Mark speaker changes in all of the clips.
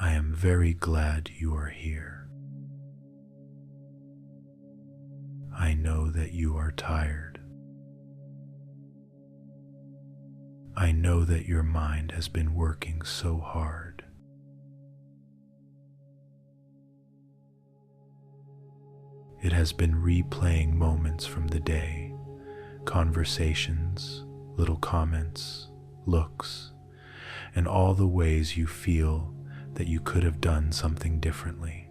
Speaker 1: I am very glad you are here. I know that you are tired. I know that your mind has been working so hard. It has been replaying moments from the day, conversations, little comments, looks, and all the ways you feel that you could have done something differently.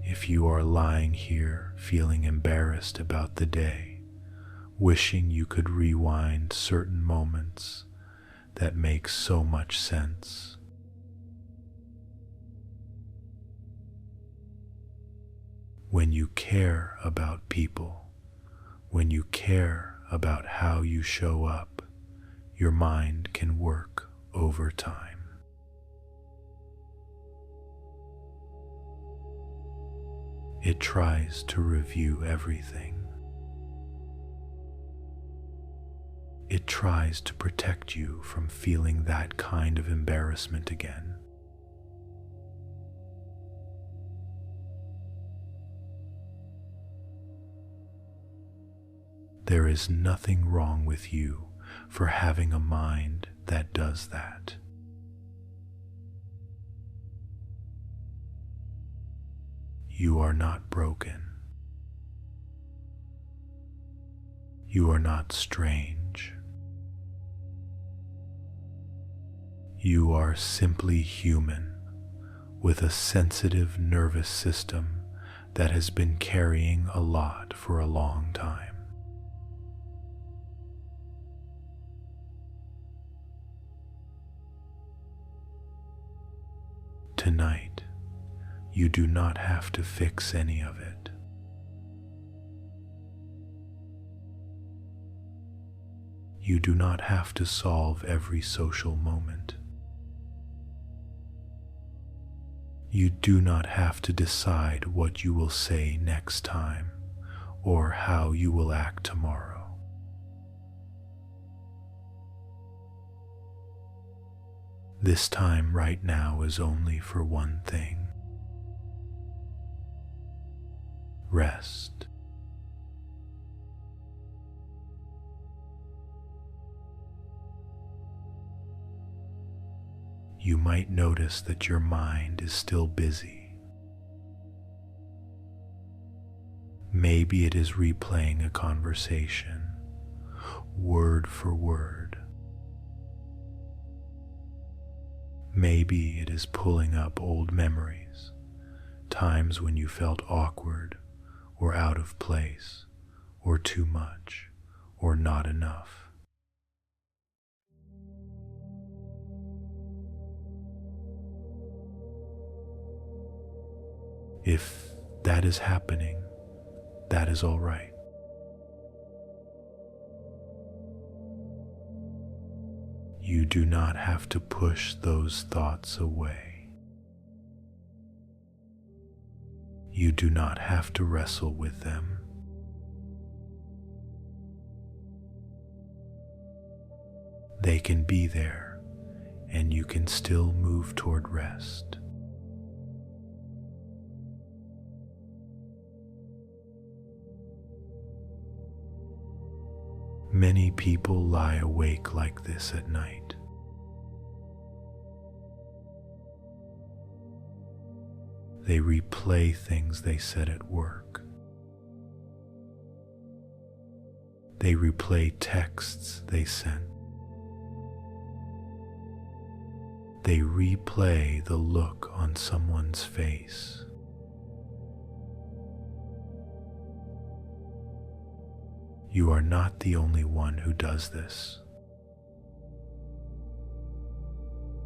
Speaker 1: If you are lying here feeling embarrassed about the day, wishing you could rewind certain moments that make so much sense, when you care about people, when you care about how you show up, your mind can work overtime. It tries to review everything. It tries to protect you from feeling that kind of embarrassment again. There is nothing wrong with you for having a mind that does that. You are not broken. You are not strange. You are simply human with a sensitive nervous system that has been carrying a lot for a long time. Tonight, you do not have to fix any of it. You do not have to solve every social moment. You do not have to decide what you will say next time or how you will act tomorrow. This time right now is only for one thing: rest. You might notice that your mind is still busy. Maybe it is replaying a conversation, word for word. Maybe it is pulling up old memories, times when you felt awkward or out of place or too much or not enough. If that is happening, that is all right. You do not have to push those thoughts away. You do not have to wrestle with them. They can be there, and you can still move toward rest. Many people lie awake like this at night. They replay things they said at work. They replay texts they sent. They replay the look on someone's face. You are not the only one who does this.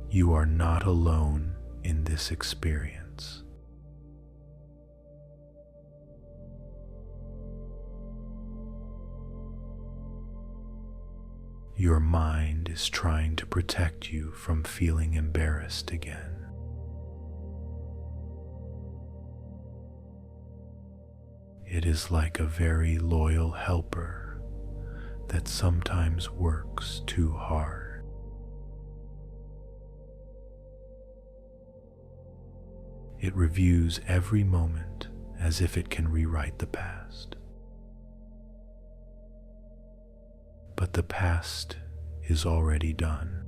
Speaker 1: You are not alone in this experience. Your mind is trying to protect you from feeling embarrassed again. It is like a very loyal helper that sometimes works too hard. It reviews every moment as if it can rewrite the past. But the past is already done.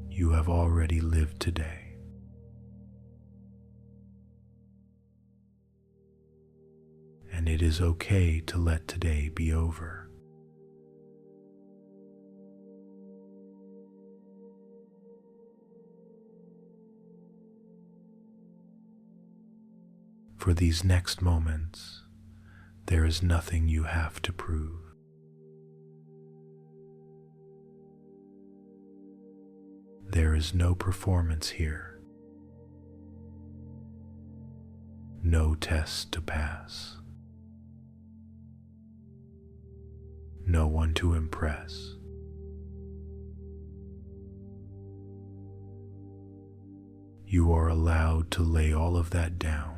Speaker 1: You have already lived today. And it is okay to let today be over. For these next moments, there is nothing you have to prove. There is no performance here, no test to pass, no one to impress. You are allowed to lay all of that down.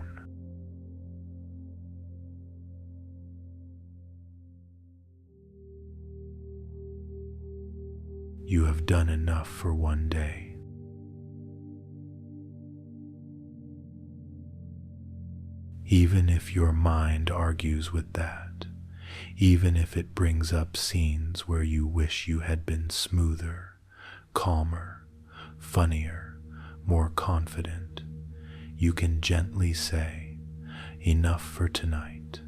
Speaker 1: You have done enough for one day. Even if your mind argues with that, even if it brings up scenes where you wish you had been smoother, calmer, funnier, more confident, you can gently say, "Enough for tonight."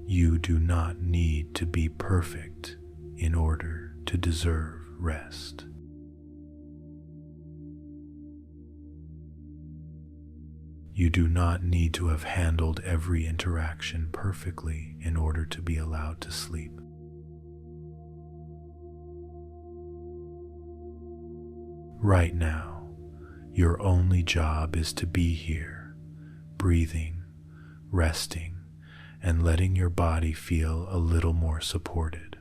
Speaker 1: You do not need to be perfect in order to deserve rest. You do not need to have handled every interaction perfectly in order to be allowed to sleep. Right now, your only job is to be here, breathing, resting, and letting your body feel a little more supported.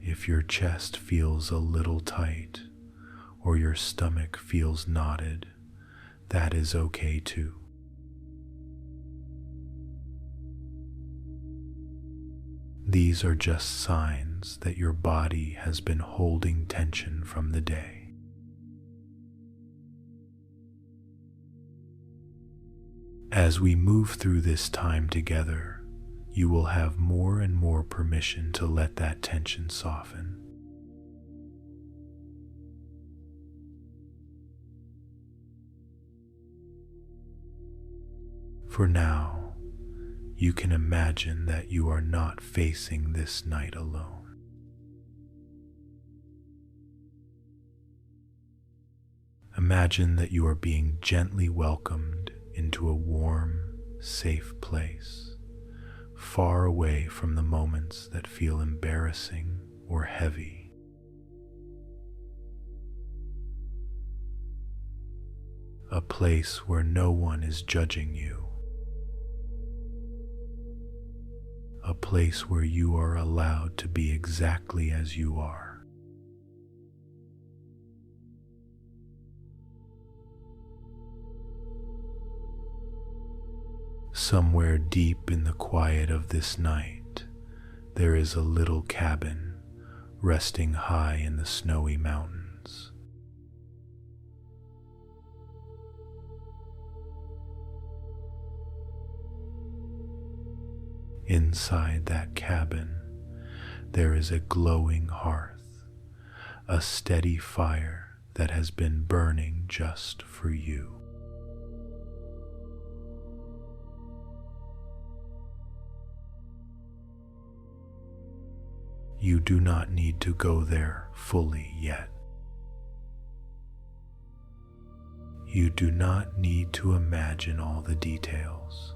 Speaker 1: If your chest feels a little tight or your stomach feels knotted, that is okay too. These are just signs that your body has been holding tension from the day. As we move through this time together, you will have more and more permission to let that tension soften. For now, you can imagine that you are not facing this night alone. Imagine that you are being gently welcomed into a warm, safe place, far away from the moments that feel embarrassing or heavy. A place where no one is judging you. A place where you are allowed to be exactly as you are. Somewhere deep in the quiet of this night, there is a little cabin resting high in the snowy mountains. Inside that cabin, there is a glowing hearth, a steady fire that has been burning just for you. You do not need to go there fully yet. You do not need to imagine all the details.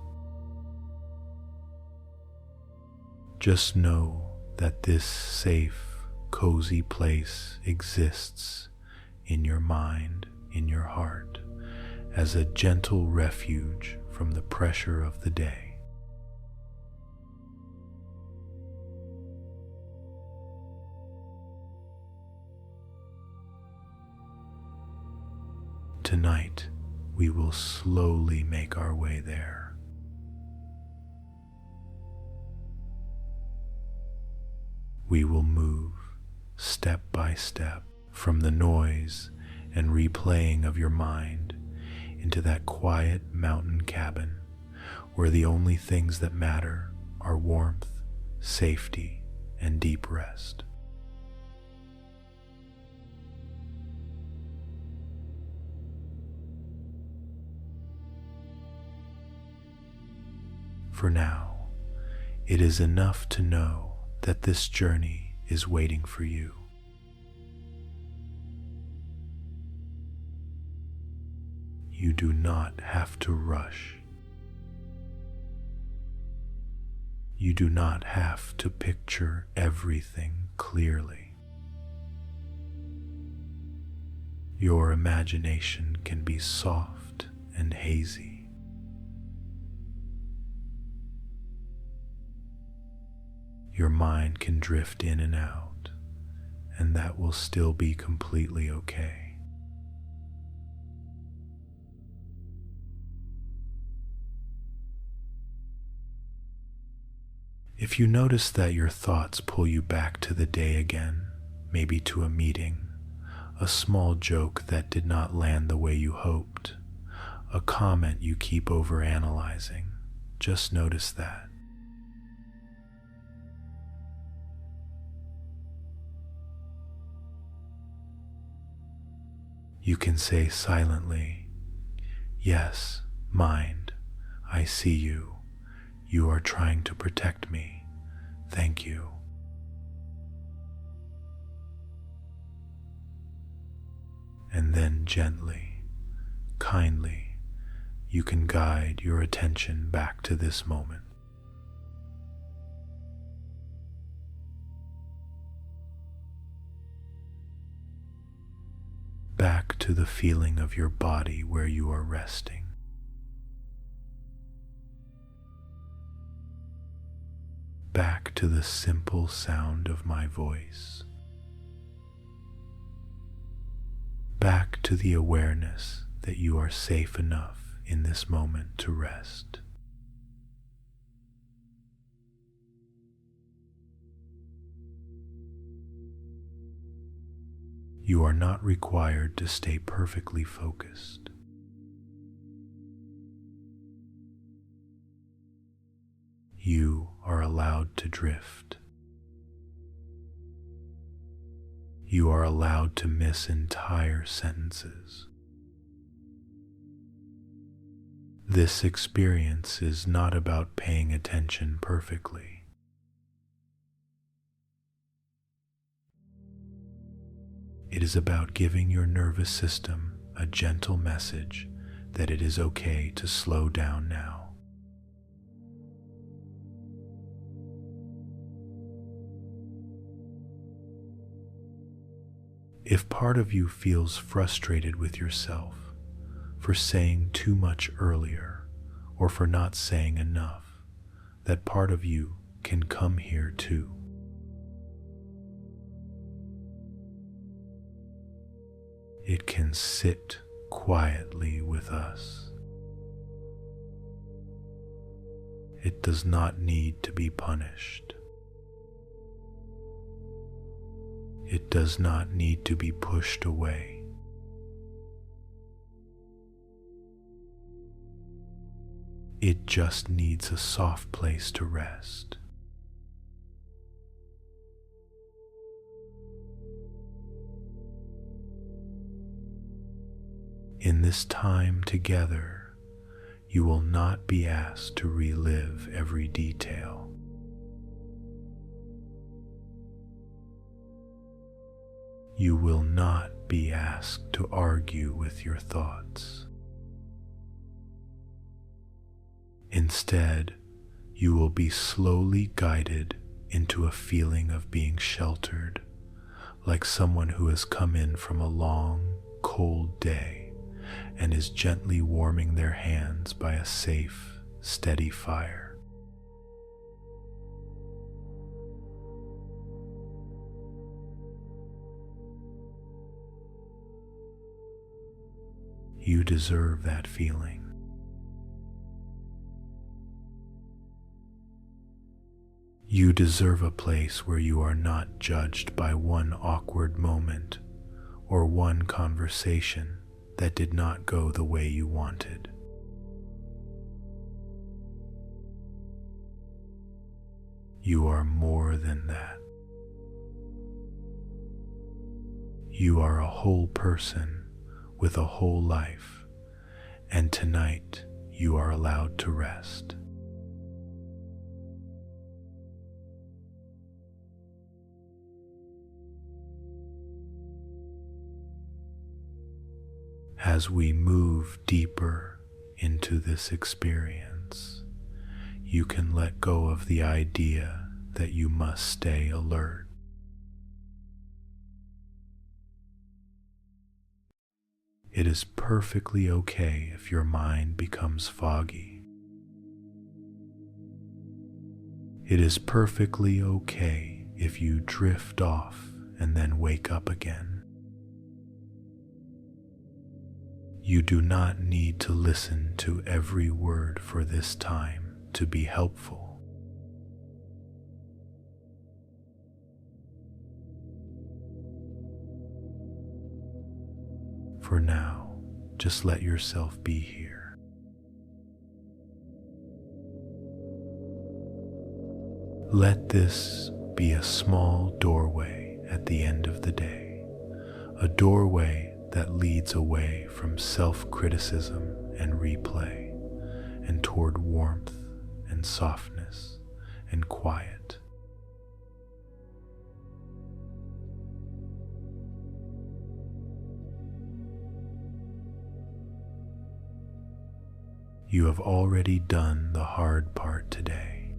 Speaker 1: Just know that this safe, cozy place exists in your mind, in your heart, as a gentle refuge from the pressure of the day. tonight, we will slowly make our way there. We will move step by step from the noise and replaying of your mind into that quiet mountain cabin where the only things that matter are warmth, safety, and deep rest. For now, it is enough to know that this journey is waiting for you. You do not have to rush. You do not have to picture everything clearly. Your imagination can be soft and hazy. Your mind can drift in and out, and that will still be completely okay. If you notice that your thoughts pull you back to the day again, maybe to a meeting, a small joke that did not land the way you hoped, a comment you keep overanalyzing, just notice that. You can say silently, "Yes, mind, I see you. You are trying to protect me. Thank you." And then gently, kindly, you can guide your attention back to this moment. Back to the feeling of your body where you are resting. Back to the simple sound of my voice. Back to the awareness that you are safe enough in this moment to rest. You are not required to stay perfectly focused. You are allowed to drift. You are allowed to miss entire sentences. This experience is not about paying attention perfectly. It is about giving your nervous system a gentle message that it is okay to slow down now. If part of you feels frustrated with yourself for saying too much earlier or for not saying enough, that part of you can come here too. It can sit quietly with us. It does not need to be punished. It does not need to be pushed away. It just needs a soft place to rest. In this time together, you will not be asked to relive every detail. You will not be asked to argue with your thoughts. Instead, you will be slowly guided into a feeling of being sheltered, like someone who has come in from a long, cold day and is gently warming their hands by a safe, steady fire. You deserve that feeling. You deserve a place where you are not judged by one awkward moment or one conversation that did not go the way you wanted. You are more than that. You are a whole person with a whole life, and tonight you are allowed to rest. As we move deeper into this experience, you can let go of the idea that you must stay alert. It is perfectly okay if your mind becomes foggy. It is perfectly okay if you drift off and then wake up again. You do not need to listen to every word for this time to be helpful. For now, just let yourself be here. Let this be a small doorway at the end of the day, a doorway that leads away from self-criticism and replay and toward warmth and softness and quiet. You have already done the hard part today.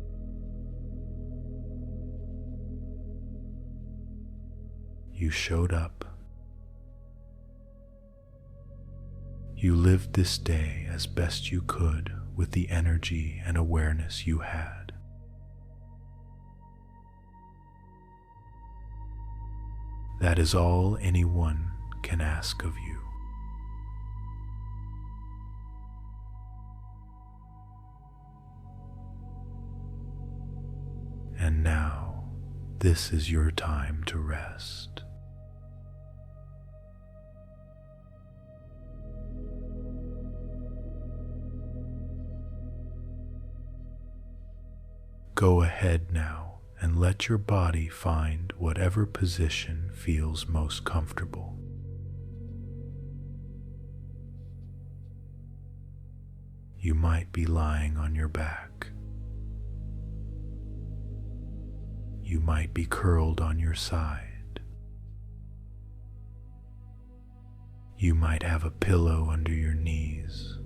Speaker 1: You showed up. You lived this day as best you could with the energy and awareness you had. That is all anyone can ask of you. And now, this is your time to rest. Go ahead now and let your body find whatever position feels most comfortable. You might be lying on your back. You might be curled on your side. You might have a pillow under your knees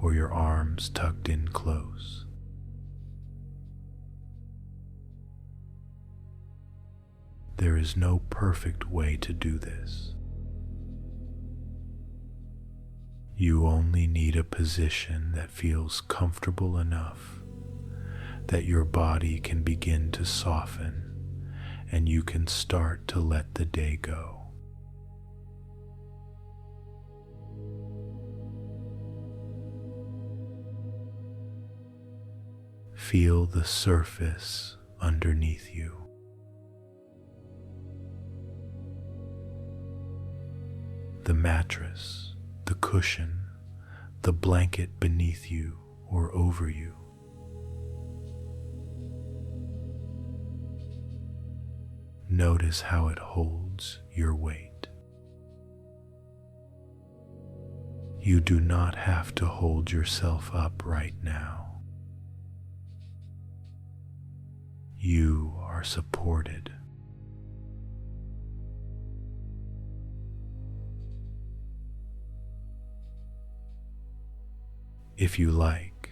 Speaker 1: or your arms tucked in close. There is no perfect way to do this. You only need a position that feels comfortable enough that your body can begin to soften and you can start to let the day go. Feel the surface underneath you. The mattress, the cushion, the blanket beneath you or over you. Notice how it holds your weight. You do not have to hold yourself up right now. You are supported. If you like,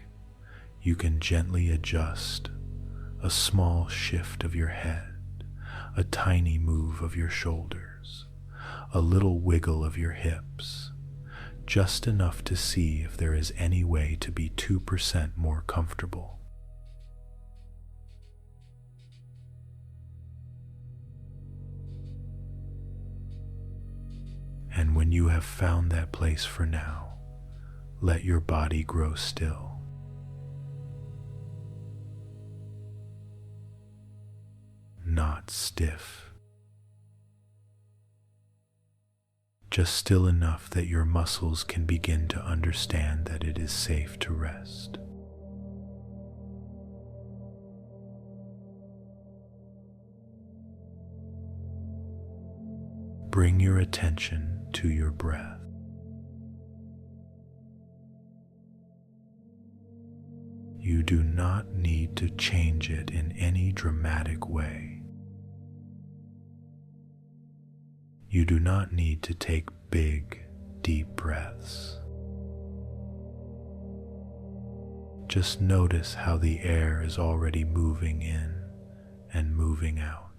Speaker 1: you can gently adjust a small shift of your head, a tiny move of your shoulders, a little wiggle of your hips, just enough to see if there is any way to be 2% more comfortable. And And when you have found that place for now, let your body grow still. Not stiff. Just still enough that your muscles can begin to understand that it is safe to rest. Bring your attention to your breath. You do not need to change it in any dramatic way. You do not need to take big, deep breaths. Just notice how the air is already moving in and moving out.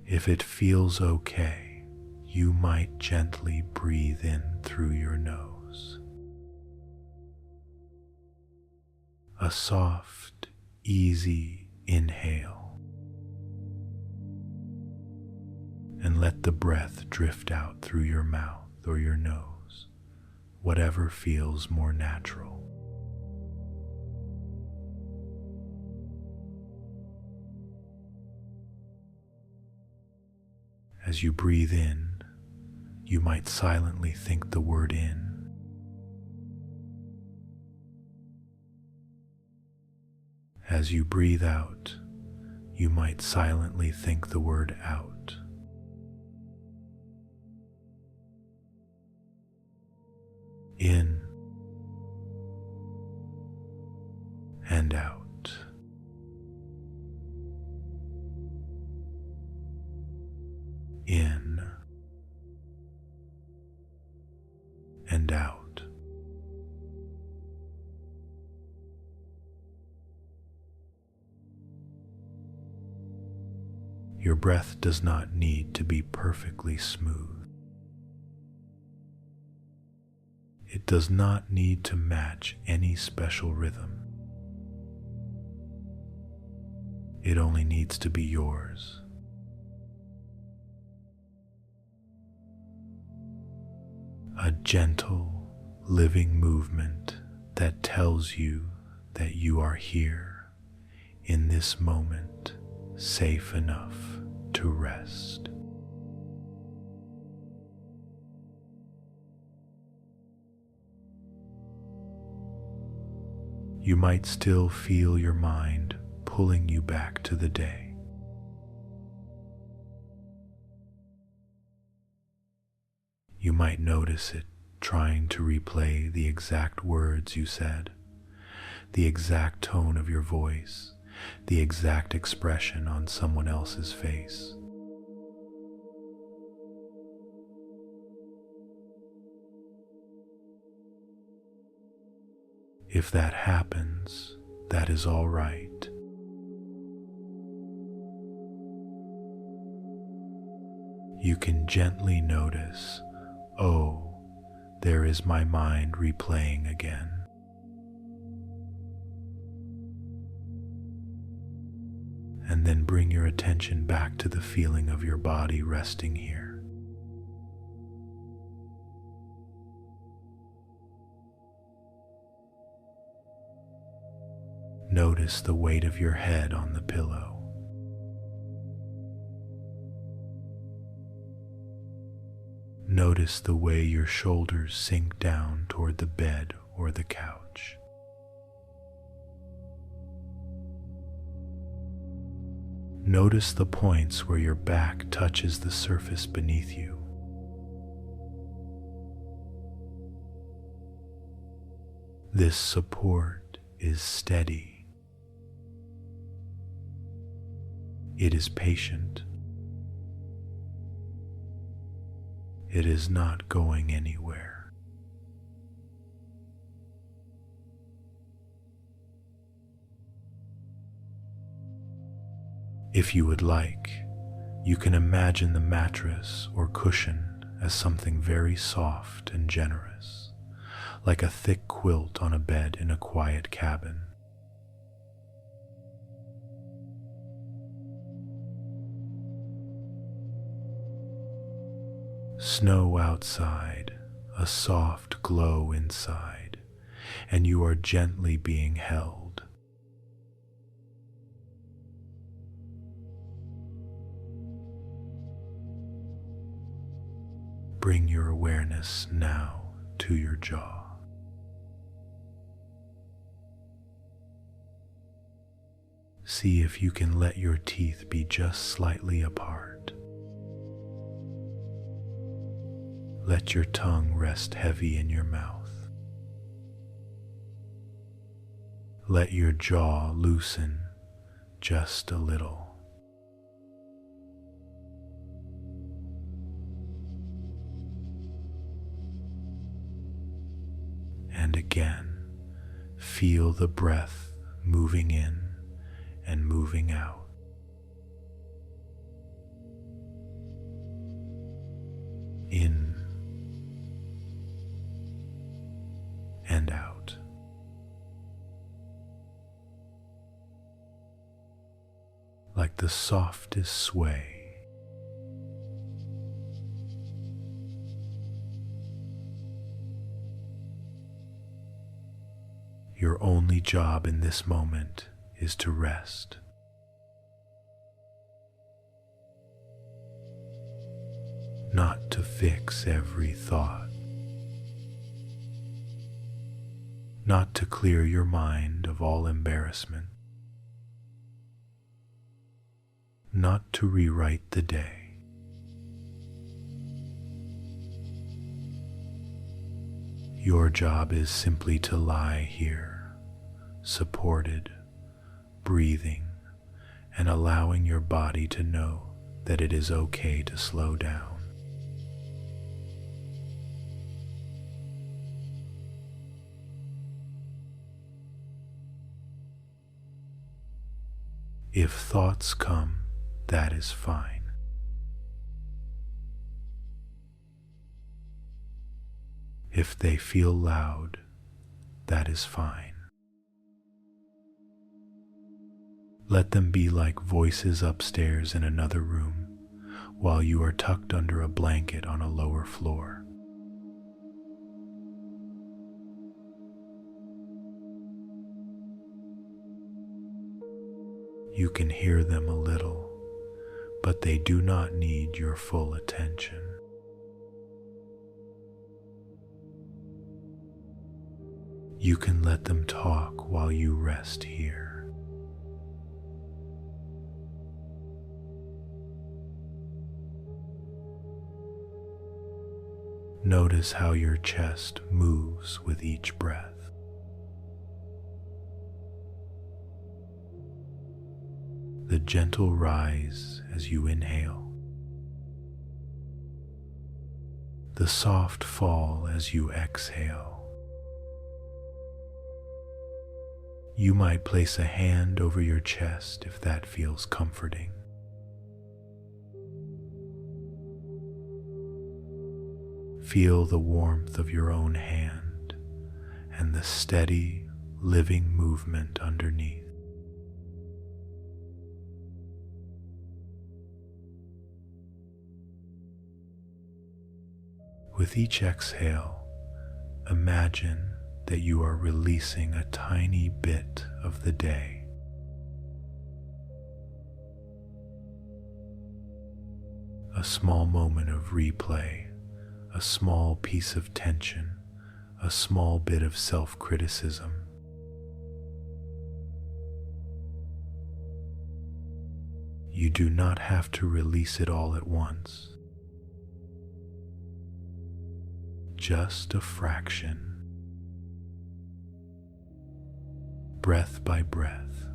Speaker 1: If it feels okay, you might gently breathe in through your nose. A soft, easy inhale, and let the breath drift out through your mouth or your nose, whatever feels more natural. As you breathe in, you might silently think the word in. As you breathe out, you might silently think the word out. In and out. In and out. Your breath does not need to be perfectly smooth. It does not need to match any special rhythm. It only needs to be yours. A gentle, living movement that tells you that you are here in this moment, safe enough to rest. You might still feel your mind pulling you back to the day. You might notice it trying to replay the exact words you said, the exact tone of your voice, the exact expression on someone else's face. If that happens, that is all right. You can gently notice, oh, there is my mind replaying again. And then bring your attention back to the feeling of your body resting here. Notice the weight of your head on the pillow. Notice the way your shoulders sink down toward the bed or the couch. Notice the points where your back touches the surface beneath you. This support is steady. It is patient. It is not going anywhere. If you would like, you can imagine the mattress or cushion as something very soft and generous, like a thick quilt on a bed in a quiet cabin. Snow outside, a soft glow inside, and you are gently being held. Bring your awareness now to your jaw. See if you can let your teeth be just slightly apart. Let your tongue rest heavy in your mouth. Let your jaw loosen just a little. And again, feel the breath moving in and moving out. In and out. Like the softest sway. Your only job in this moment is to rest. Not to fix every thought. Not to clear your mind of all embarrassment. Not to rewrite the day. Your job is simply to lie here, supported, breathing, and allowing your body to know that it is okay to slow down. If thoughts come, that is fine. If they feel loud, that is fine. Let them be like voices upstairs in another room while you are tucked under a blanket on a lower floor. You can hear them a little, but they do not need your full attention. You can let them talk while you rest here. Notice how your chest moves with each breath. The gentle rise as you inhale. The soft fall as you exhale. You might place a hand over your chest if that feels comforting. Feel the warmth of your own hand and the steady, living movement underneath. With each exhale, imagine that you are releasing a tiny bit of the day. A small moment of replay, a small piece of tension, a small bit of self-criticism. You do not have to release it all at once. Just a fraction, breath by breath.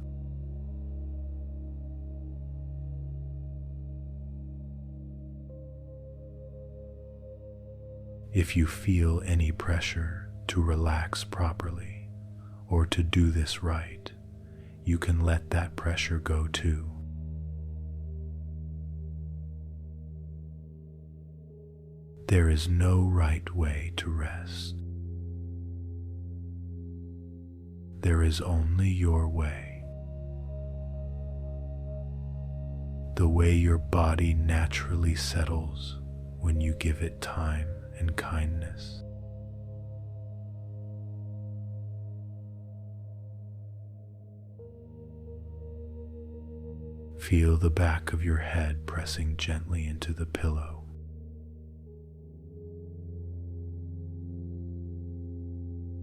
Speaker 1: If you feel any pressure to relax properly or to do this right, you can let that pressure go too. There is no right way to rest. There is only your way. The way your body naturally settles when you give it time and kindness. Feel the back of your head pressing gently into the pillow.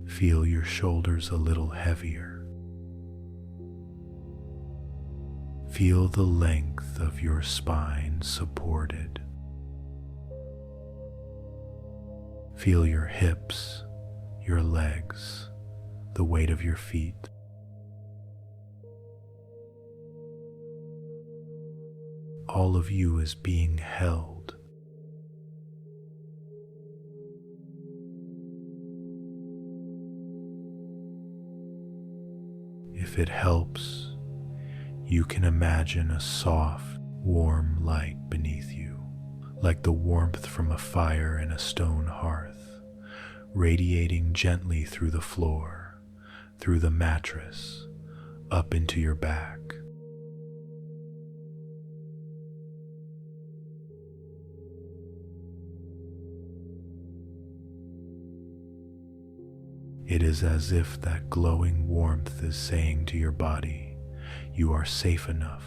Speaker 1: Feel your shoulders a little heavier. Feel the length of your spine supported. Feel your hips, your legs, the weight of your feet. All of you is being held. If it helps, you can imagine a soft, warm light beneath you, like the warmth from a fire in a stone hearth, radiating gently through the floor, through the mattress, up into your back. It is as if that glowing warmth is saying to your body, you are safe enough,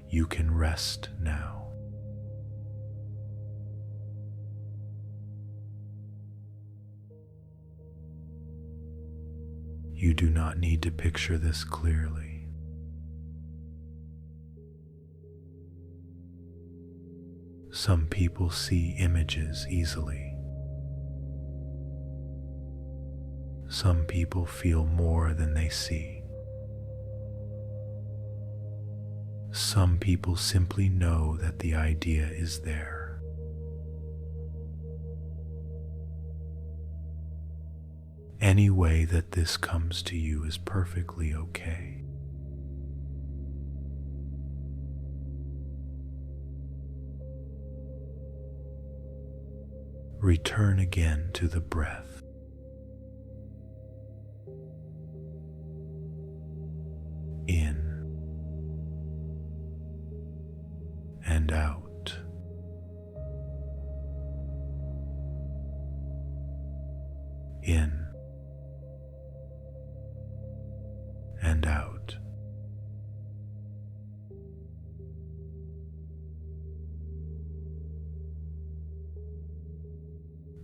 Speaker 1: you can rest now. You do not need to picture this clearly. Some people see images easily. Some people feel more than they see. Some people simply know that the idea is there. Any way that this comes to you is perfectly okay. Return again to the breath. In and out. In and out.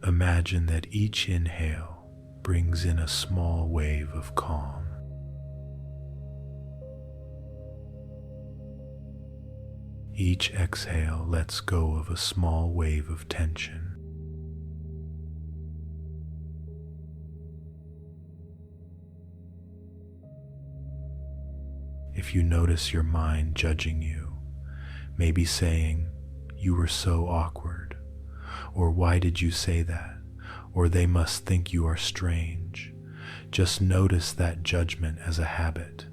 Speaker 1: Imagine that each inhale brings in a small wave of calm. Each exhale lets go of a small wave of tension. If you notice your mind judging you, maybe saying, "You were so awkward," or "Why did you say that?" or "They must think you are strange," just notice that judgment as a habit.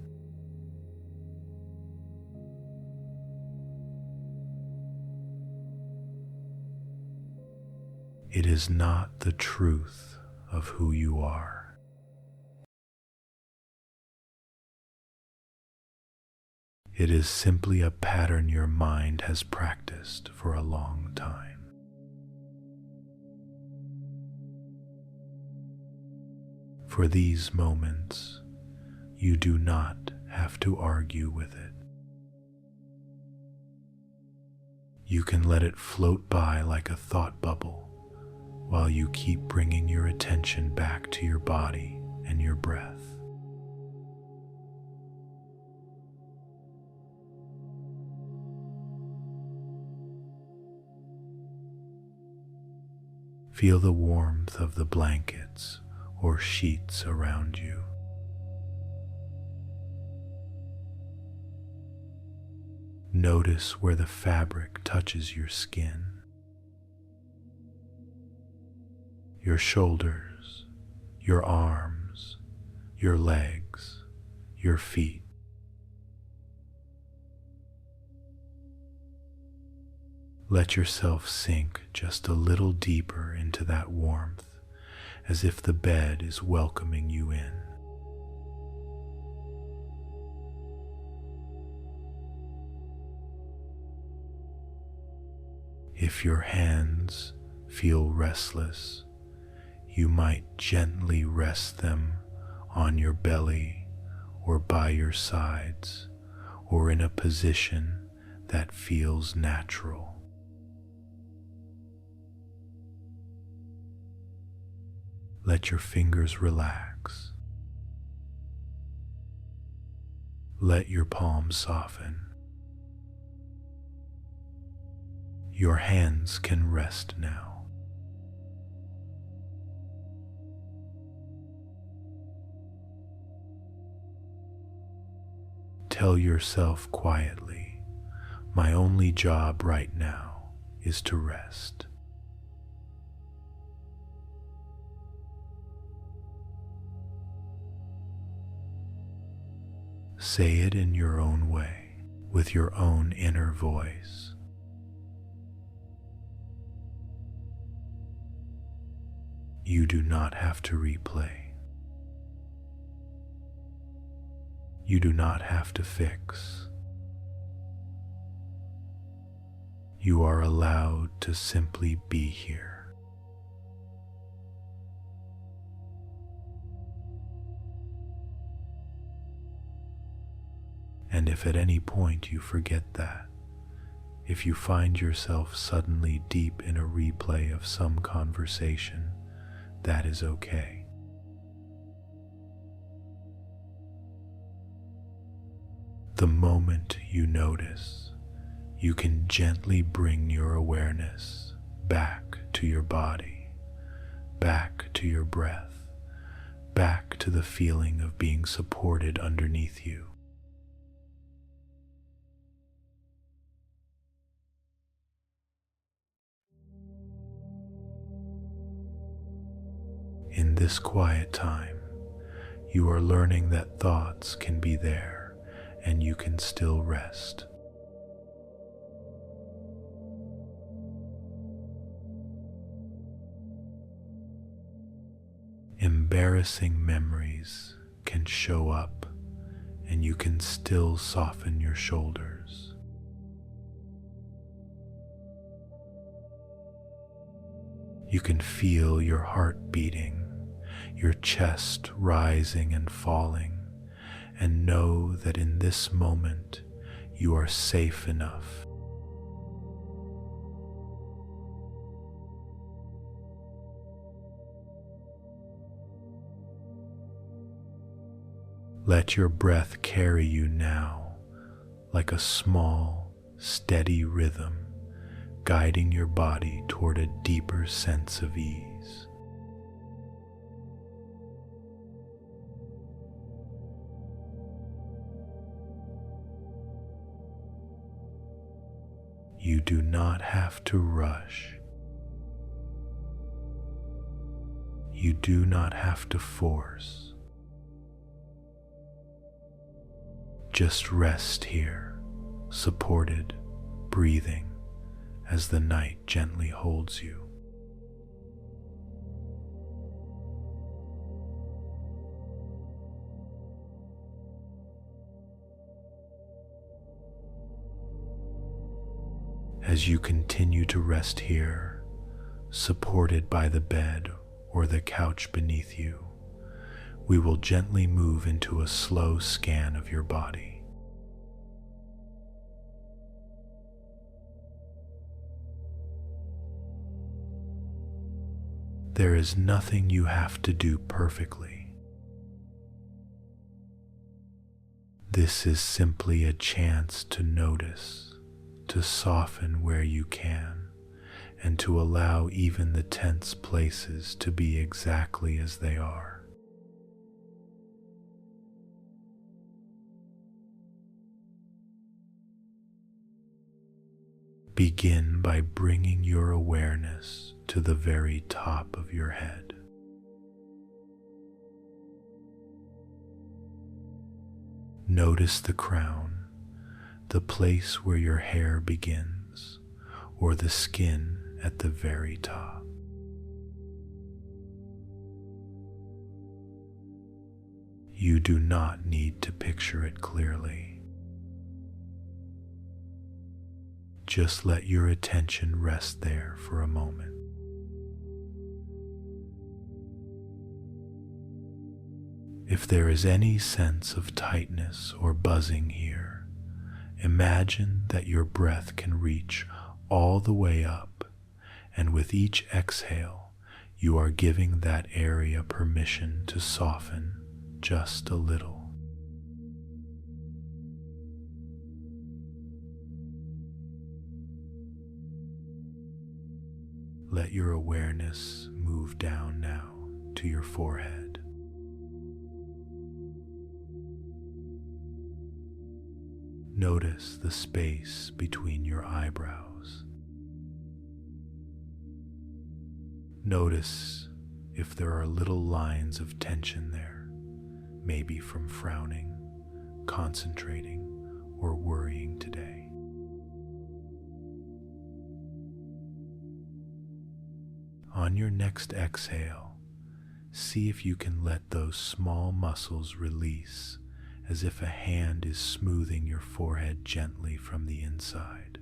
Speaker 1: It is not the truth of who you are. It is simply a pattern your mind has practiced for a long time. For these moments, you do not have to argue with it. You can let it float by like a thought bubble, while you keep bringing your attention back to your body and your breath. Feel the warmth of the blankets or sheets around you. Notice where the fabric touches your skin. Your shoulders, your arms, your legs, your feet. Let yourself sink just a little deeper into that warmth, as if the bed is welcoming you in. If your hands feel restless, you might gently rest them on your belly or by your sides or in a position that feels natural. Let your fingers relax. Let your palms soften. Your hands can rest now. Tell yourself quietly, my only job right now is to rest. Say it in your own way, with your own inner voice. You do not have to replay. You do not have to fix. You are allowed to simply be here. And if at any point you forget that, if you find yourself suddenly deep in a replay of some conversation, that is okay. The moment you notice, you can gently bring your awareness back to your body, back to your breath, back to the feeling of being supported underneath you. In this quiet time, you are learning that thoughts can be there and you can still rest. Embarrassing memories can show up and you can still soften your shoulders. You can feel your heart beating, your chest rising and falling, and know that in this moment you are safe enough. Let your breath carry you now like a small, steady rhythm, guiding your body toward a deeper sense of ease. You do not have to rush. You do not have to force. Just rest here, supported, breathing, as the night gently holds you. As you continue to rest here, supported by the bed or the couch beneath you, we will gently move into a slow scan of your body. There is nothing you have to do perfectly. This is simply a chance to notice, to soften where you can, and to allow even the tense places to be exactly as they are. Begin by bringing your awareness to the very top of your head. Notice the crown, the place where your hair begins, or the skin at the very top. You do not need to picture it clearly. Just let your attention rest there for a moment. If there is any sense of tightness or buzzing here, imagine that your breath can reach all the way up, and with each exhale, you are giving that area permission to soften just a little. Let your awareness move down now to your forehead. Notice the space between your eyebrows. Notice if there are little lines of tension there, maybe from frowning, concentrating, or worrying today. On your next exhale, see if you can let those small muscles release, as if a hand is smoothing your forehead gently from the inside.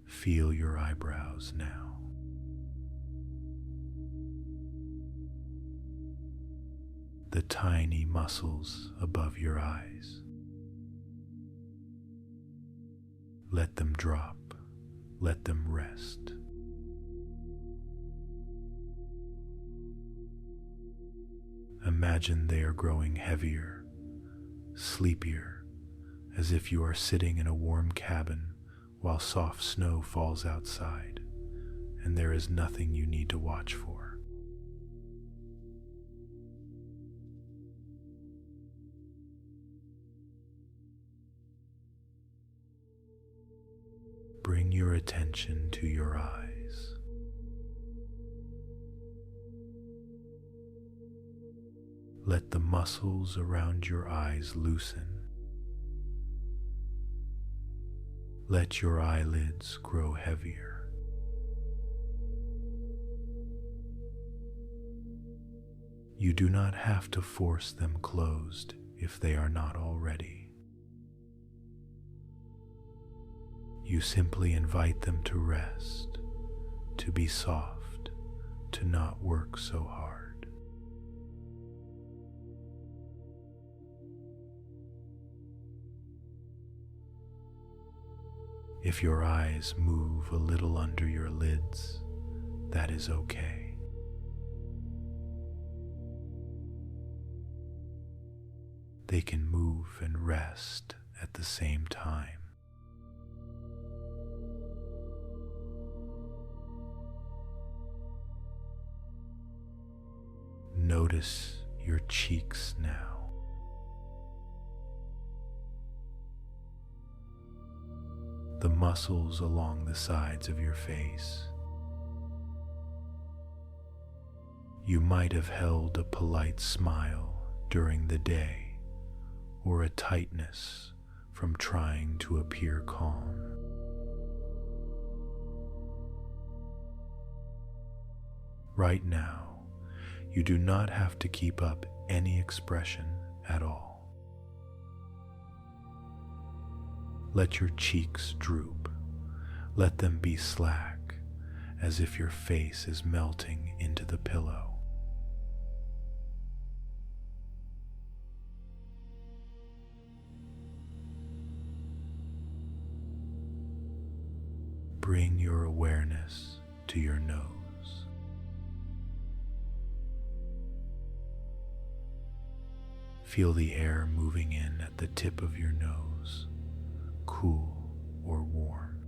Speaker 1: Feel your eyebrows now. The tiny muscles above your eyes. Let them drop. Let them rest. Imagine they are growing heavier, sleepier, as if you are sitting in a warm cabin while soft snow falls outside, and there is nothing you need to watch for. Bring your attention to your eyes. Let the muscles around your eyes loosen. Let your eyelids grow heavier. You do not have to force them closed if they are not already. You simply invite them to rest, to be soft, to not work so hard. If your eyes move a little under your lids, that is okay. They can move and rest at the same time. Notice your cheeks now. The muscles along the sides of your face. You might have held a polite smile during the day, or a tightness from trying to appear calm. Right now, you do not have to keep up any expression at all. Let your cheeks droop. Let them be slack, as if your face is melting into the pillow. Bring your awareness to your nose. Feel the air moving in at the tip of your nose, cool or warm.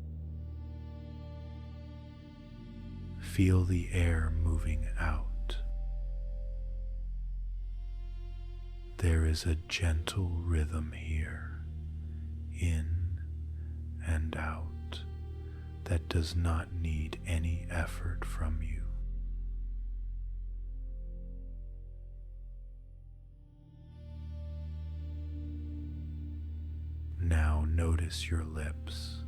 Speaker 1: Feel the air moving out. There is a gentle rhythm here, in and out, that does not need any effort from you. Now notice your lips.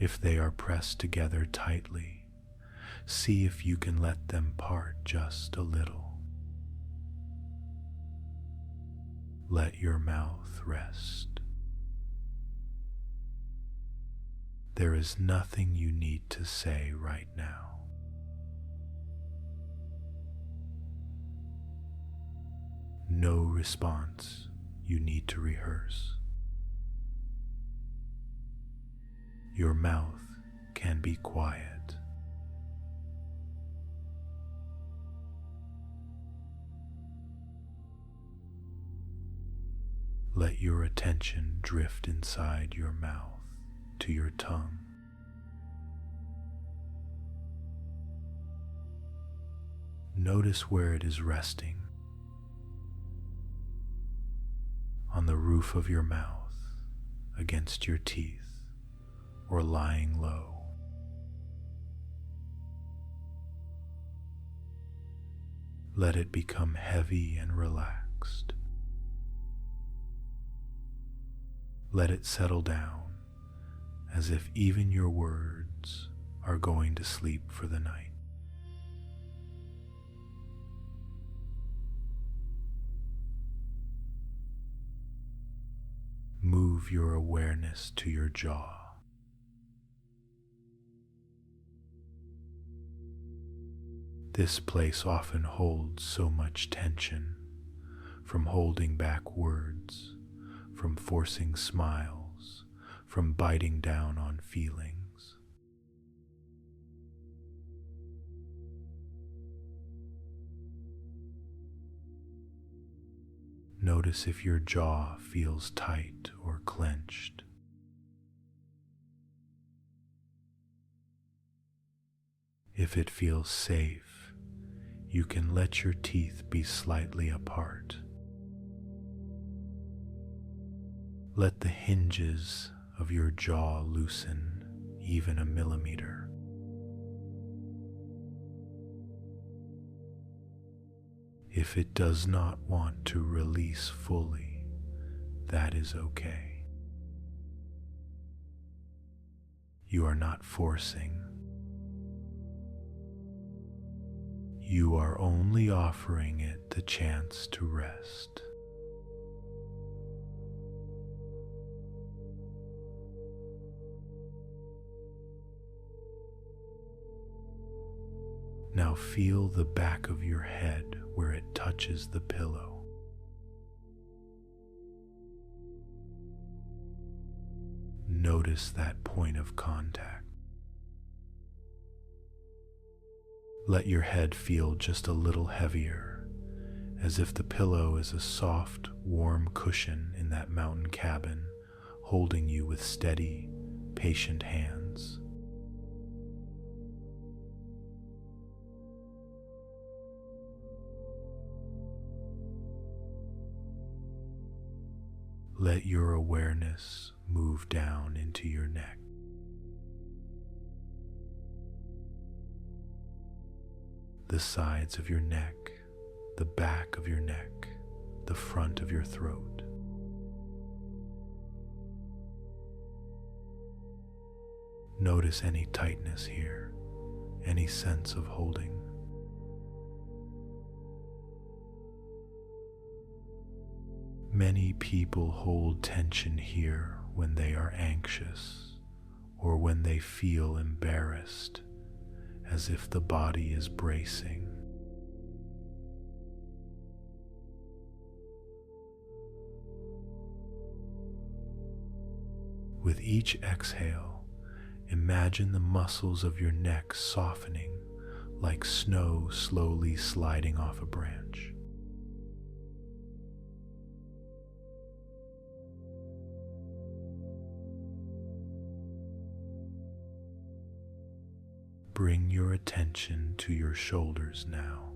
Speaker 1: If they are pressed together tightly, see if you can let them part just a little. Let your mouth rest. There is nothing you need to say right now. No response you need to rehearse. Your mouth can be quiet. Let your attention drift inside your mouth to your tongue. Notice where it is resting. On the roof of your mouth, against your teeth, or lying low. Let it become heavy and relaxed. Let it settle down as if even your words are going to sleep for the night. Move your awareness to your jaw. This place often holds so much tension, from holding back words, from forcing smiles, from biting down on feelings. Notice if your jaw feels tight or clenched. If it feels safe, you can let your teeth be slightly apart. Let the hinges of your jaw loosen even a millimeter. If it does not want to release fully, that is okay. You are not forcing. You are only offering it the chance to rest. Now feel the back of your head where it touches the pillow. Notice that point of contact. Let your head feel just a little heavier, as if the pillow is a soft, warm cushion in that mountain cabin, holding you with steady, patient hands. Let your awareness move down into your neck. The sides of your neck, the back of your neck, the front of your throat. Notice any tightness here, any sense of holding. Many people hold tension here when they are anxious or when they feel embarrassed, as if the body is bracing. With each exhale, imagine the muscles of your neck softening like snow slowly sliding off a branch. Bring your attention to your shoulders now.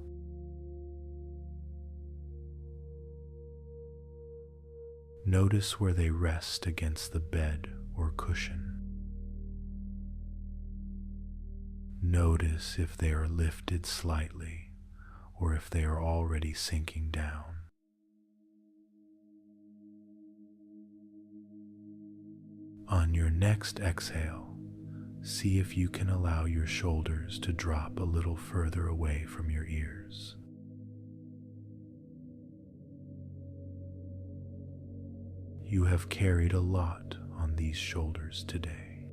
Speaker 1: Notice where they rest against the bed or cushion. Notice if they are lifted slightly or if they are already sinking down. On your next exhale, See if you can allow your shoulders to drop a little further away from your ears. You have carried a lot on these shoulders today.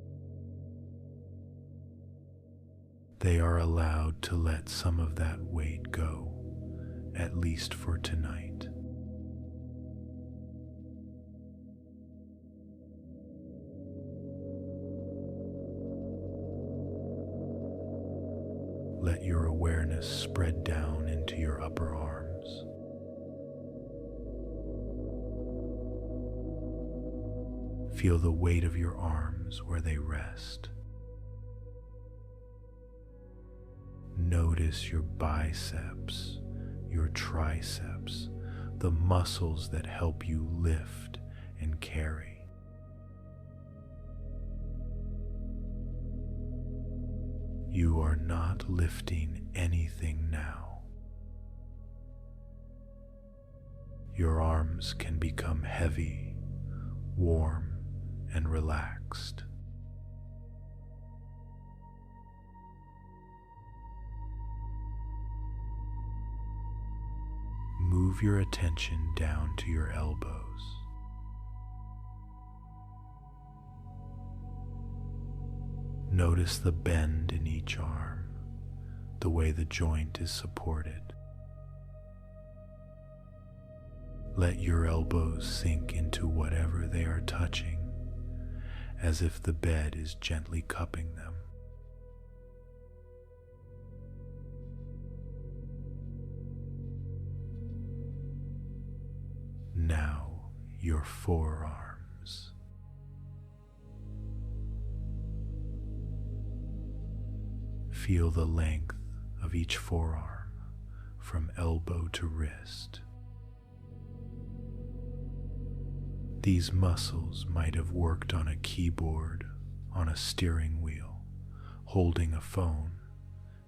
Speaker 1: They are allowed to let some of that weight go, at least for tonight. Let your awareness spread down into your upper arms. Feel the weight of your arms where they rest. Notice your biceps, your triceps, the muscles that help you lift and carry. You are not lifting anything now. Your arms can become heavy, warm, and relaxed. Move your attention down to your elbows. Notice the bend in each arm, the way the joint is supported. Let your elbows sink into whatever they are touching, as if the bed is gently cupping them. Now your forearms. Feel the length of each forearm from elbow to wrist. These muscles might have worked on a keyboard, on a steering wheel, holding a phone,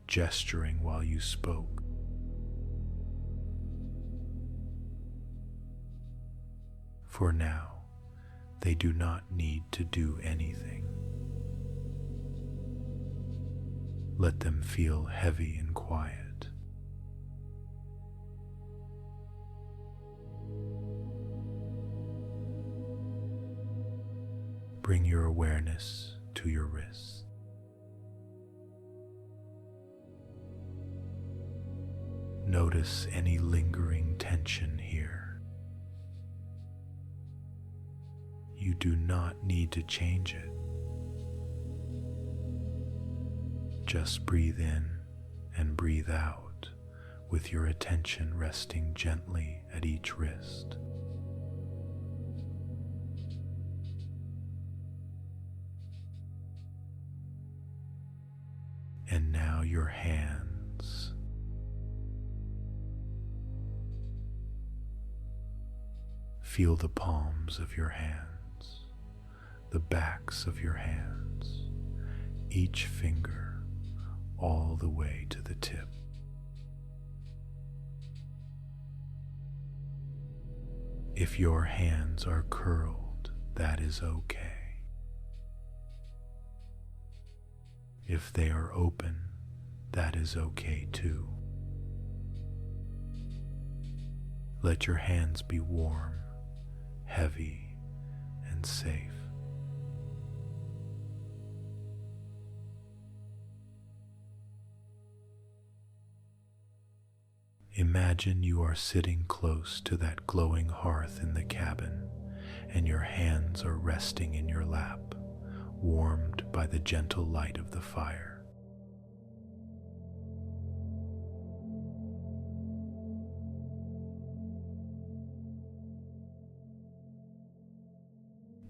Speaker 1: gesturing while you spoke. For now, they do not need to do anything. Let them feel heavy and quiet. Bring your awareness to your wrists. Notice any lingering tension here. You do not need to change it. Just breathe in and breathe out with your attention resting gently at each wrist. And now your hands. Feel the palms of your hands, the backs of your hands, each finger all the way to the tip. If your hands are curled, that is okay. If they are open, that is okay too. Let your hands be warm, heavy, and safe. Imagine you are sitting close to that glowing hearth in the cabin, and your hands are resting in your lap, warmed by the gentle light of the fire.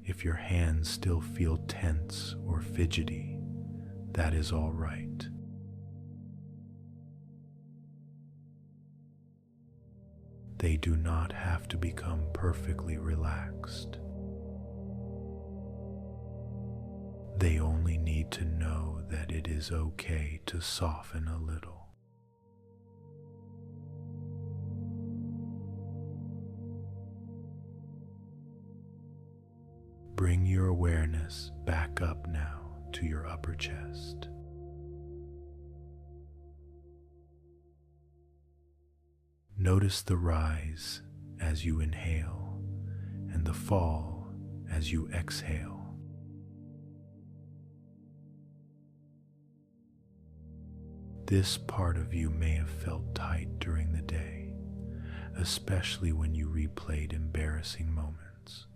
Speaker 1: If your hands still feel tense or fidgety, that is all right. They do not have to become perfectly relaxed. They only need to know that it is okay to soften a little. Bring your awareness back up now to your upper chest. Notice the rise as you inhale and the fall as you exhale. This part of you may have felt tight during the day, especially when you replayed embarrassing moments.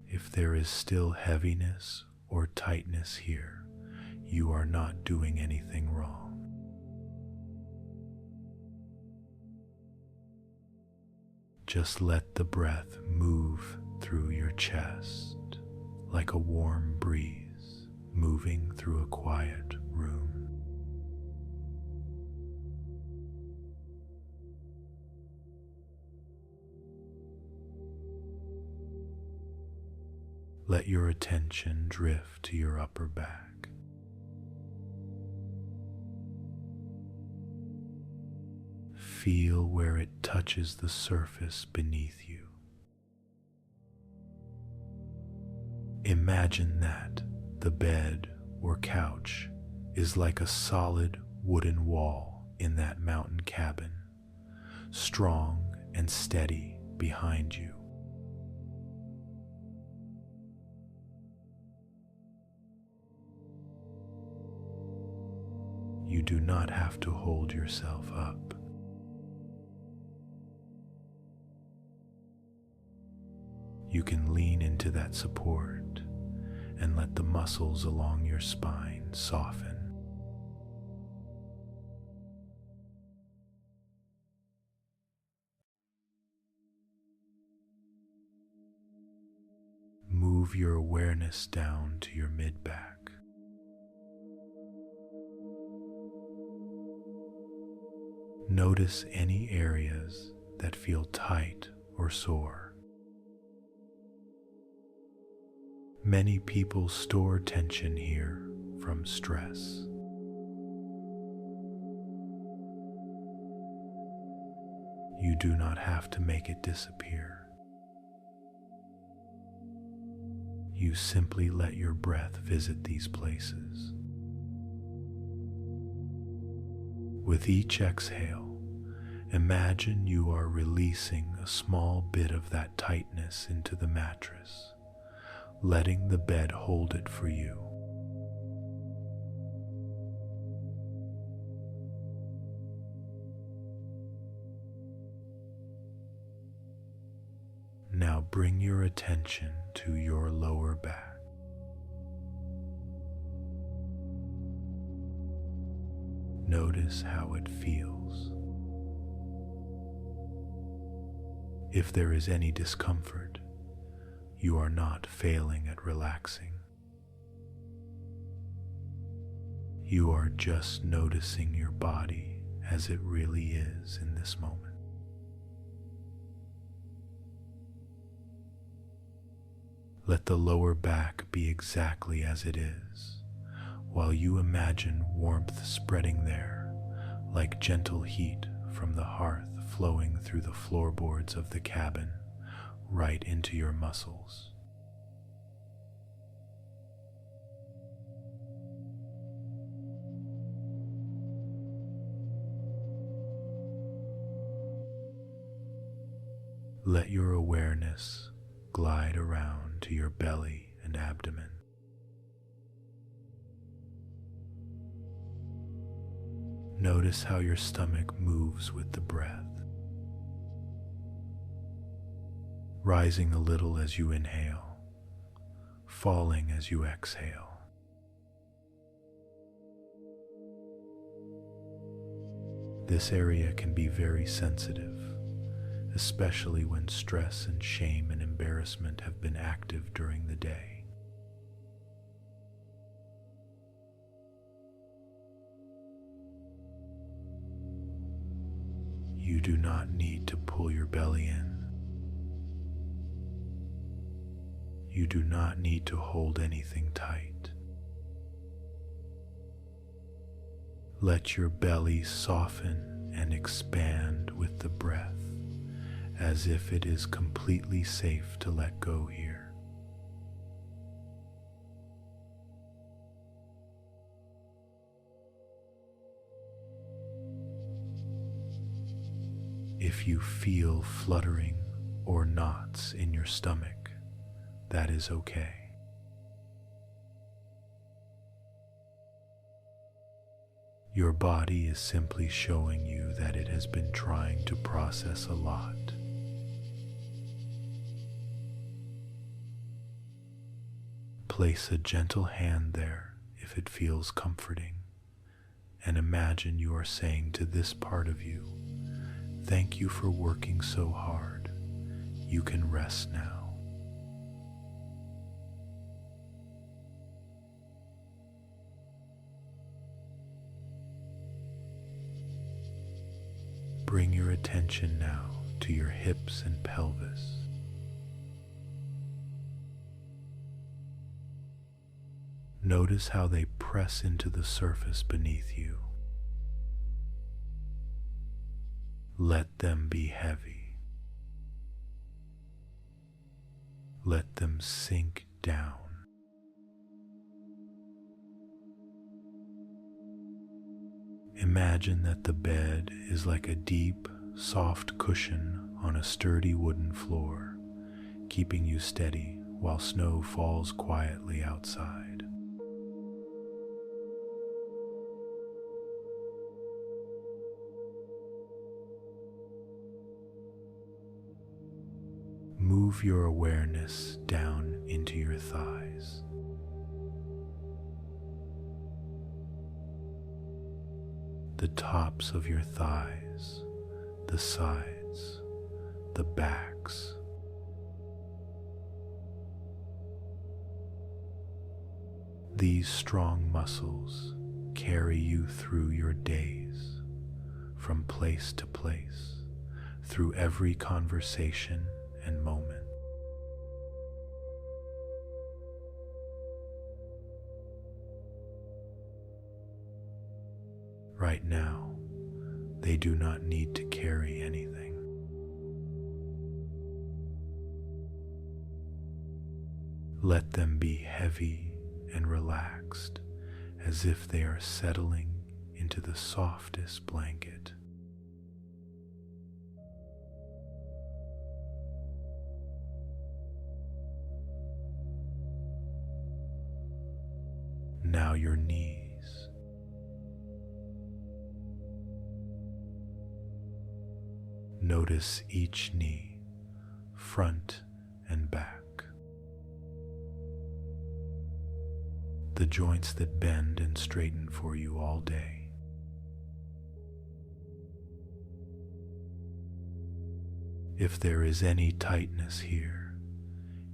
Speaker 1: If there is still heaviness or tightness here, you are not doing anything wrong. Just let the breath move through your chest like a warm breeze moving through a quiet room. Let your attention drift to your upper back. Feel where it touches the surface beneath you. Imagine that the bed or couch is like a solid wooden wall in that mountain cabin, strong and steady behind you. You do not have to hold yourself up. You can lean into that support and let the muscles along your spine soften. Move your awareness down to your mid-back. Notice any areas that feel tight or sore. Many people store tension here from stress. You do not have to make it disappear. You simply let your breath visit these places. With each exhale, imagine you are releasing a small bit of that tightness into the mattress, letting the bed hold it for you. Now bring your attention to your lower back. Notice how it feels. If there is any discomfort, you are not failing at relaxing. You are just noticing your body as it really is in this moment. Let the lower back be exactly as it is, while you imagine warmth spreading there, like gentle heat from the hearth flowing through the floorboards of the cabin, right into your muscles. Let your awareness glide around to your belly and abdomen. Notice how your stomach moves with the breath, rising a little as you inhale, falling as you exhale. This area can be very sensitive, especially when stress and shame and embarrassment have been active during the day. You do not need to pull your belly in. You do not need to hold anything tight. Let your belly soften and expand with the breath as if it is completely safe to let go here. If you feel fluttering or knots in your stomach, that is okay. Your body is simply showing you that it has been trying to process a lot. Place a gentle hand there if it feels comforting, and imagine you are saying to this part of you, "Thank you for working so hard. You can rest now." Bring your attention now to your hips and pelvis. Notice how they press into the surface beneath you. Let them be heavy. Let them sink down. Imagine that the bed is like a deep, soft cushion on a sturdy wooden floor, keeping you steady while snow falls quietly outside. Move your awareness down into your thighs. The tops of your thighs, the sides, the backs. These strong muscles carry you through your days, from place to place, through every conversation and moment. Right now, they do not need to carry anything. Let them be heavy and relaxed, as if they are settling into the softest blanket. Now your knees. Notice each knee, front and back. The joints that bend and straighten for you all day. If there is any tightness here,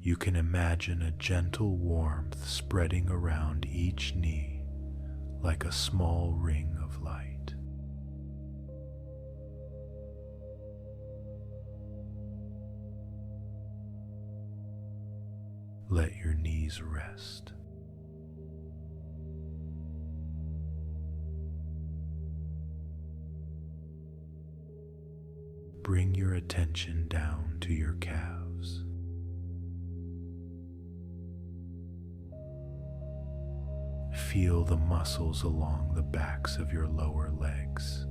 Speaker 1: you can imagine a gentle warmth spreading around each knee like a small ring of light. Let your knees rest. Bring your attention down to your calves. Feel the muscles along the backs of your lower legs.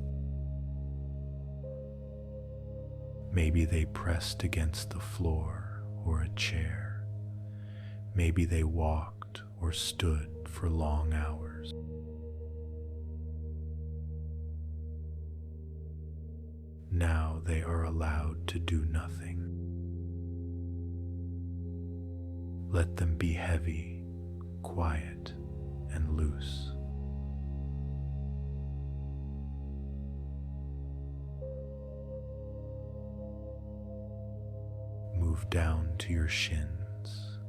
Speaker 1: Maybe they pressed against the floor or a chair. Maybe they walked or stood for long hours. Now they are allowed to do nothing. Let them be heavy, quiet, and loose. Move down to your shins.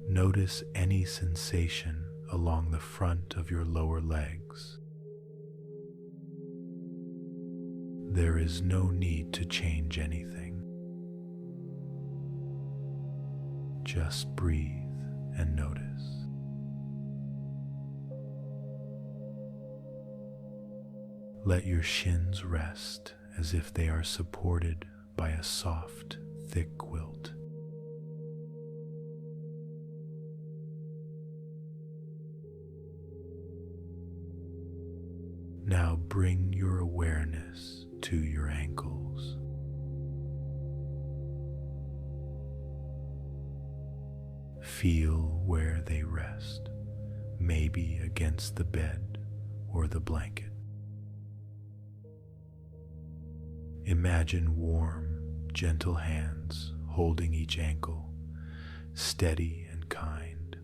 Speaker 1: Notice any sensation along the front of your lower legs. There is no need to change anything. Just breathe and notice. Let your shins rest as if they are supported by a soft, thick quilt. Now bring your awareness to your ankles. Feel where they rest, maybe against the bed or the blanket. Imagine warm, gentle hands holding each ankle, steady and kind.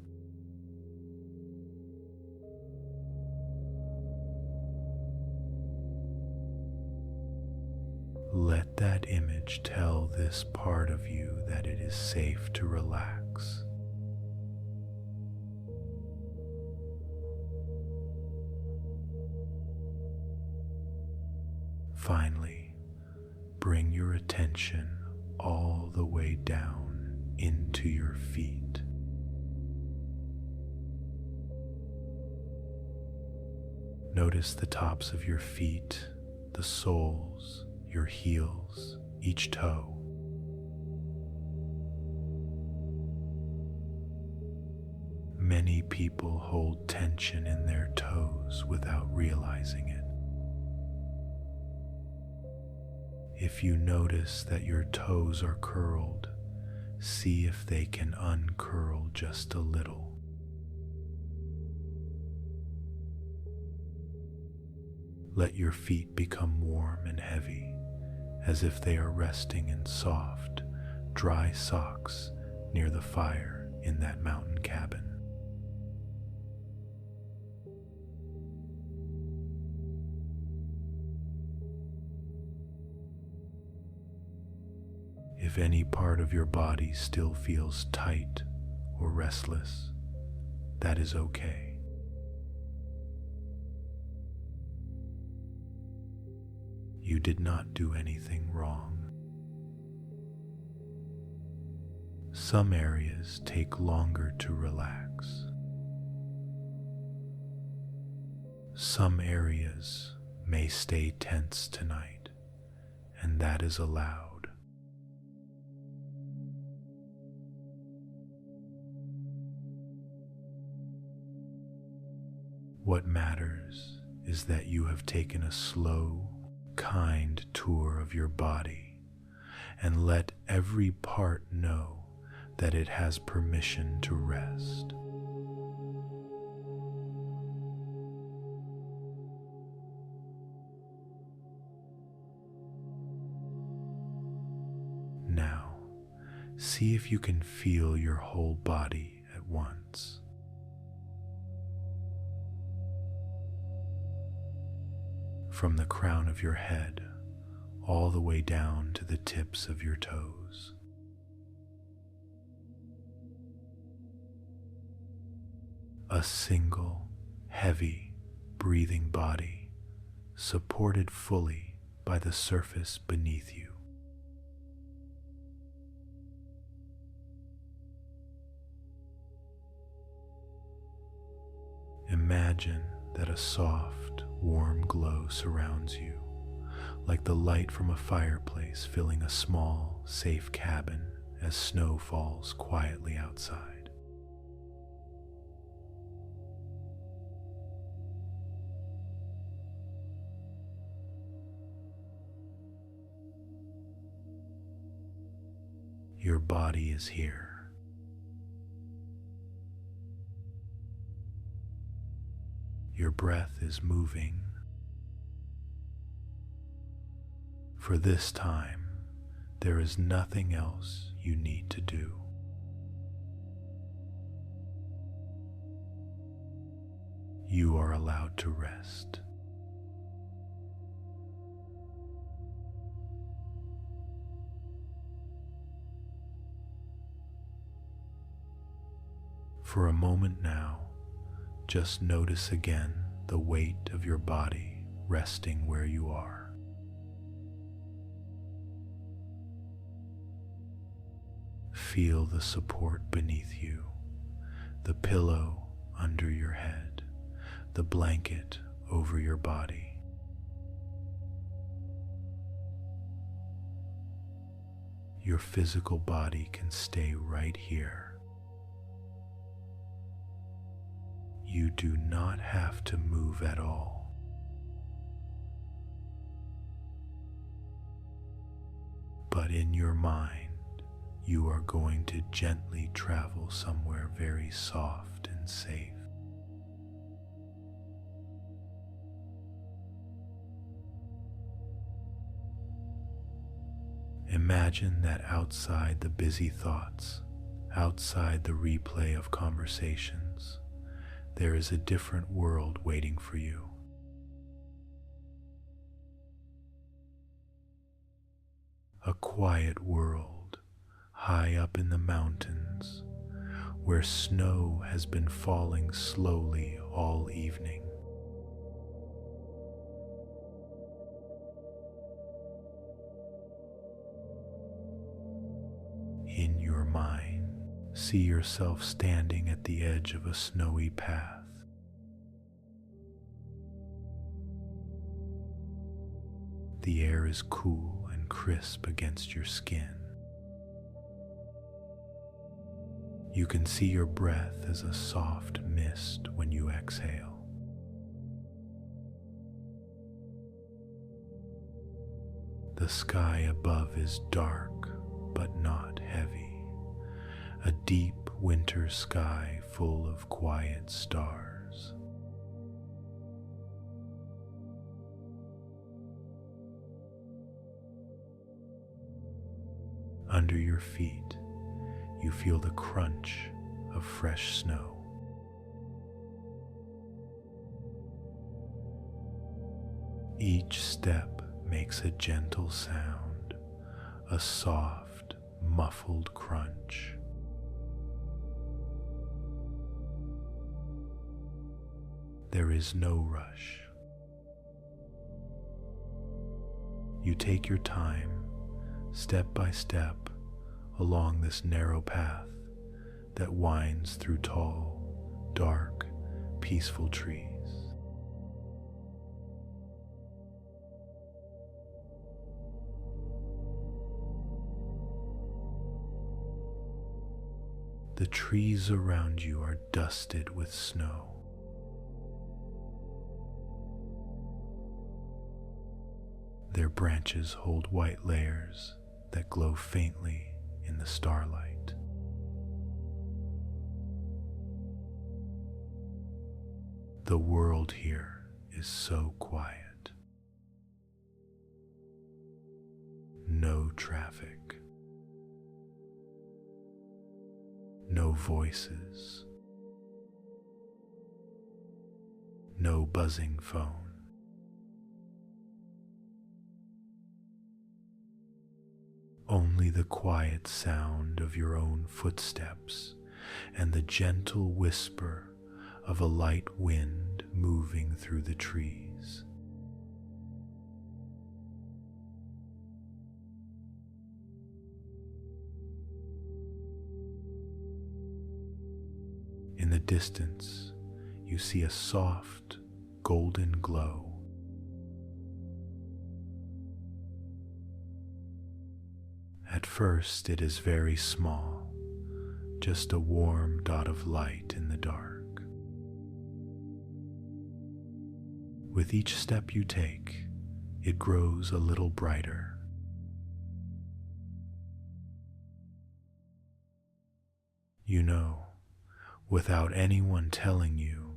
Speaker 1: Let that image tell this part of you that it is safe to relax. Finally, bring your attention all the way down into your feet. Notice the tops of your feet, the soles, your heels, each toe. Many people hold tension in their toes without realizing it. If you notice that your toes are curled, see if they can uncurl just a little. Let your feet become warm and heavy, as if they are resting in soft, dry socks near the fire in that mountain cabin. If any part of your body still feels tight or restless, that is okay. You did not do anything wrong. Some areas take longer to relax. Some areas may stay tense tonight, and that is allowed. What matters is that you have taken a slow, kind tour of your body and let every part know that it has permission to rest. Now, see if you can feel your whole body at once. From the crown of your head all the way down to the tips of your toes. A single, heavy, breathing body, supported fully by the surface beneath you. Imagine that a soft, warm glow surrounds you, like the light from a fireplace filling a small, safe cabin as snow falls quietly outside. Your body is here. Your breath is moving. For this time, there is nothing else you need to do. You are allowed to rest. For a moment now, just notice again the weight of your body resting where you are. Feel the support beneath you, the pillow under your head, the blanket over your body. Your physical body can stay right here. You do not have to move at all. But in your mind, you are going to gently travel somewhere very soft and safe. Imagine that outside the busy thoughts, outside the replay of conversations, there is a different world waiting for you. A quiet world high up in the mountains where snow has been falling slowly all evening. In your mind, see yourself standing at the edge of a snowy path. The air is cool and crisp against your skin. You can see your breath as a soft mist when you exhale. The sky above is dark but not heavy, a deep winter sky full of quiet stars. Under your feet, you feel the crunch of fresh snow. Each step makes a gentle sound, a soft, muffled crunch. There is no rush. You take your time, step by step, along this narrow path that winds through tall, dark, peaceful trees. The trees around you are dusted with snow. Their branches hold white layers that glow faintly in the starlight. The world here is so quiet. No traffic. No voices. No buzzing phone. Only the quiet sound of your own footsteps and the gentle whisper of a light wind moving through the trees. In the distance, you see a soft, golden glow. At first, it is very small, just a warm dot of light in the dark. With each step you take, it grows a little brighter. You know, without anyone telling you,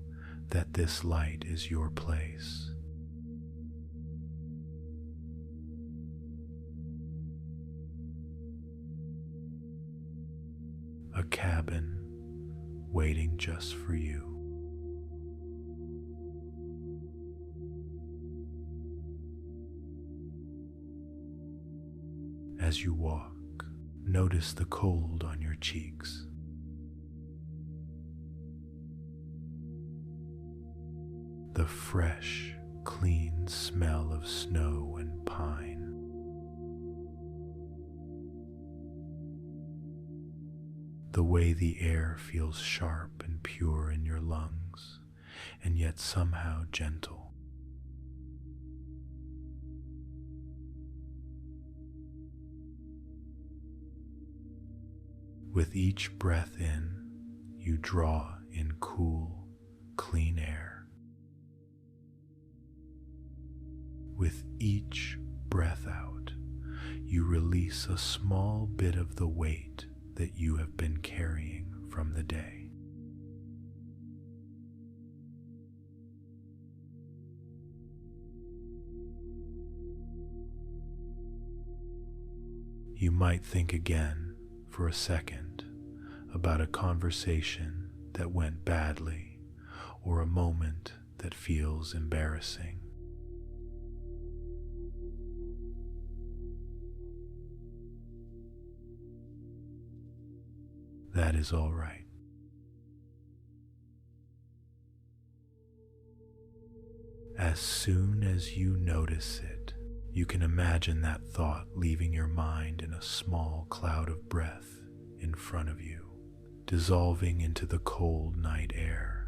Speaker 1: that this light is your place. A cabin waiting just for you. As you walk, notice the cold on your cheeks. The fresh, clean smell of snow and pine. The way the air feels sharp and pure in your lungs, and yet somehow gentle. With each breath in, you draw in cool, clean air. With each breath out, you release a small bit of the weight that you have been carrying from the day. You might think again for a second about a conversation that went badly or a moment that feels embarrassing. That is all right. As soon as you notice it, you can imagine that thought leaving your mind in a small cloud of breath in front of you, dissolving into the cold night air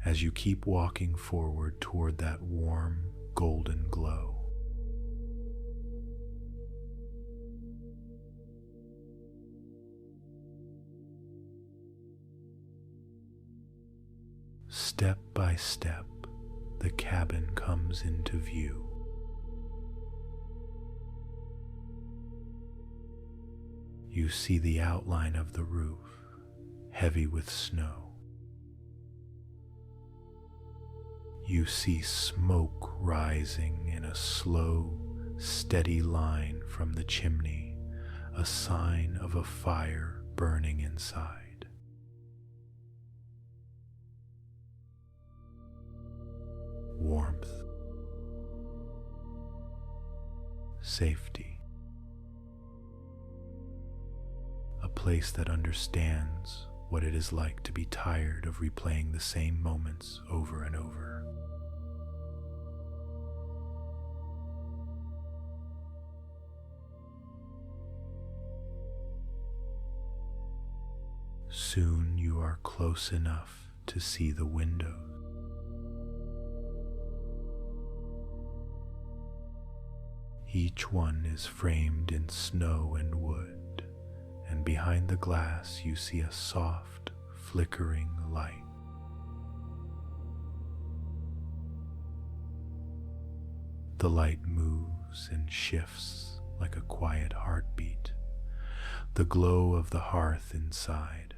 Speaker 1: as you keep walking forward toward that warm, golden glow. Step by step, the cabin comes into view. You see the outline of the roof, heavy with snow. You see smoke rising in a slow, steady line from the chimney, a sign of a fire burning inside. Warmth, safety. A place that understands what it is like to be tired of replaying the same moments over and over. Soon you are close enough to see the windows. Each one is framed in snow and wood. And behind the glass you see a soft, flickering light. The light moves and shifts like a quiet heartbeat, the glow of the hearth inside.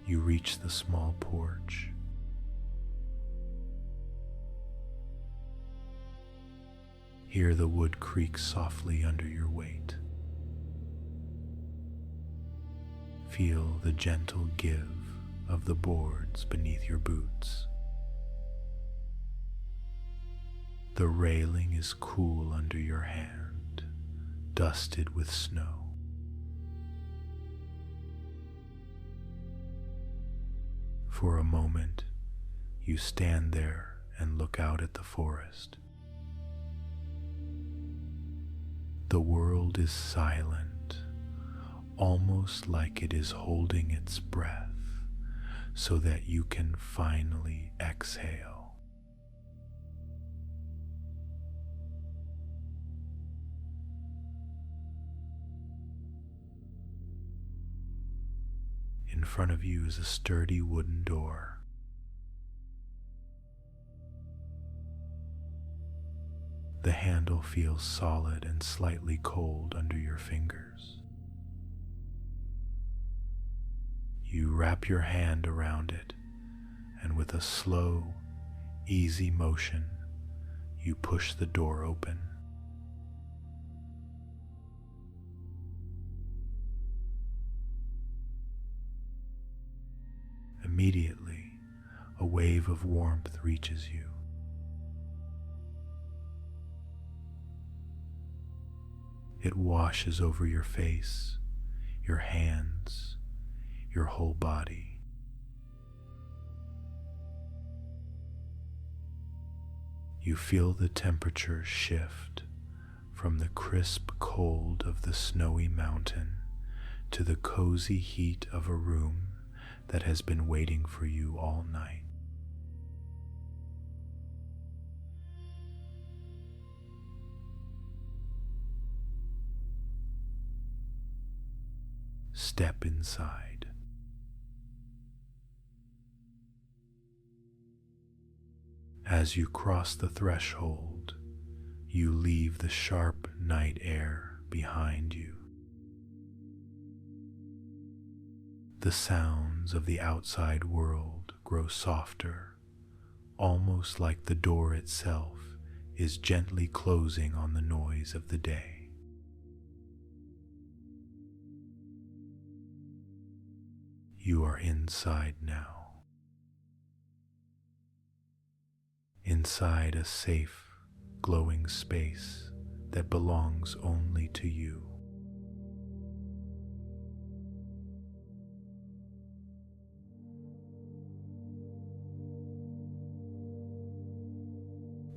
Speaker 1: You reach the small porch. Hear the wood creak softly under your weight. Feel the gentle give of the boards beneath your boots. The railing is cool under your hand, dusted with snow. For a moment, you stand there and look out at the forest. The world is silent, almost like it is holding its breath, so that you can finally exhale. In front of you is a sturdy wooden door. The handle feels solid and slightly cold under your fingers. You wrap your hand around it, and with a slow, easy motion, you push the door open. Immediately, a wave of warmth reaches you. It washes over your face, your hands, your whole body. You feel the temperature shift from the crisp cold of the snowy mountain to the cozy heat of a room that has been waiting for you all night. step inside. As you cross the threshold, you leave the sharp night air behind you. The sounds of the outside world grow softer, almost like the door itself is gently closing on the noise of the day. You are inside now. Inside a safe, glowing space that belongs only to you.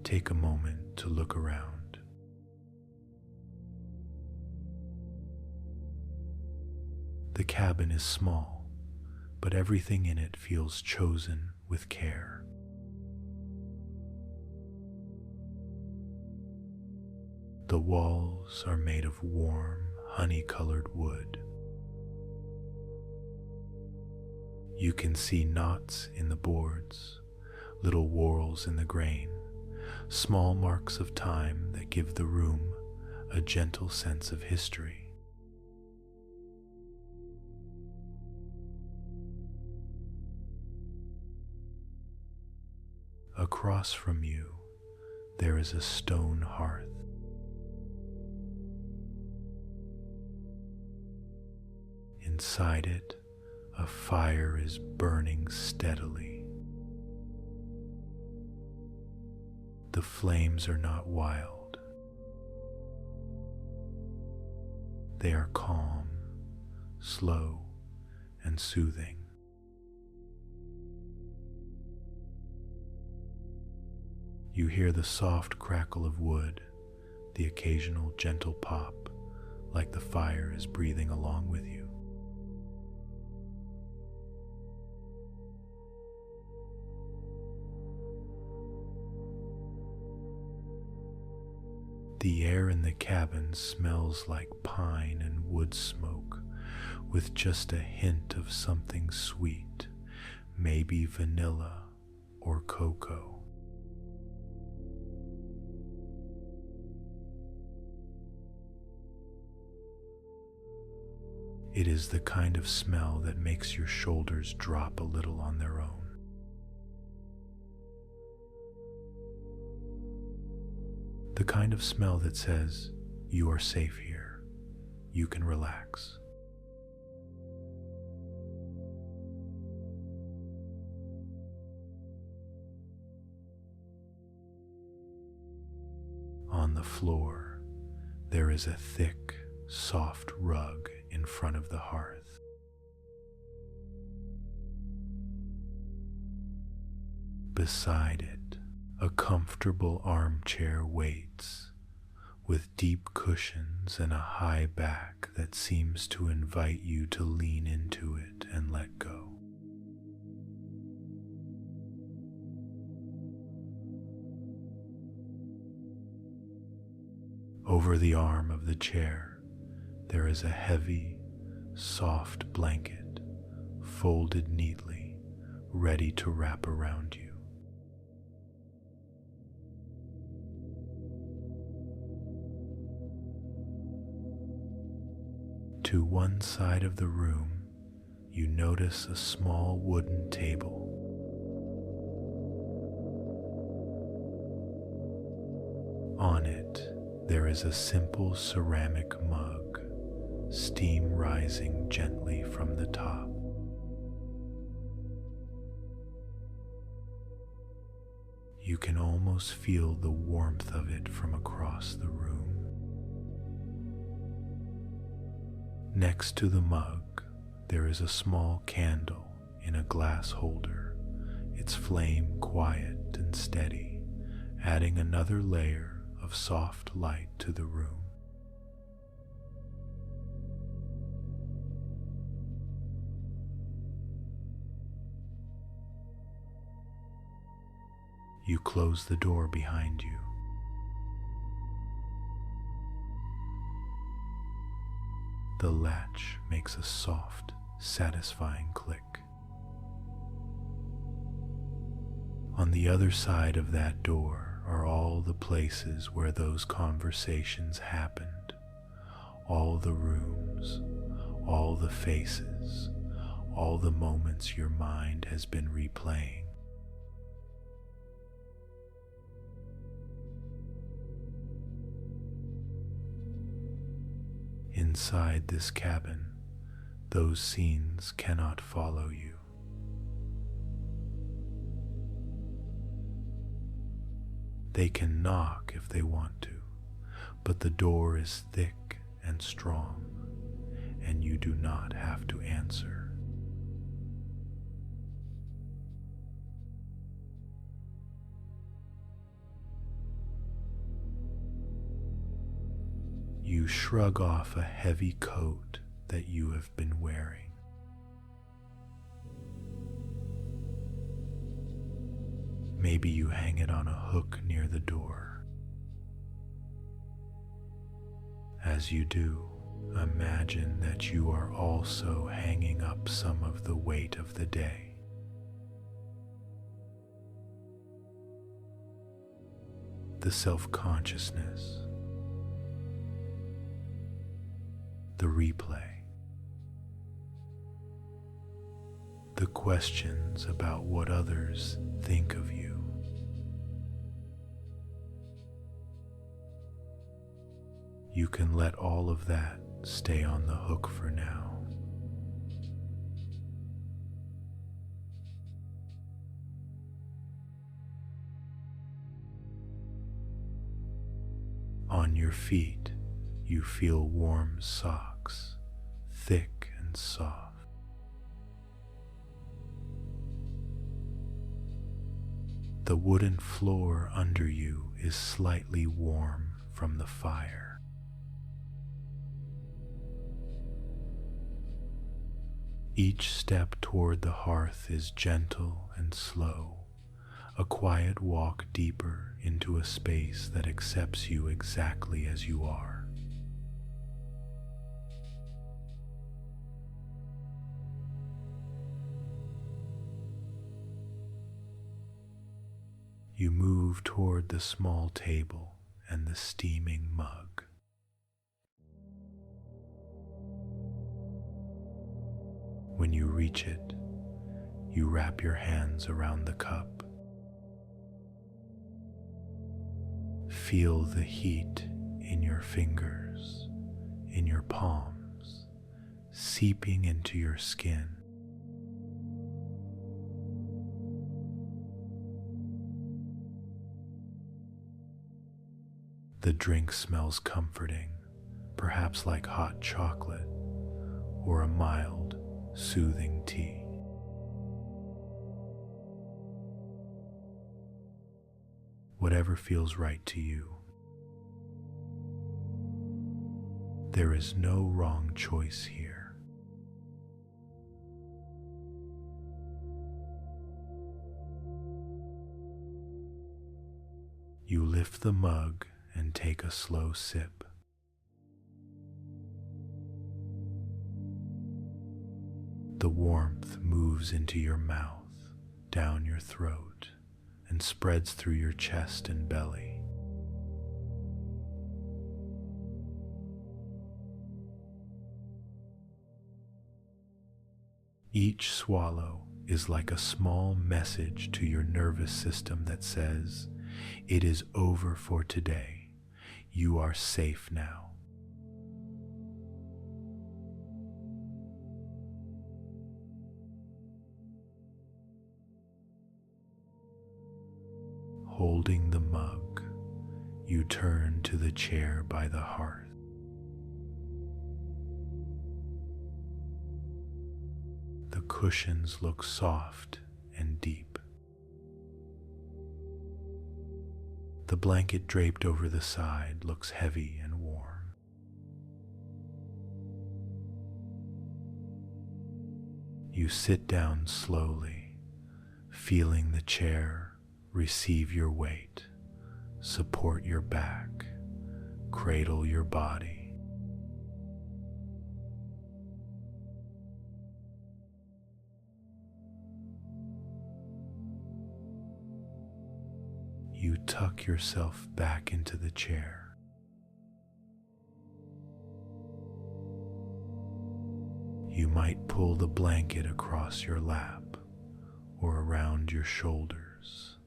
Speaker 1: Take a moment to look around. The cabin is small, but everything in it feels chosen with care. The walls are made of warm, honey-colored wood. You can see knots in the boards, little whorls in the grain, small marks of time that give the room a gentle sense of history. Across from you, there is a stone hearth. Inside it, a fire is burning steadily. The flames are not wild. They are calm, slow, and soothing. You hear the soft crackle of wood, the occasional gentle pop, like the fire is breathing along with you. The air in the cabin smells like pine and wood smoke, with just a hint of something sweet, maybe vanilla or cocoa. It is the kind of smell that makes your shoulders drop a little on their own. The kind of smell that says, you are safe here, you can relax. On the floor, there is a thick, soft rug in front of the hearth. Beside it, a comfortable armchair waits, with deep cushions and a high back that seems to invite you to lean into it and let go. Over the arm of the chair, there is a heavy, soft blanket, folded neatly, ready to wrap around you. To one side of the room, you notice a small wooden table. On it, there is a simple ceramic mug, steam rising gently from the top. You can almost feel the warmth of it from across the room. Next to the mug, there is a small candle in a glass holder, its flame quiet and steady, adding another layer of soft light to the room. You close the door behind you. The latch makes a soft, satisfying click. On the other side of that door are all the places where those conversations happened, all the rooms, all the faces, all the moments your mind has been replaying. Inside this cabin, those scenes cannot follow you. They can knock if they want to, but the door is thick and strong, and you do not have to answer. You shrug off a heavy coat that you have been wearing. Maybe you hang it on a hook near the door. As you do, imagine that you are also hanging up some of the weight of the day. The self-consciousness, the replay, the questions about what others think of you. You can let all of that stay on the hook for now. On your feet, you feel warm socks, thick and soft. The wooden floor under you is slightly warm from the fire. Each step toward the hearth is gentle and slow, a quiet walk deeper into a space that accepts you exactly as you are. You move toward the small table and the steaming mug. When you reach it, you wrap your hands around the cup. Feel the heat in your fingers, in your palms, seeping into your skin. The drink smells comforting, perhaps like hot chocolate or a mild, soothing tea. Whatever feels right to you. There is no wrong choice here. You lift the mug and take a slow sip. The warmth moves into your mouth, down your throat, and spreads through your chest and belly. Each swallow is like a small message to your nervous system that says, "It is over for today. You are safe now." Holding the mug, you turn to the chair by the hearth. The cushions look soft and deep. The blanket draped over the side looks heavy and warm. You sit down slowly, feeling the chair receive your weight, support your back, cradle your body. you tuck yourself back into the chair. You might pull the blanket across your lap or around your shoulders.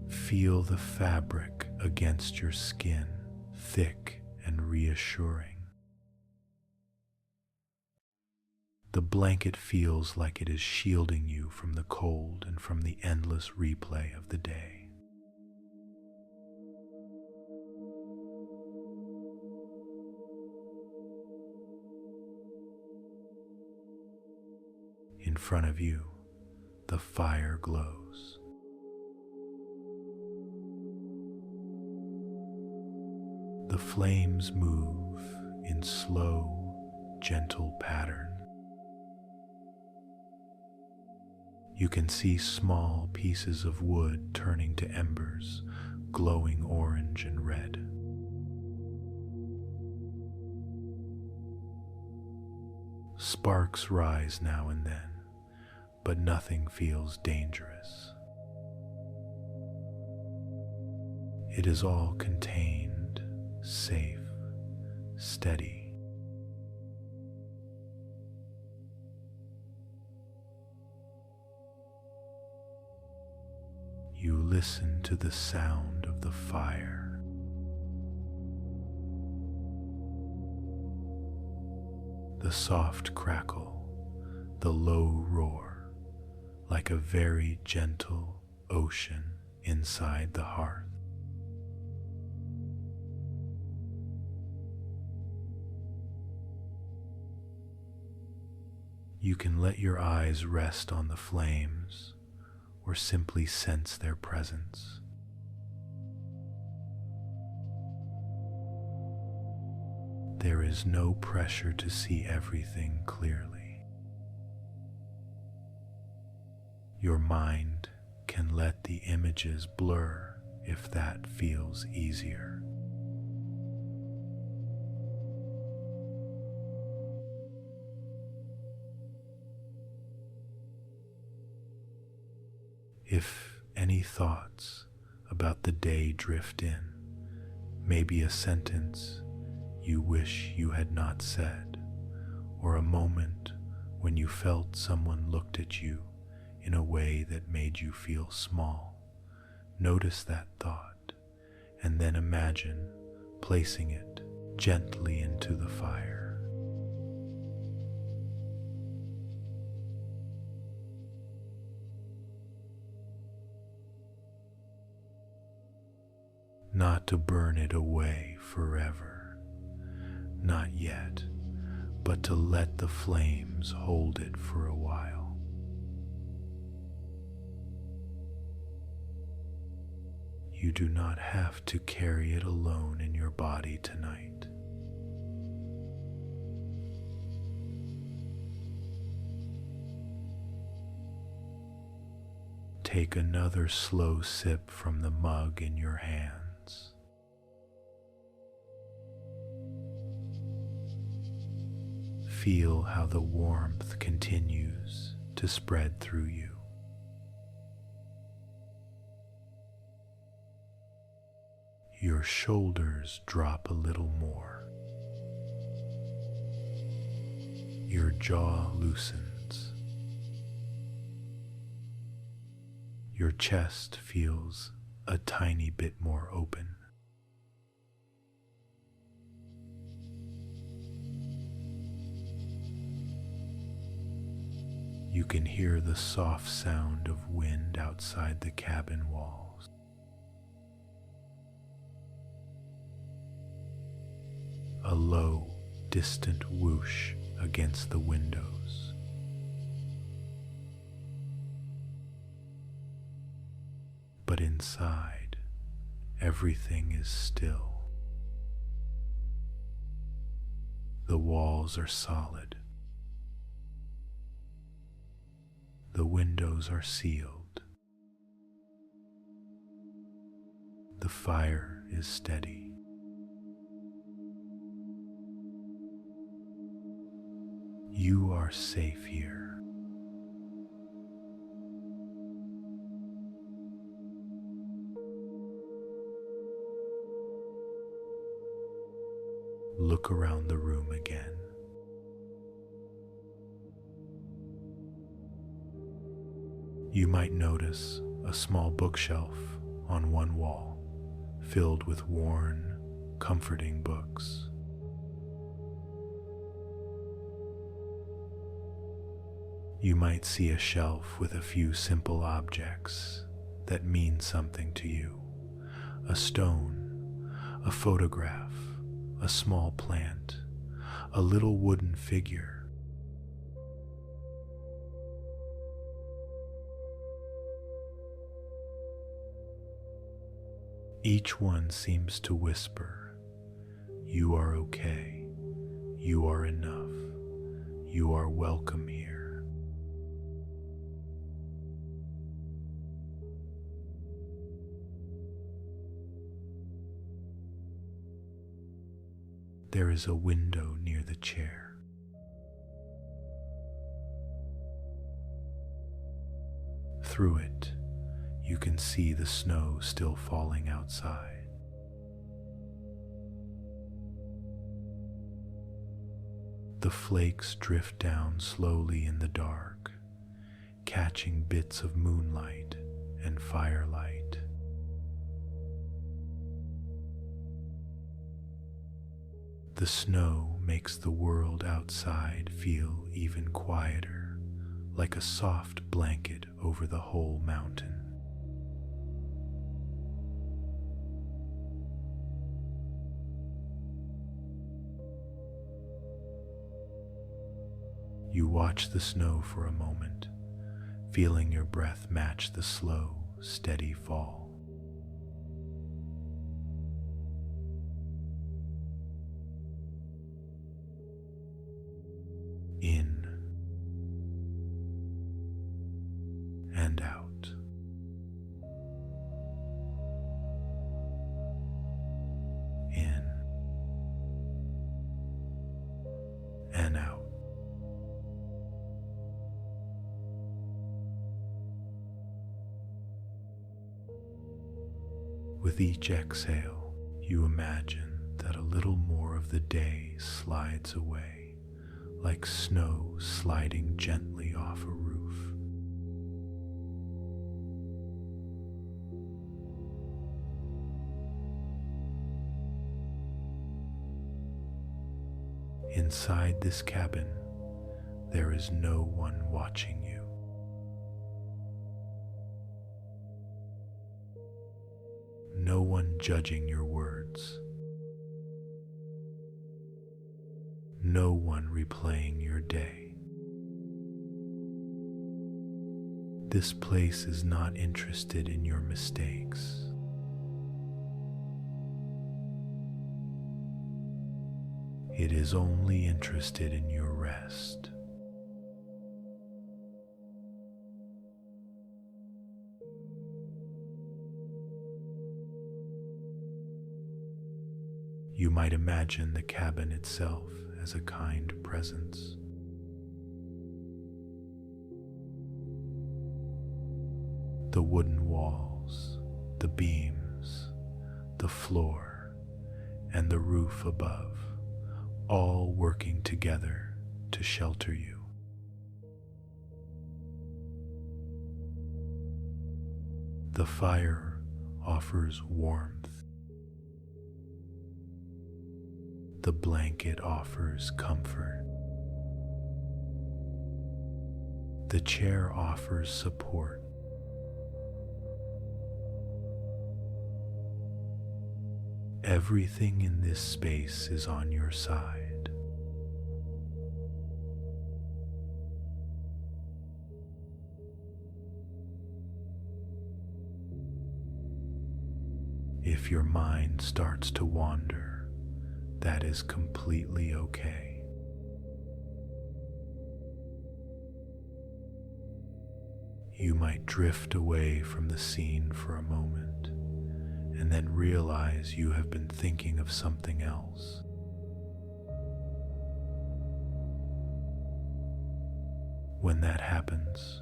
Speaker 1: Feel the fabric against your skin, thick and reassuring. The blanket feels like it is shielding you from the cold and from the endless replay of the day. In front of you, the fire glows. The flames move in slow, gentle pattern. You can see small pieces of wood turning to embers, glowing orange and red. Sparks rise now and then, but nothing feels dangerous. It is all contained, safe, steady. You listen to the sound of the fire. The soft crackle, the low roar, like a very gentle ocean inside the hearth. You can let your eyes rest on the flames or simply sense their presence. There is no pressure to see everything clearly. Your mind can let the images blur if that feels easier. If any thoughts about the day drift in, maybe a sentence you wish you had not said, or a moment when you felt someone looked at you in a way that made you feel small, notice that thought and then imagine placing it gently into the fire. Not to burn it away forever, not yet, but to let the flames hold it for a while. You do not have to carry it alone in your body tonight. Take another slow sip from the mug in your hands. Feel how the warmth continues to spread through you. Your shoulders drop a little more. Your jaw loosens. Your chest feels a tiny bit more open. You can hear the soft sound of wind outside the cabin walls. A low, distant whoosh against the windows. But inside, everything is still. The walls are solid. The windows are sealed. The fire is steady. You are safe here. look around the room again. You might notice a small bookshelf on one wall filled with worn, comforting books. You might see a shelf with a few simple objects that mean something to you. A stone, a photograph, a small plant, a little wooden figure. Each one seems to whisper, "You are okay. You are enough. You are welcome here." There is a window near the chair. Through it, you can see the snow still falling outside. The flakes drift down slowly in the dark, catching bits of moonlight and firelight. The snow makes the world outside feel even quieter, like a soft blanket over the whole mountain. You watch the snow for a moment, feeling your breath match the slow, steady fall. In and out. In and out. With each exhale, you imagine that a little more of the day slides away, like snow sliding gently off a roof. Inside this cabin, there is no one watching you. No one judging your words. No one replaying your day. This place is not interested in your mistakes. It is only interested in your rest. You might imagine the cabin itself as a kind presence. The wooden walls, the beams, the floor, and the roof above, all working together to shelter you. The fire offers warmth. The blanket offers comfort. The chair offers support. Everything in this space is on your side. If your mind starts to wander, that is completely okay. You might drift away from the scene for a moment and then realize you have been thinking of something else. When that happens,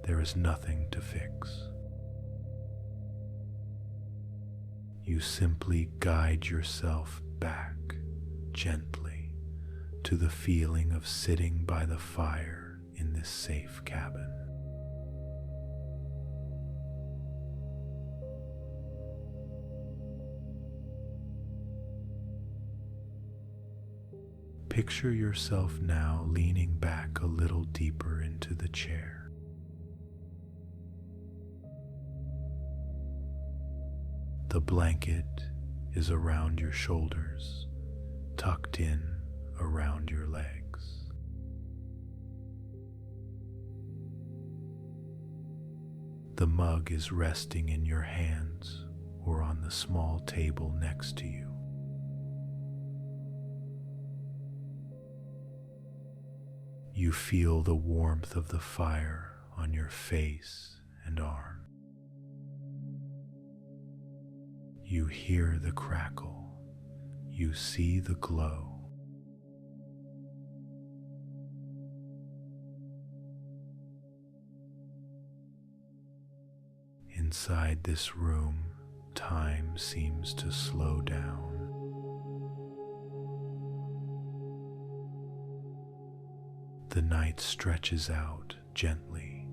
Speaker 1: there is nothing to fix. You simply guide yourself back gently to the feeling of sitting by the fire in this safe cabin. Picture yourself now leaning back a little deeper into the chair. The blanket is around your shoulders, tucked in around your legs. The mug is resting in your hands or on the small table next to you. You feel the warmth of the fire on your face and arm. You hear the crackle. You see the glow. Inside this room, time seems to slow down. The night stretches out gently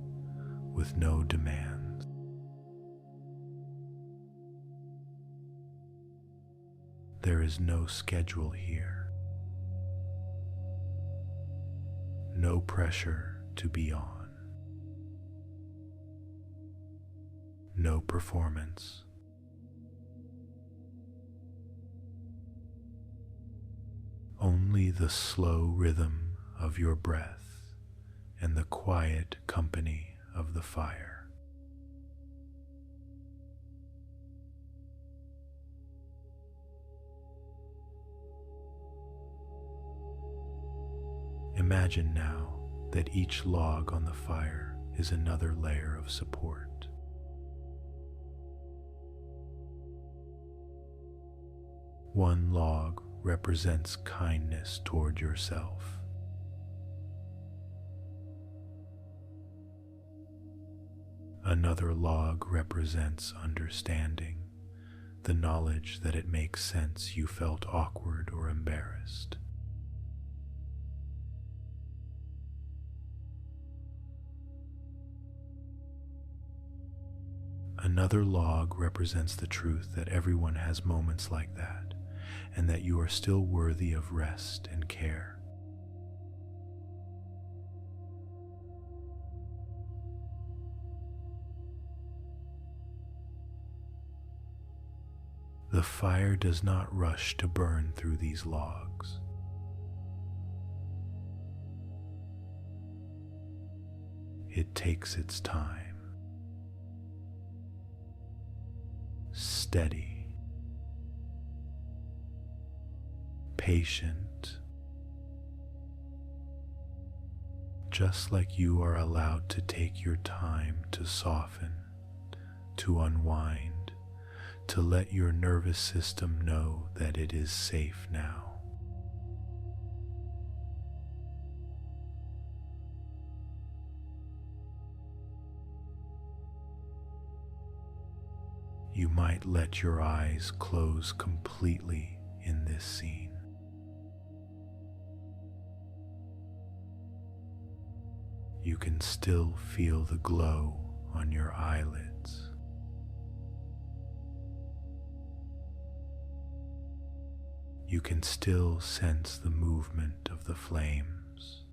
Speaker 1: with no demands. There is no schedule here, no pressure to be on, no performance. Only the slow rhythm of your breath and the quiet company of the fire. Imagine now that each log on the fire is another layer of support. One log represents kindness toward yourself. Another log represents understanding, the knowledge that it makes sense you felt awkward or embarrassed. Another log represents the truth that everyone has moments like that, and that you are still worthy of rest and care. The fire does not rush to burn through these logs. It takes its time. Steady. Patient. Just like you are allowed to take your time to soften, to unwind, to let your nervous system know that it is safe now. You might let your eyes close completely in this scene. You can still feel the glow on your eyelids. You can still sense the movement of the flames.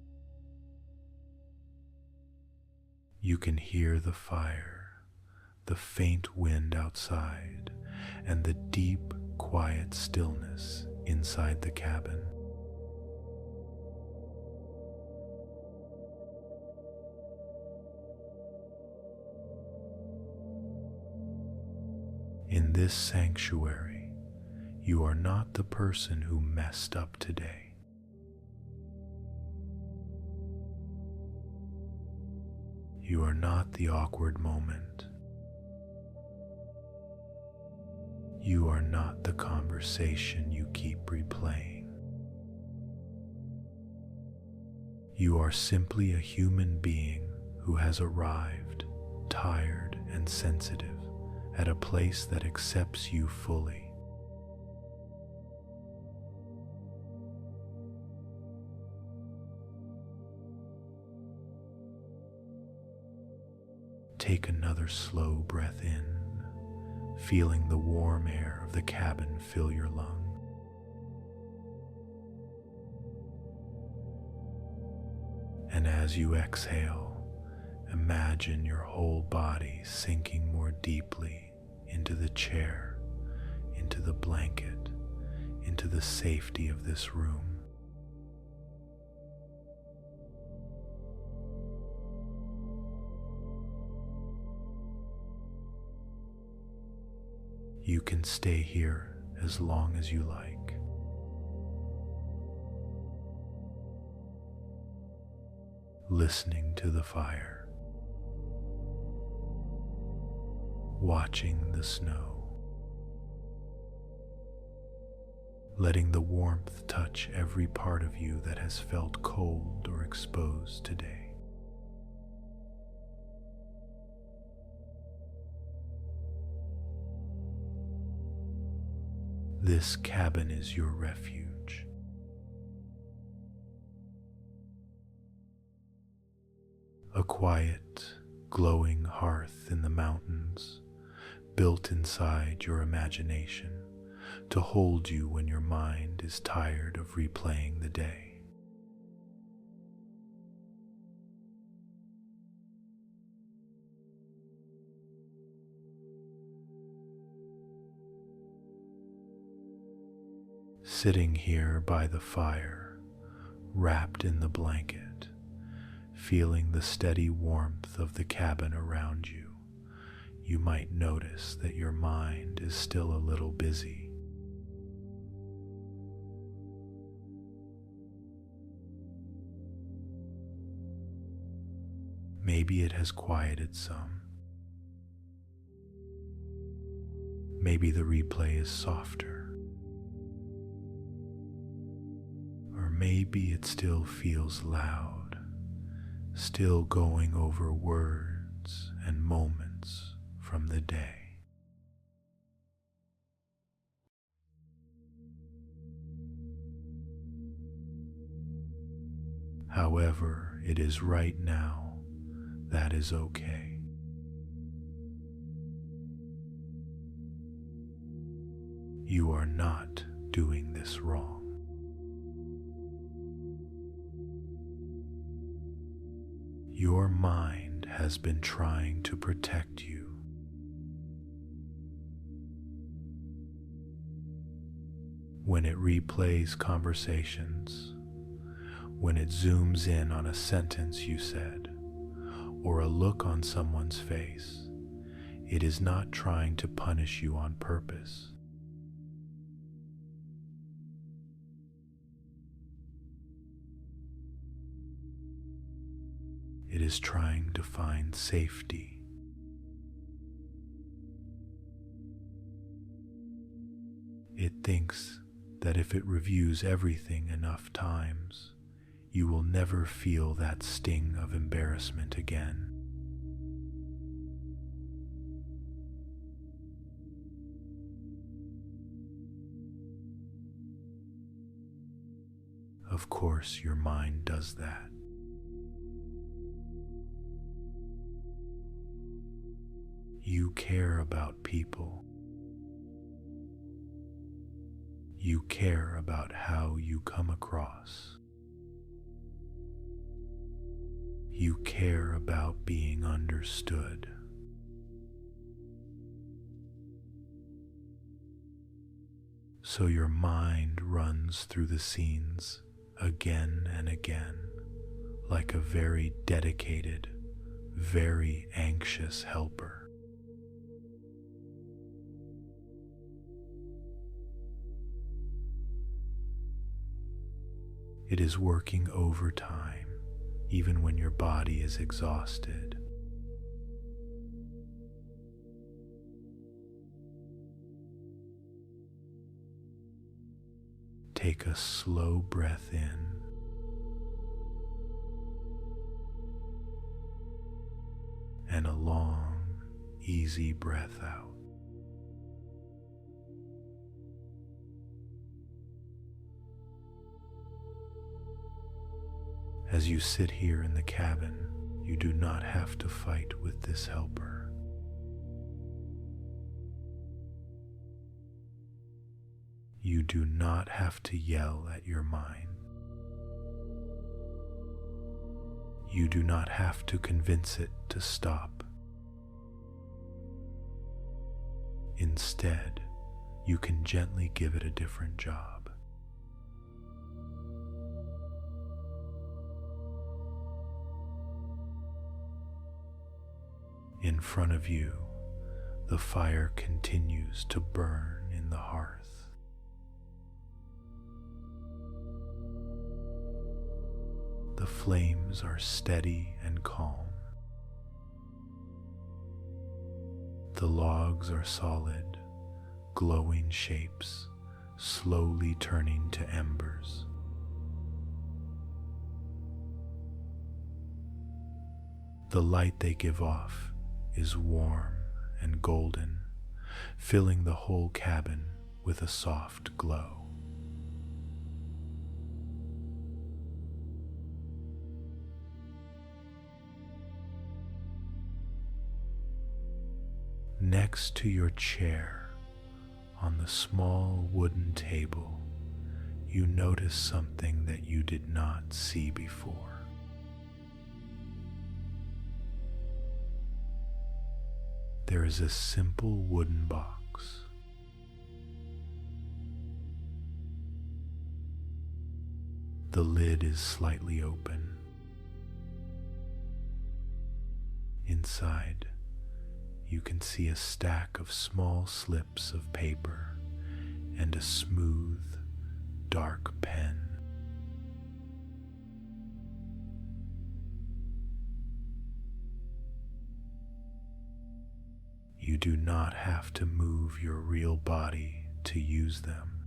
Speaker 1: You can hear the fire, the faint wind outside, and the deep, quiet stillness inside the cabin. In this sanctuary, you are not the person who messed up today. You are not the awkward moment. You are not the conversation you keep replaying. You are simply a human being who has arrived, tired and sensitive, at a place that accepts you fully. Take another slow breath in, feeling the warm air of the cabin fill your lungs. And as you exhale, imagine your whole body sinking more deeply into the chair, into the blanket, into the safety of this room. You can stay here as long as you like. Listening to the fire, watching the snow, letting the warmth touch every part of you that has felt cold or exposed today. This cabin is your refuge. A quiet, glowing hearth in the mountains, built inside your imagination to hold you when your mind is tired of replaying the day. Sitting here by the fire, wrapped in the blanket, feeling the steady warmth of the cabin around you, you might notice that your mind is still a little busy. Maybe it has quieted some. Maybe the replay is softer. Or maybe it still feels loud, still going over words and moments from the day. However it is right now, that is okay. You are not doing this wrong. Your mind has been trying to protect you. When it replays conversations, when it zooms in on a sentence you said, or a look on someone's face, it is not trying to punish you on purpose. It is trying to find safety. It thinks that if it reviews everything enough times, you will never feel that sting of embarrassment again. Of course, your mind does that. You care about people. You care about how you come across. You care about being understood. So your mind runs through the scenes again and again, like a very dedicated, very anxious helper. It is working overtime, even when your body is exhausted. Take a slow breath in and a long, easy breath out. As you sit here in the cabin, You do not have to fight with this helper. You do not have to yell at your mind. You do not have to convince it to stop. Instead, you can gently give it a different job. In front of you, the fire continues to burn in the hearth. The flames are steady and calm. The logs are solid, glowing shapes, slowly turning to embers. The light they give off is warm and golden, filling the whole cabin with a soft glow. Next to your chair, on the small wooden table, you notice something that you did not see before. There is a simple wooden box. The lid is slightly open. Inside, you can see a stack of small slips of paper and a smooth, dark pen. You do not have to move your real body to use them.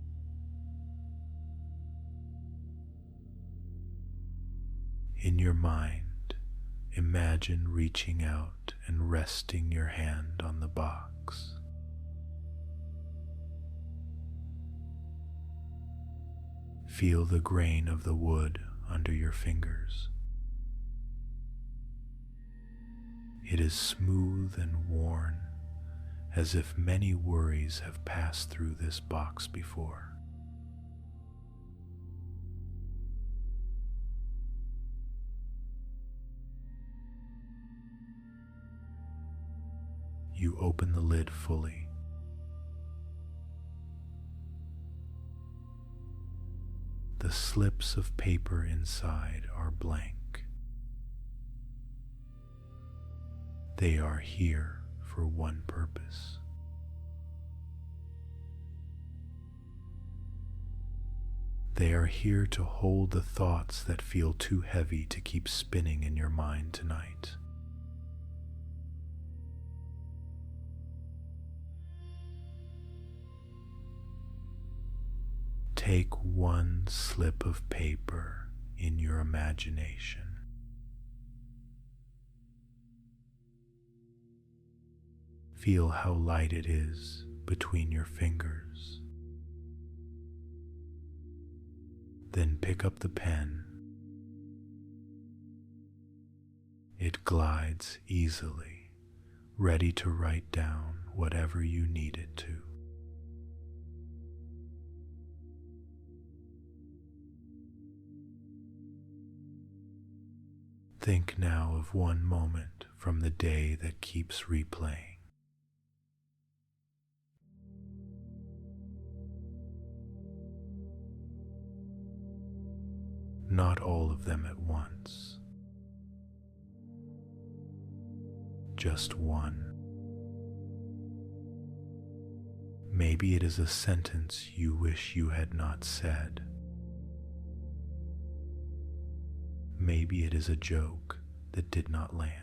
Speaker 1: In your mind, imagine reaching out and resting your hand on the box. Feel the grain of the wood under your fingers. It is smooth and worn, as if many worries have passed through this box before. You open the lid fully. The slips of paper inside are blank. They are here for one purpose. They are here to hold the thoughts that feel too heavy to keep spinning in your mind tonight. Take one slip of paper in your imagination. Feel how light it is between your fingers. Then pick up the pen. It glides easily, ready to write down whatever you need it to. Think now of one moment from the day that keeps replaying. Not all of them at once. Just one. Maybe it is a sentence you wish you had not said. Maybe it is a joke that did not land.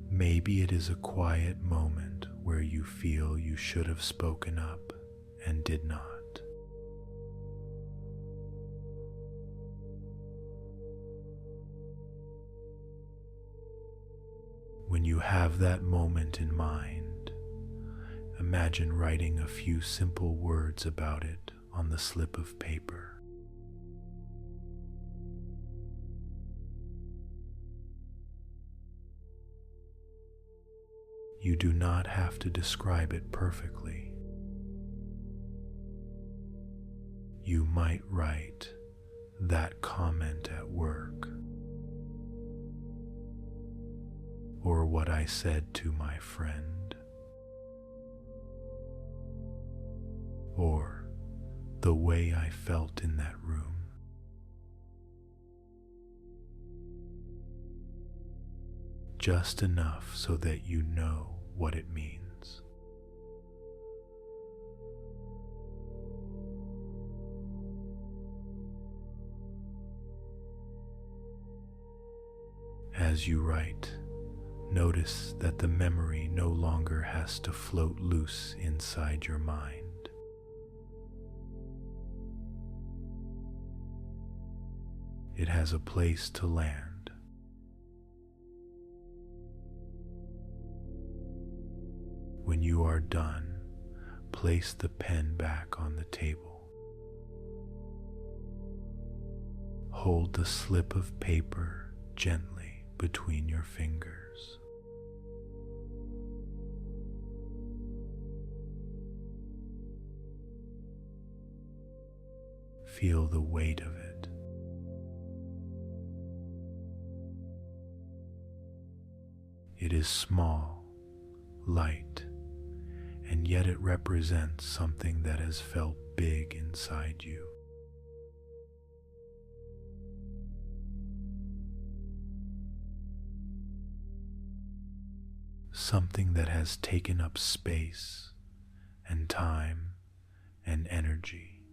Speaker 1: Maybe it is a quiet moment where you feel you should have spoken up and did not. When you have that moment in mind, imagine writing a few simple words about it on the slip of paper. You do not have to describe it perfectly. You might write that comment at work, or what I said to my friend, or the way I felt in that room. Just enough so that you know what it means. As you write, notice that the memory no longer has to float loose inside your mind. It has a place to land. When you are done, place the pen back on the table. Hold the slip of paper gently between your fingers. Feel the weight of it. It is small, light, and yet it represents something that has felt big inside you. Something that has taken up space and time and energy.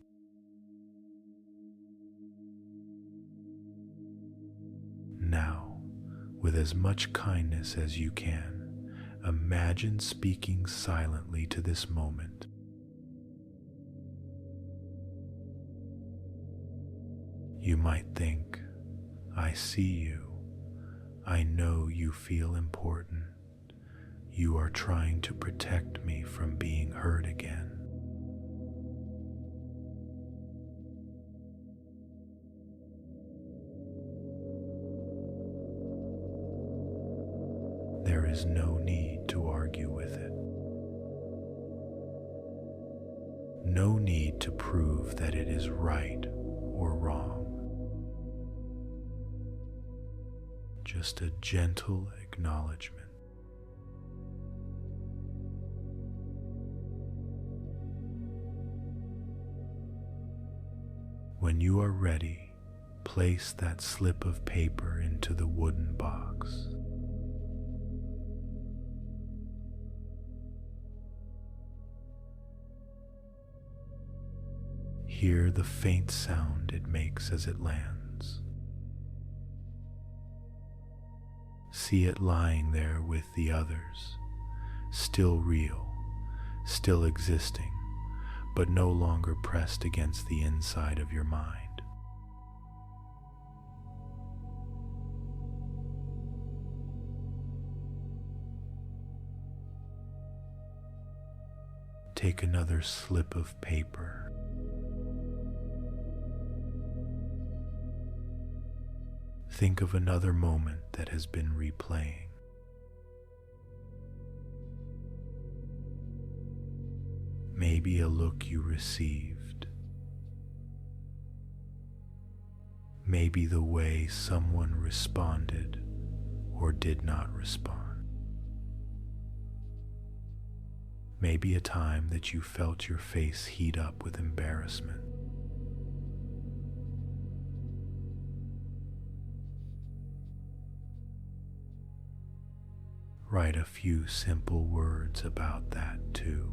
Speaker 1: Now, with as much kindness as you can, imagine speaking silently to this moment. You might think, I see you. I know you feel important. You are trying to protect me from being hurt again. There is no need to argue with it. No need to prove that it is right or wrong. Just a gentle acknowledgement. When you are ready, place that slip of paper into the wooden box. Hear the faint sound it makes as it lands. See it lying there with the others, still real, still existing, but no longer pressed against the inside of your mind. Take another slip of paper. Think of another moment that has been replaying. Maybe a look you received. Maybe the way someone responded or did not respond. Maybe a time that you felt your face heat up with embarrassment. Write a few simple words about that too.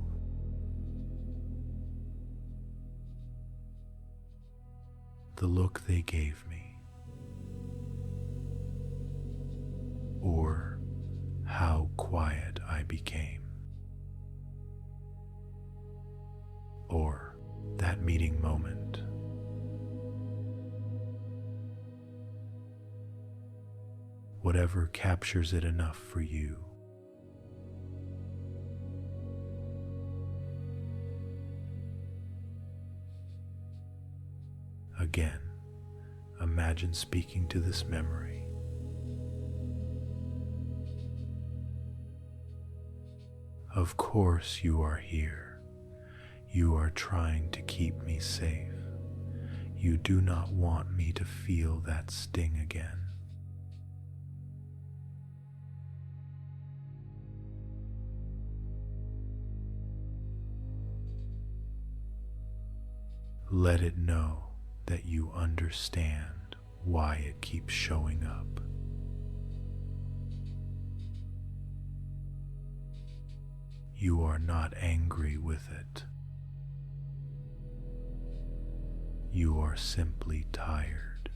Speaker 1: The look they gave me, or how quiet I became, or that meeting moment. Whatever captures it enough for you. Again, imagine speaking to this memory. Of course you are here. You are trying to keep me safe. You do not want me to feel that sting again. Let it know that you understand why it keeps showing up. You are not angry with it. You are simply tired.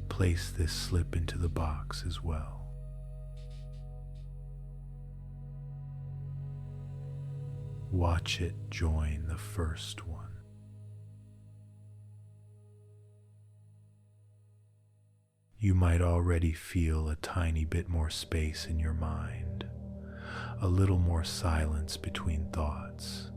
Speaker 1: Place this slip into the box as well. Watch it join the first one. You might already feel a tiny bit more space in your mind, a little more silence between thoughts.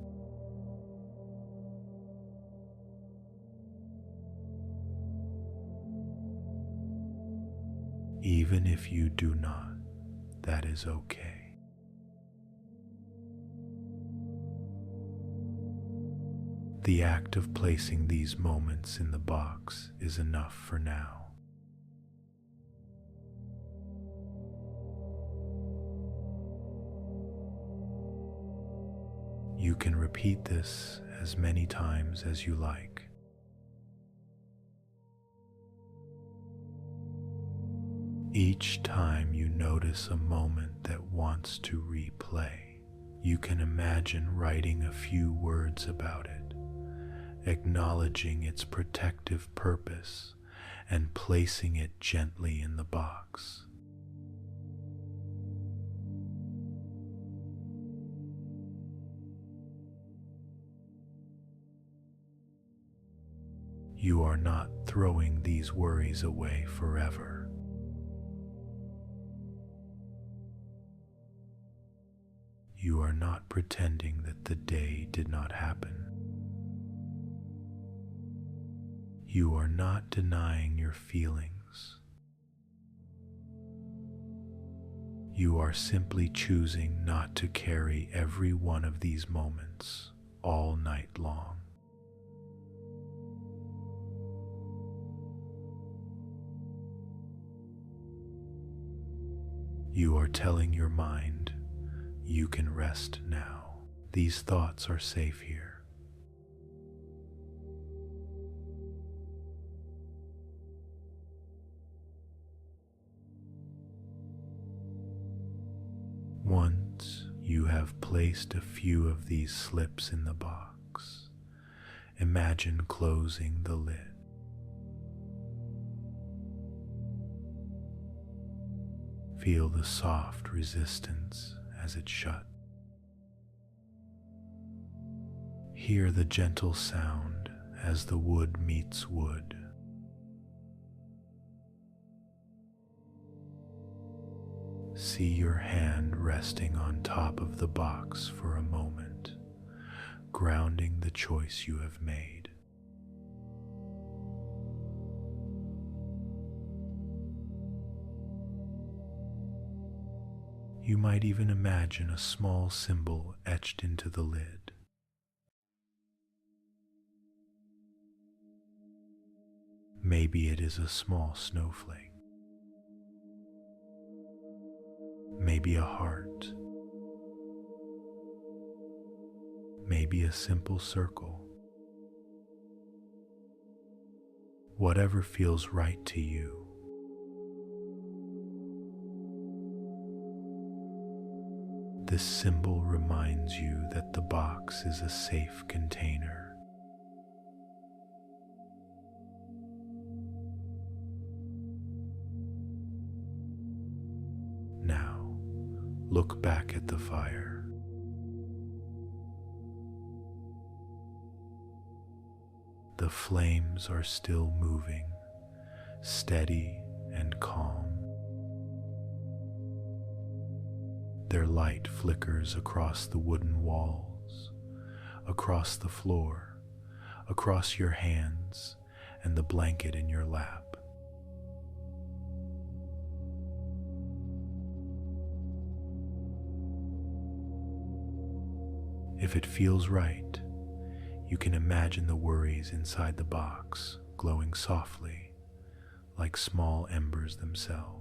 Speaker 1: Even if you do not, that is okay. The act of placing these moments in the box is enough for now. You can repeat this as many times as you like. Each time you notice a moment that wants to replay, you can imagine writing a few words about it, acknowledging its protective purpose and placing it gently in the box. You are not throwing these worries away forever. You are not pretending that the day did not happen. You are not denying your feelings. You are simply choosing not to carry every one of these moments all night long. You are telling your mind, you can rest now. These thoughts are safe here. Once you have placed a few of these slips in the box, imagine closing the lid. Feel the soft resistance as it shut. Hear the gentle sound as the wood meets wood. See your hand resting on top of the box for a moment, grounding the choice you have made. You might even imagine a small symbol etched into the lid. Maybe it is a small snowflake. Maybe a heart. Maybe a simple circle. Whatever feels right to you. This symbol reminds you that the box is a safe container. Now, look back at the fire. The flames are still moving, steady and calm. Their light flickers across the wooden walls, across the floor, across your hands and the blanket in your lap. If it feels right, you can imagine the worries inside the box glowing softly like small embers themselves.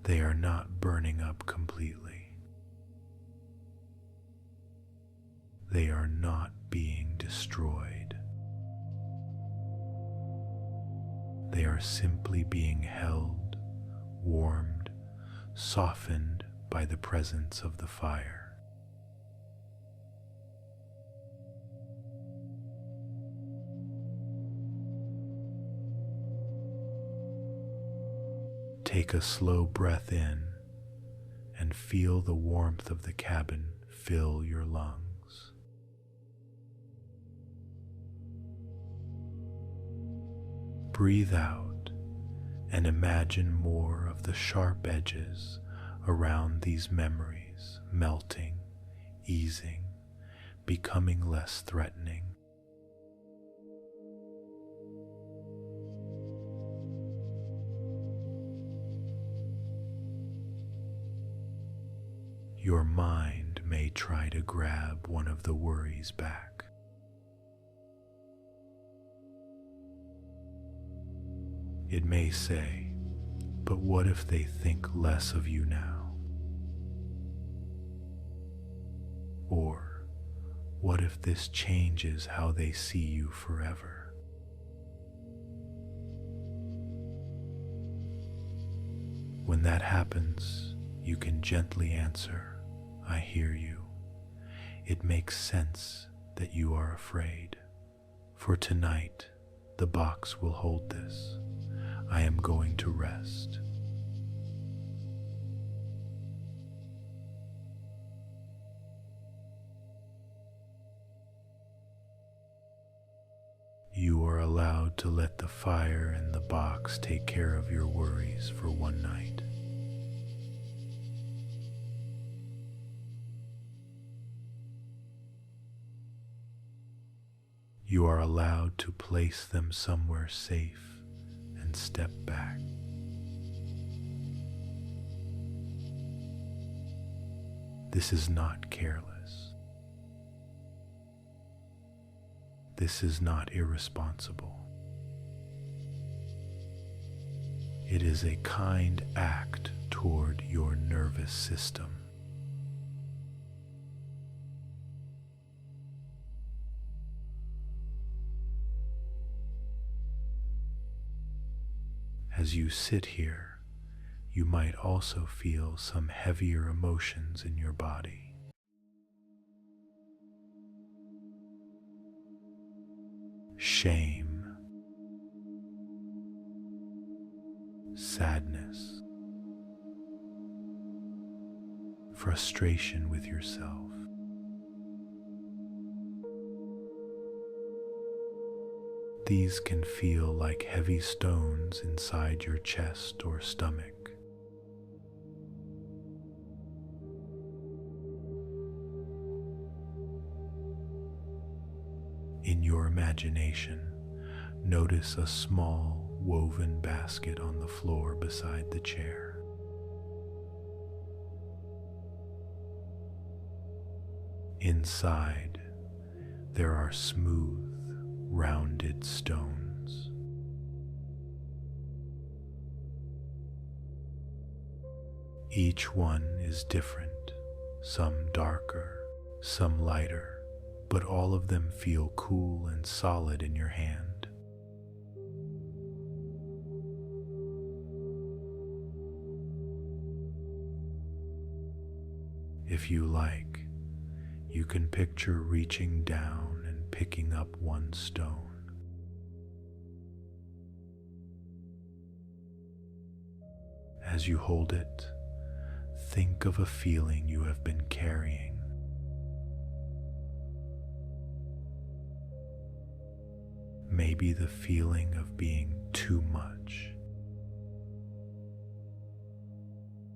Speaker 1: They are not burning up completely. They are not being destroyed. They are simply being held, warmed, softened by the presence of the fire. Take a slow breath in and feel the warmth of the cabin fill your lungs. Breathe out and imagine more of the sharp edges around these memories melting, easing, becoming less threatening. Your mind may try to grab one of the worries back. It may say, "But what if they think less of you now?" Or, "What if this changes how they see you forever?" When that happens, you can gently answer, "I hear you. It makes sense that you are afraid. For tonight, the box will hold this. I am going to rest." You are allowed to let the fire and the box take care of your worries for one night. You are allowed to place them somewhere safe and step back. This is not careless. This is not irresponsible. It is a kind act toward your nervous system. As you sit here, you might also feel some heavier emotions in your body. Shame, sadness, frustration with yourself. These can feel like heavy stones inside your chest or stomach. In your imagination, notice a small woven basket on the floor beside the chair. Inside, there are smooth, rounded stones. Each one is different, some darker, some lighter, but all of them feel cool and solid in your hand. If you like, you can picture reaching down and picking up one stone. As you hold it, think of a feeling you have been carrying. Maybe the feeling of being too much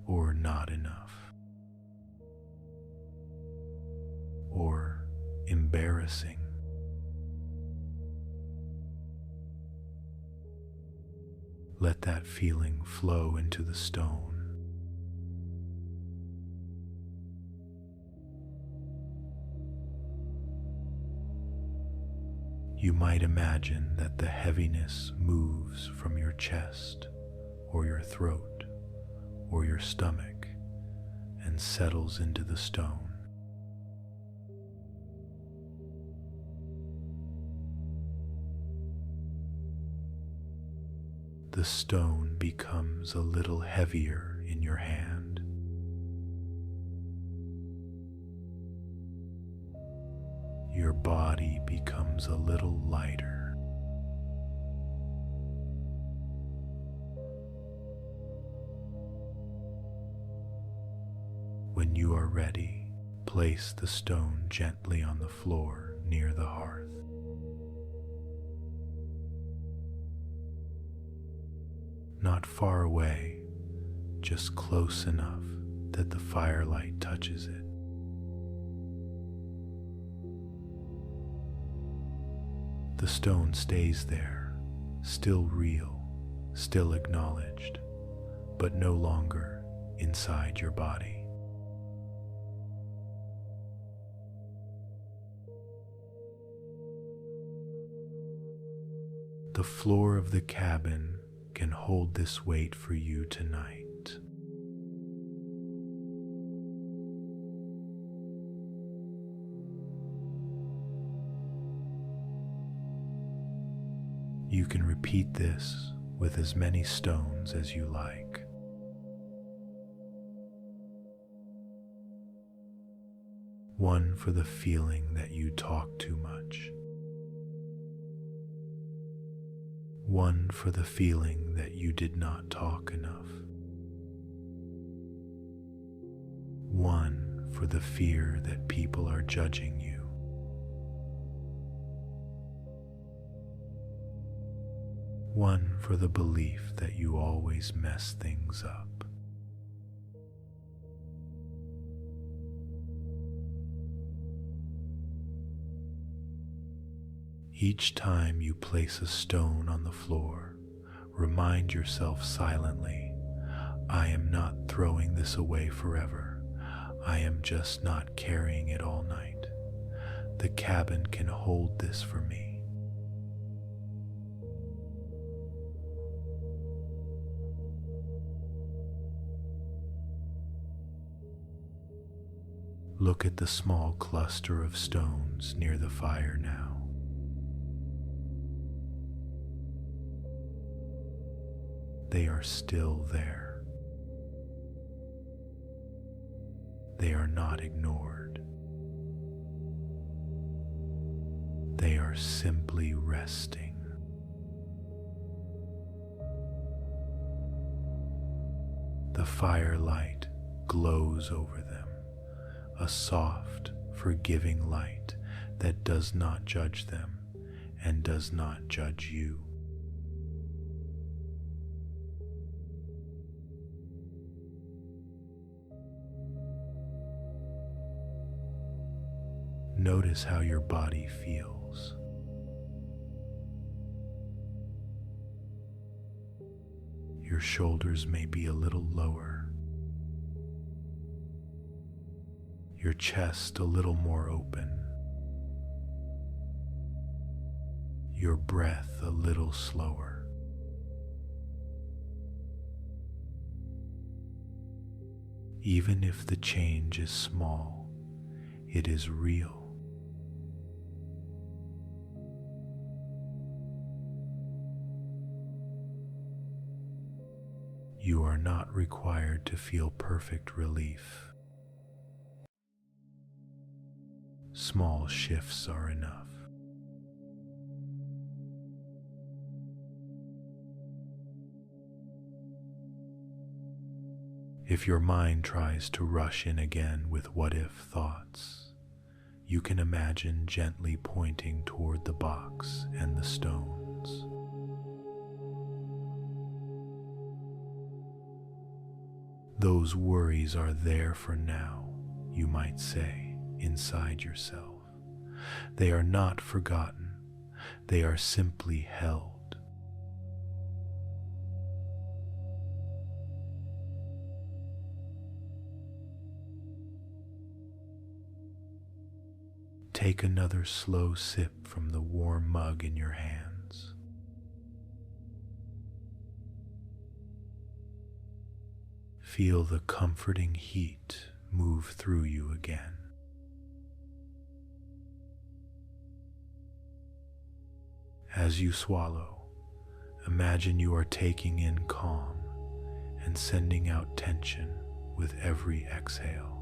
Speaker 1: or not enough or embarrassing. Let that feeling flow into the stone. You might imagine that the heaviness moves from your chest or your throat or your stomach and settles into the stone. The stone becomes a little heavier in your hand. Your body becomes a little lighter. When you are ready, place the stone gently on the floor near the hearth. Not far away, just close enough that the firelight touches it. The stone stays there, still real, still acknowledged, but no longer inside your body. The floor of the cabin can hold this weight for you tonight. You can repeat this with as many stones as you like. One for the feeling that you talk too much. One for the feeling that you did not talk enough. One for the fear that people are judging you. One for the belief that you always mess things up. Each time you place a stone on the floor, remind yourself silently, I am not throwing this away forever. I am just not carrying it all night. The cabin can hold this for me. Look at the small cluster of stones near the fire now. They are still there. They are not ignored. They are simply resting. The firelight glows over them, a soft, forgiving light that does not judge them and does not judge you. Notice how your body feels. Your shoulders may be a little lower, your chest a little more open, your breath a little slower. Even if the change is small, it is real. You are not required to feel perfect relief. Small shifts are enough. If your mind tries to rush in again with what-if thoughts, you can imagine gently pointing toward the box and the stones. Those worries are there for now, you might say, inside yourself. They are not forgotten. They are simply held. take another slow sip from the warm mug in your hands. Feel the comforting heat move through you again. As you swallow, imagine you are taking in calm and sending out tension with every exhale.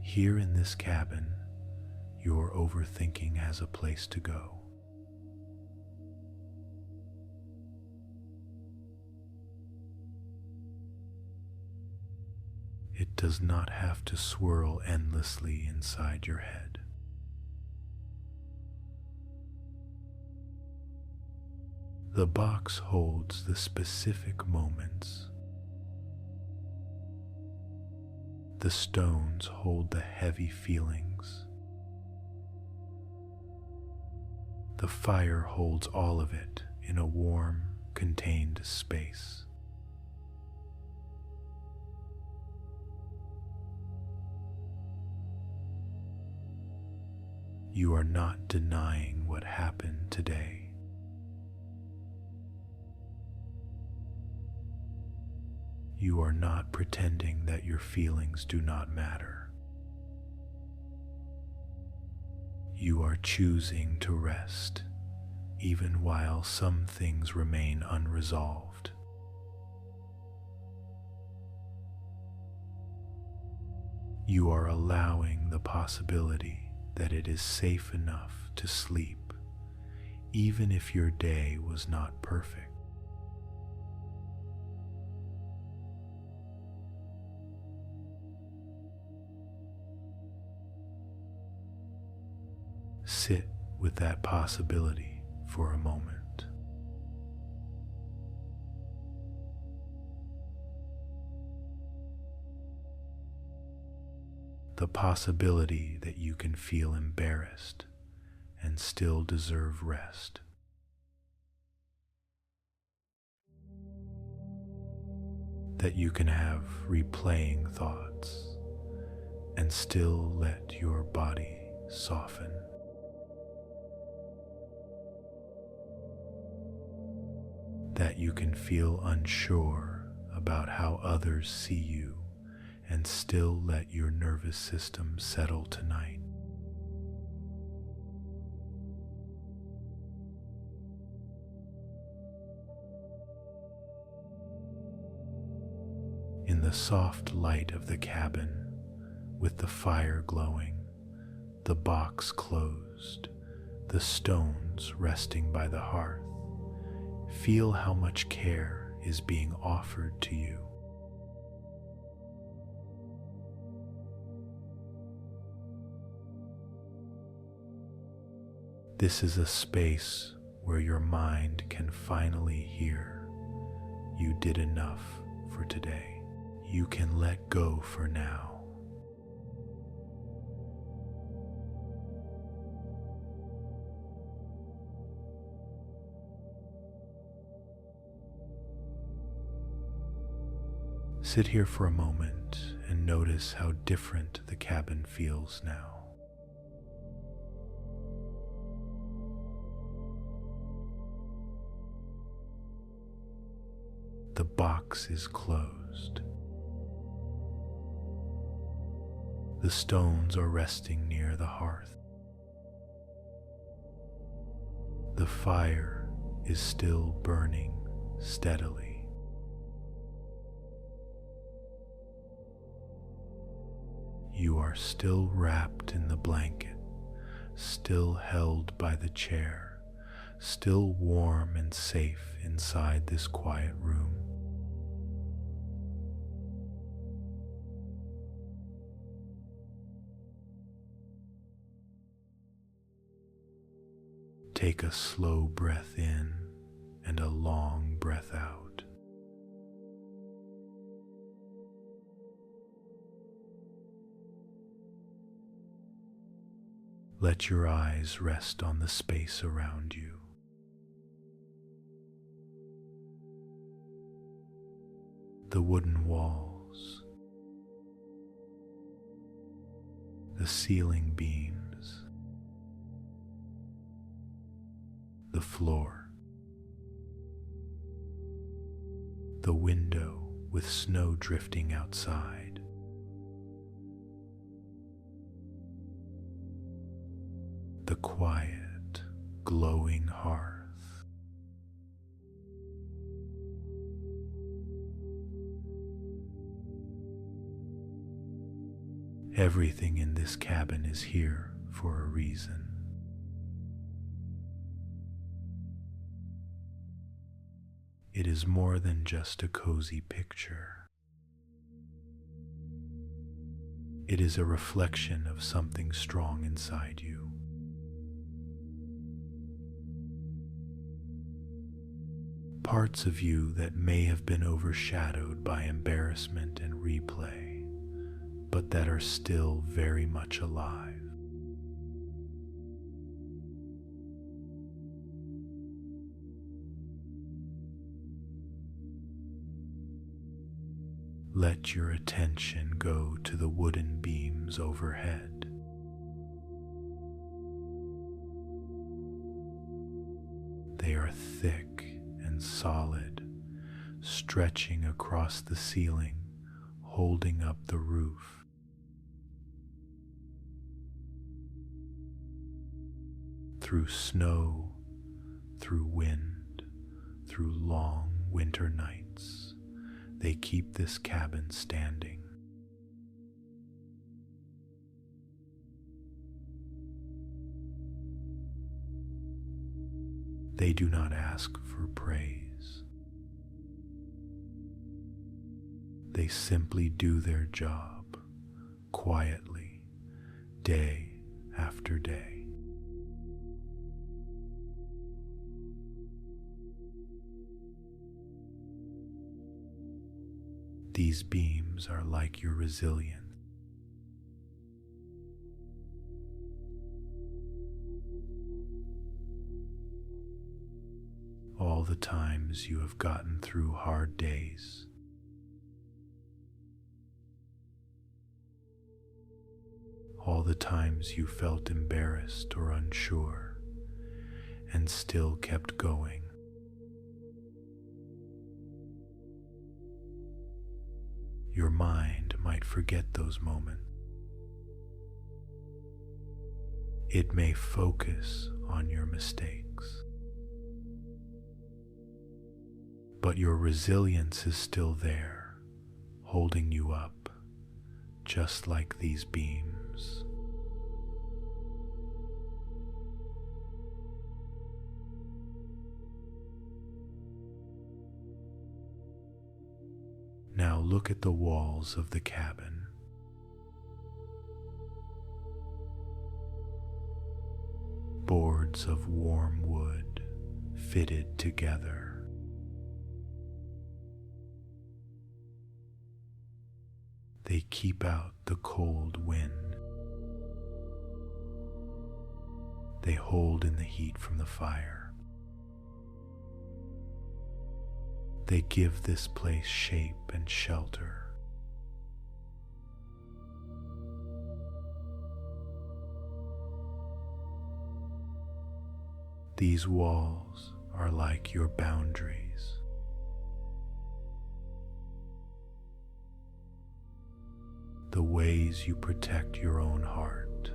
Speaker 1: Here in this cabin, your overthinking has a place to go. It does not have to swirl endlessly inside your head. The box holds the specific moments. The stones hold the heavy feelings. The fire holds all of it in a warm, contained space. You are not denying what happened today. You are not pretending that your feelings do not matter. You are choosing to rest, even while some things remain unresolved. You are allowing the possibility that it is safe enough to sleep, even if your day was not perfect. Sit with that possibility for a moment. The possibility that you can feel embarrassed and still deserve rest. That you can have replaying thoughts and still let your body soften. That you can feel unsure about how others see you and still let your nervous system settle tonight. In the soft light of the cabin, with the fire glowing, the box closed, the stones resting by the hearth, feel how much care is being offered to you. This is a space where your mind can finally hear, you did enough for today. You can let go for now. Sit here for a moment and notice how different the cabin feels now. The box is closed. The stones are resting near the hearth. The fire is still burning steadily. You are still wrapped in the blanket, still held by the chair, still warm and safe inside this quiet room. Take a slow breath in and a long breath out. Let your eyes rest on the space around you. the wooden walls, the ceiling beams, the floor, the window with snow drifting outside, the quiet, glowing hearth. Everything in this cabin is here for a reason. It is more than just a cozy picture. It is a reflection of something strong inside you. Parts of you that may have been overshadowed by embarrassment and replay, but that are still very much alive. Let your attention go to the wooden beams overhead. They are thick and solid, stretching across the ceiling, holding up the roof. Through snow, through wind, through long winter nights, they keep this cabin standing. They do not ask for praise. They simply do their job quietly, day after day. These beams are like your resilience. All the times you have gotten through hard days, all the times you felt embarrassed or unsure and still kept going. Your mind might forget those moments. It may focus on your mistakes. But your resilience is still there, holding you up, just like these beams. Now look at the walls of the cabin. Boards of warm wood fitted together. They keep out the cold wind. They hold in the heat from the fire. They give this place shape and shelter. These walls are like your boundaries. The ways you protect your own heart.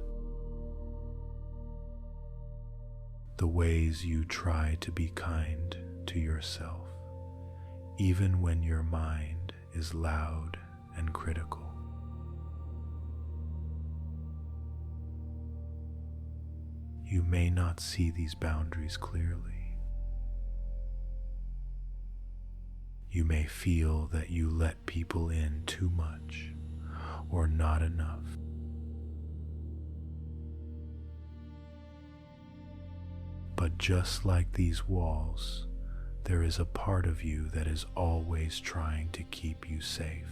Speaker 1: The ways you try to be kind to yourself, even when your mind is loud and critical. You may not see these boundaries clearly. You may feel that you let people in too much or not enough. But just like these walls, there is a part of you that is always trying to keep you safe.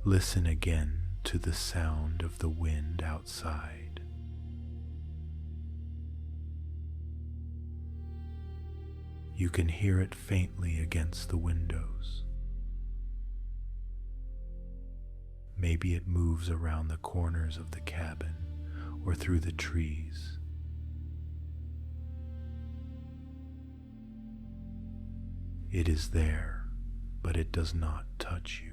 Speaker 1: Listen again to the sound of the wind outside. You can hear it faintly against the windows. Maybe it moves around the corners of the cabin or through the trees. It is there, but it does not touch you.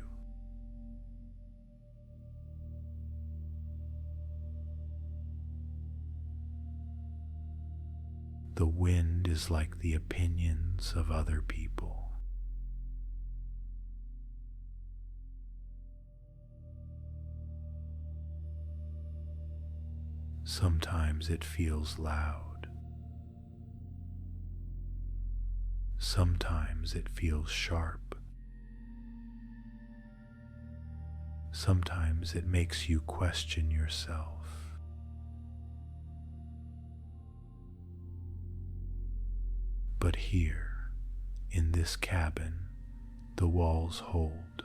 Speaker 1: The wind is like the opinions of other people. Sometimes it feels loud. Sometimes it feels sharp. Sometimes it makes you question yourself. But here, in this cabin, the walls hold.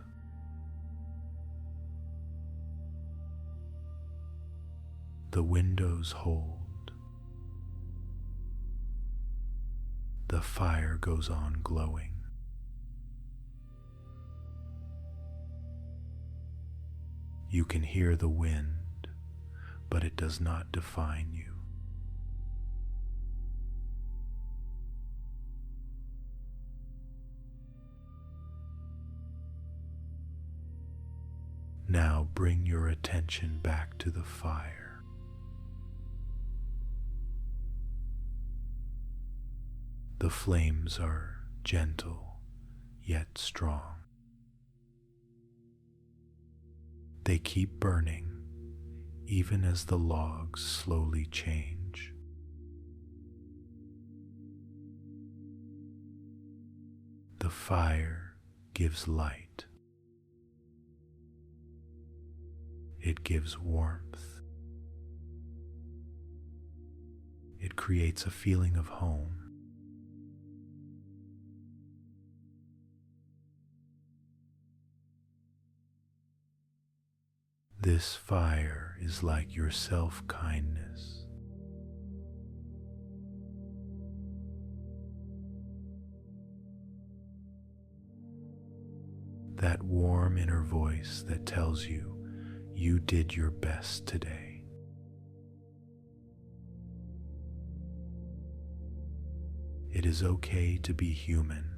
Speaker 1: The windows hold. The fire goes on glowing. You can hear the wind, but it does not define you. Now bring your attention back to the fire. The flames are gentle yet strong. They keep burning even as the logs slowly change. The fire gives light. It gives warmth. It creates a feeling of home. This fire is like your self-kindness. That warm inner voice that tells you you did your best today. It is okay to be human.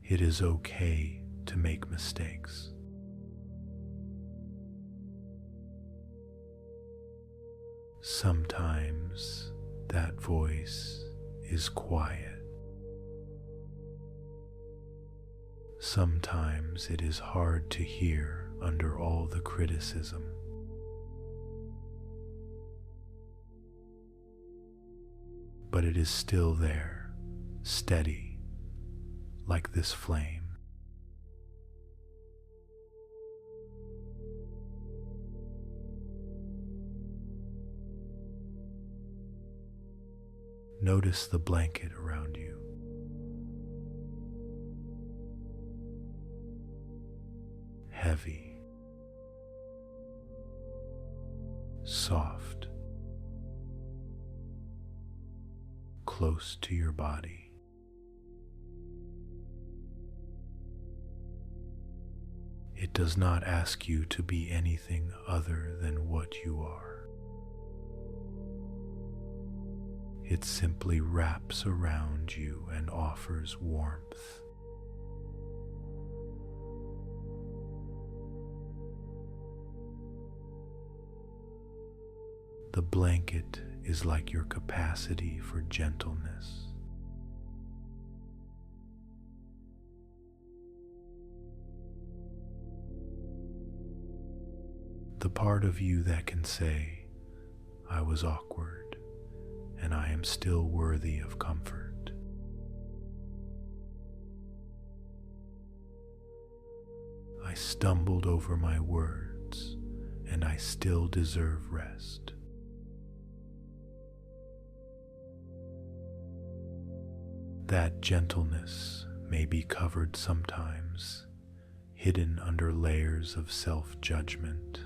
Speaker 1: It is okay to make mistakes. Sometimes that voice is quiet. Sometimes it is hard to hear under all the criticism. But it is still there, steady, like this flame. Notice the blanket around you. Heavy, soft, close to your body. It does not ask you to be anything other than what you are. It simply wraps around you and offers warmth. The blanket is like your capacity for gentleness. The part of you that can say, I was awkward, and I am still worthy of comfort. I stumbled over my words, and I still deserve rest. That gentleness may be covered sometimes hidden under layers of self-judgment.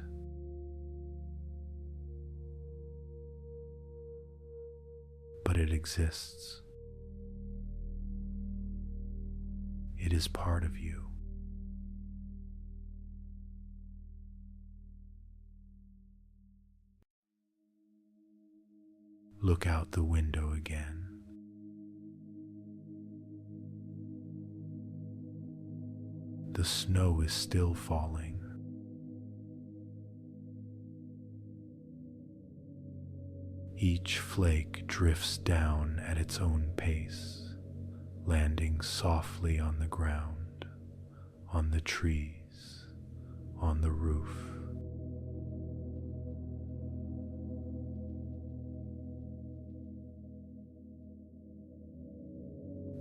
Speaker 1: But it exists. It is part of you. Look out the window again. The snow is still falling. Each flake drifts down at its own pace, landing softly on the ground, on the trees, on the roof.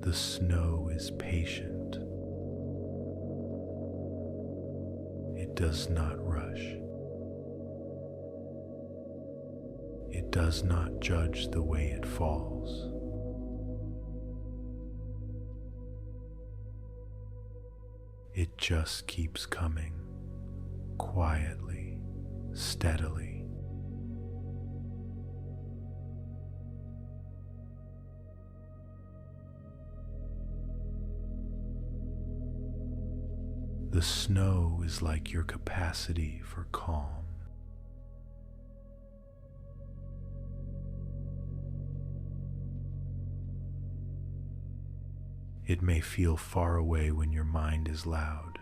Speaker 1: The snow is patient. It does not rush. It does not judge the way it falls. It just keeps coming, quietly, steadily. The snow is like your capacity for calm. It may feel far away when your mind is loud,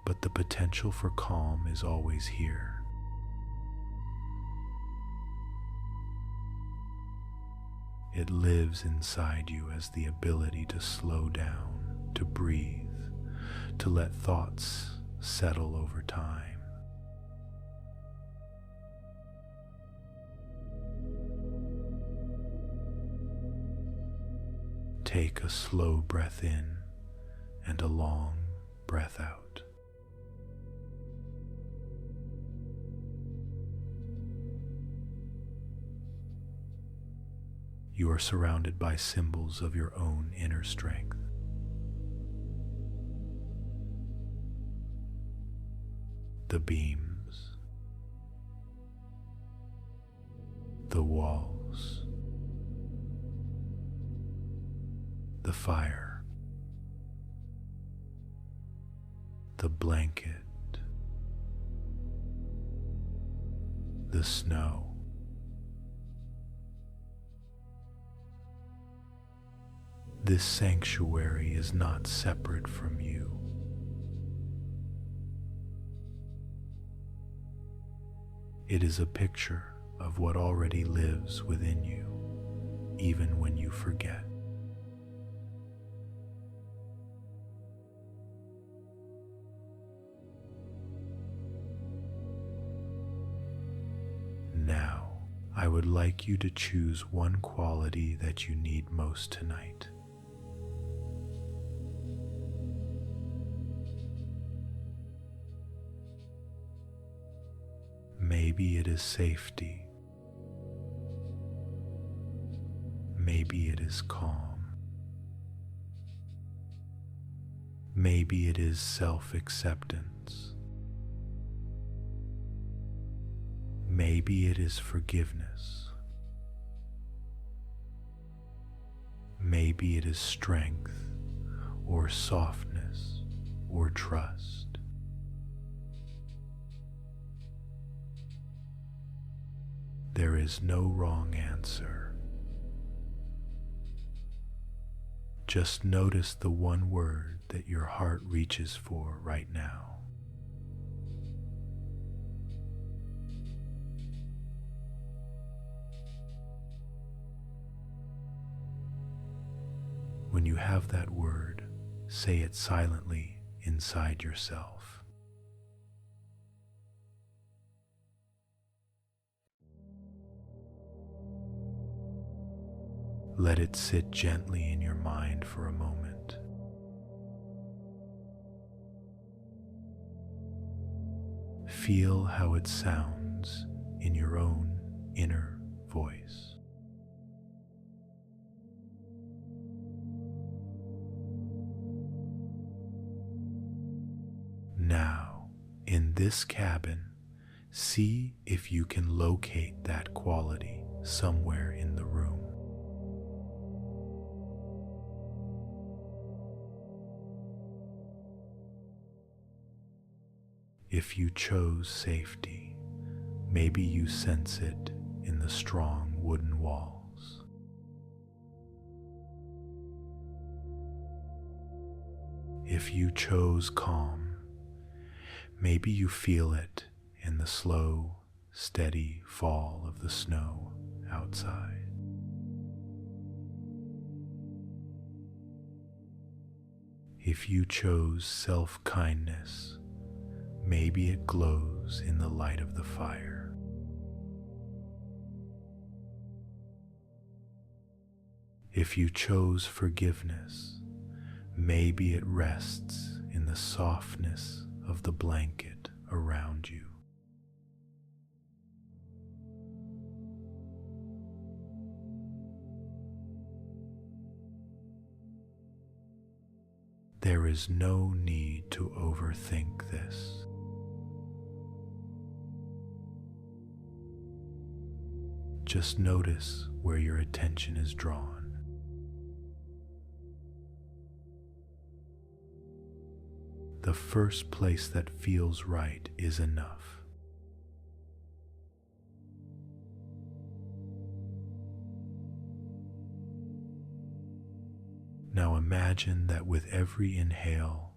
Speaker 1: but the potential for calm is always here. It lives inside you as the ability to slow down, to breathe, to let thoughts settle over time. Take a slow breath in and a long breath out. You are surrounded by symbols of your own inner strength. The beams, the walls, the fire, the blanket, the snow. This sanctuary is not separate from you. It is a picture of what already lives within you, even when you forget. Now, I would like you to choose one quality that you need most tonight. Maybe it is safety. Maybe it is calm. Maybe it is self-acceptance. Maybe it is forgiveness. Maybe it is strength or softness or trust. There is no wrong answer. Just notice the one word that your heart reaches for right now. When you have that word, say it silently inside yourself. Let it sit gently in your mind for a moment. Feel how it sounds in your own inner voice. In this cabin, see if you can locate that quality somewhere in the room. If you chose safety, maybe you sense it in the strong wooden walls. If you chose calm, maybe you feel it in the slow, steady fall of the snow outside. If you chose self-kindness, maybe it glows in the light of the fire. If you chose forgiveness, maybe it rests in the softness of the blanket around you. There is no need to overthink this. Just notice where your attention is drawn. The first place that feels right is enough. Now imagine that with every inhale,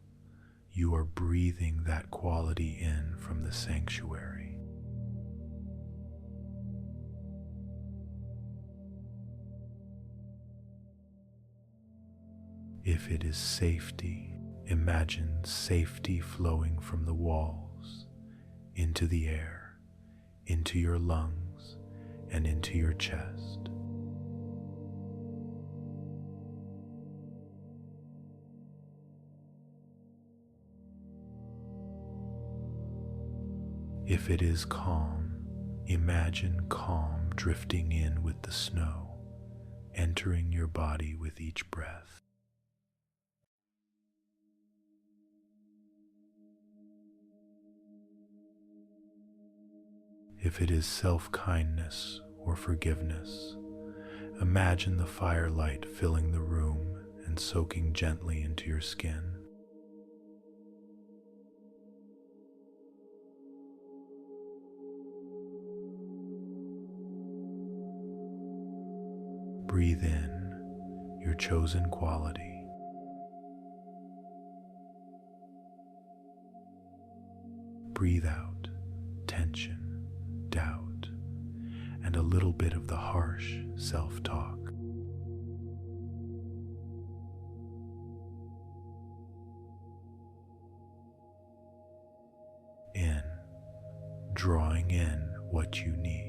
Speaker 1: you are breathing that quality in from the sanctuary. If it is safety, imagine safety flowing from the walls into the air, into your lungs, and into your chest. If it is calm, imagine calm drifting in with the snow, entering your body with each breath. If it is self-kindness or forgiveness, imagine the firelight filling the room and soaking gently into your skin. Breathe in your chosen quality. Breathe out tension, doubt, and a little bit of the harsh self-talk. In, drawing in what you need.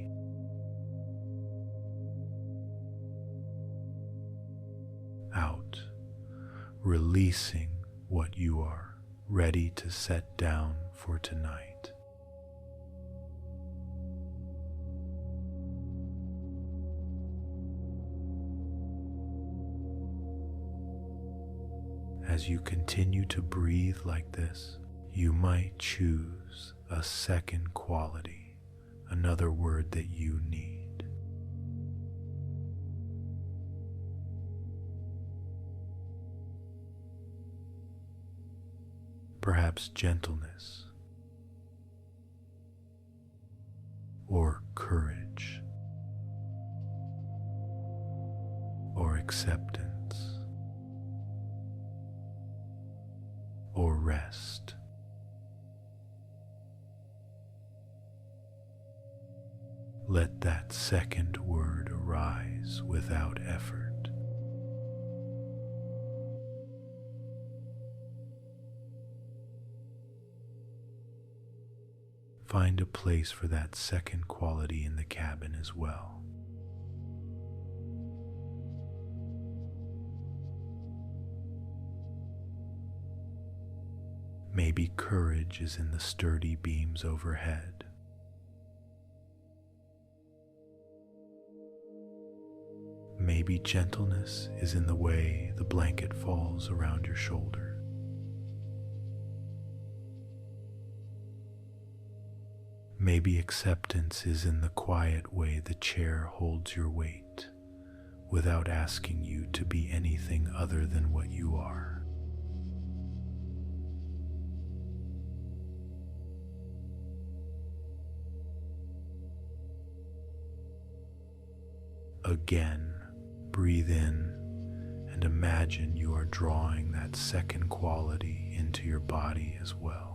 Speaker 1: Out, releasing what you are ready to set down for tonight. As you continue to breathe like this, you might choose a second quality, another word that you need. Perhaps gentleness or courage or acceptance or rest. Let that second word arise without effort. Find a place for that second quality in the cabin as well. Maybe courage is in the sturdy beams overhead. Maybe gentleness is in the way the blanket falls around your shoulder. Maybe acceptance is in the quiet way the chair holds your weight without asking you to be anything other than what you are. Again, breathe in and imagine you are drawing that second quality into your body as well.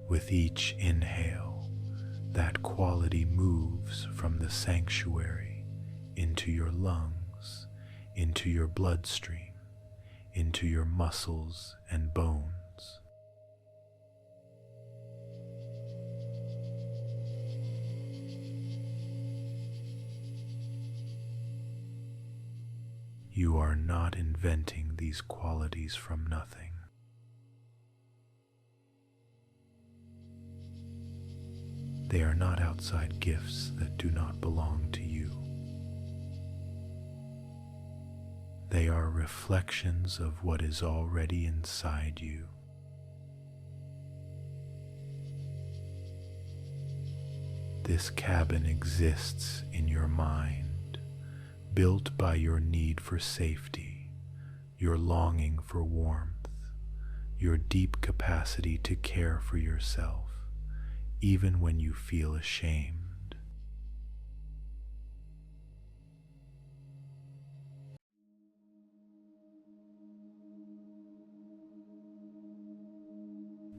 Speaker 1: With each inhale, that quality moves from the sanctuary into your lungs, into your bloodstream, into your muscles and bones. You are not inventing these qualities from nothing. They are not outside gifts that do not belong to you. They are reflections of what is already inside you. This cabin exists in your mind, built by your need for safety, your longing for warmth, your deep capacity to care for yourself, even when you feel ashamed.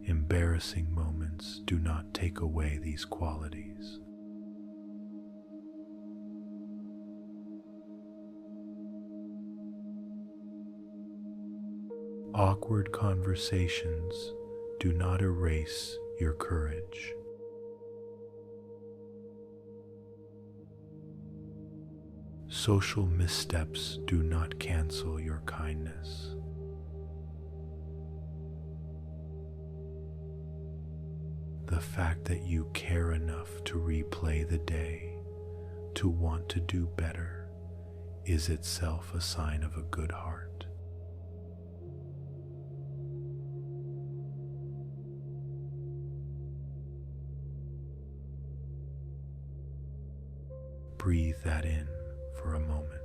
Speaker 1: Embarrassing moments do not take away these qualities. Awkward conversations do not erase your courage. Social missteps do not cancel your kindness. The fact that you care enough to replay the day, to want to do better, is itself a sign of a good heart. Breathe that in for a moment.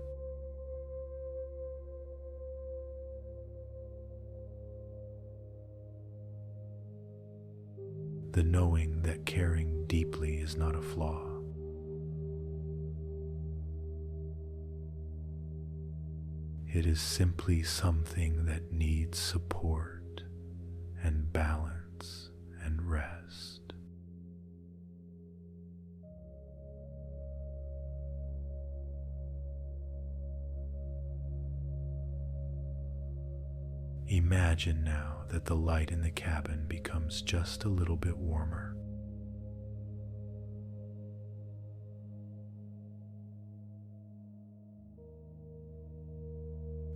Speaker 1: The knowing that caring deeply is not a flaw. It is simply something that needs support and balance and rest. Imagine now that the light in the cabin becomes just a little bit warmer.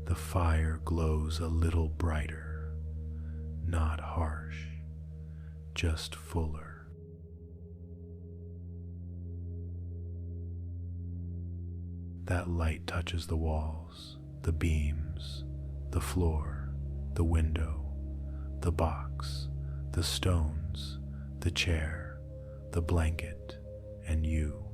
Speaker 1: The fire glows a little brighter, not harsh, just fuller. That light touches the walls, the beams, the floor, the window, the box, the stones, the chair, the blanket, and you.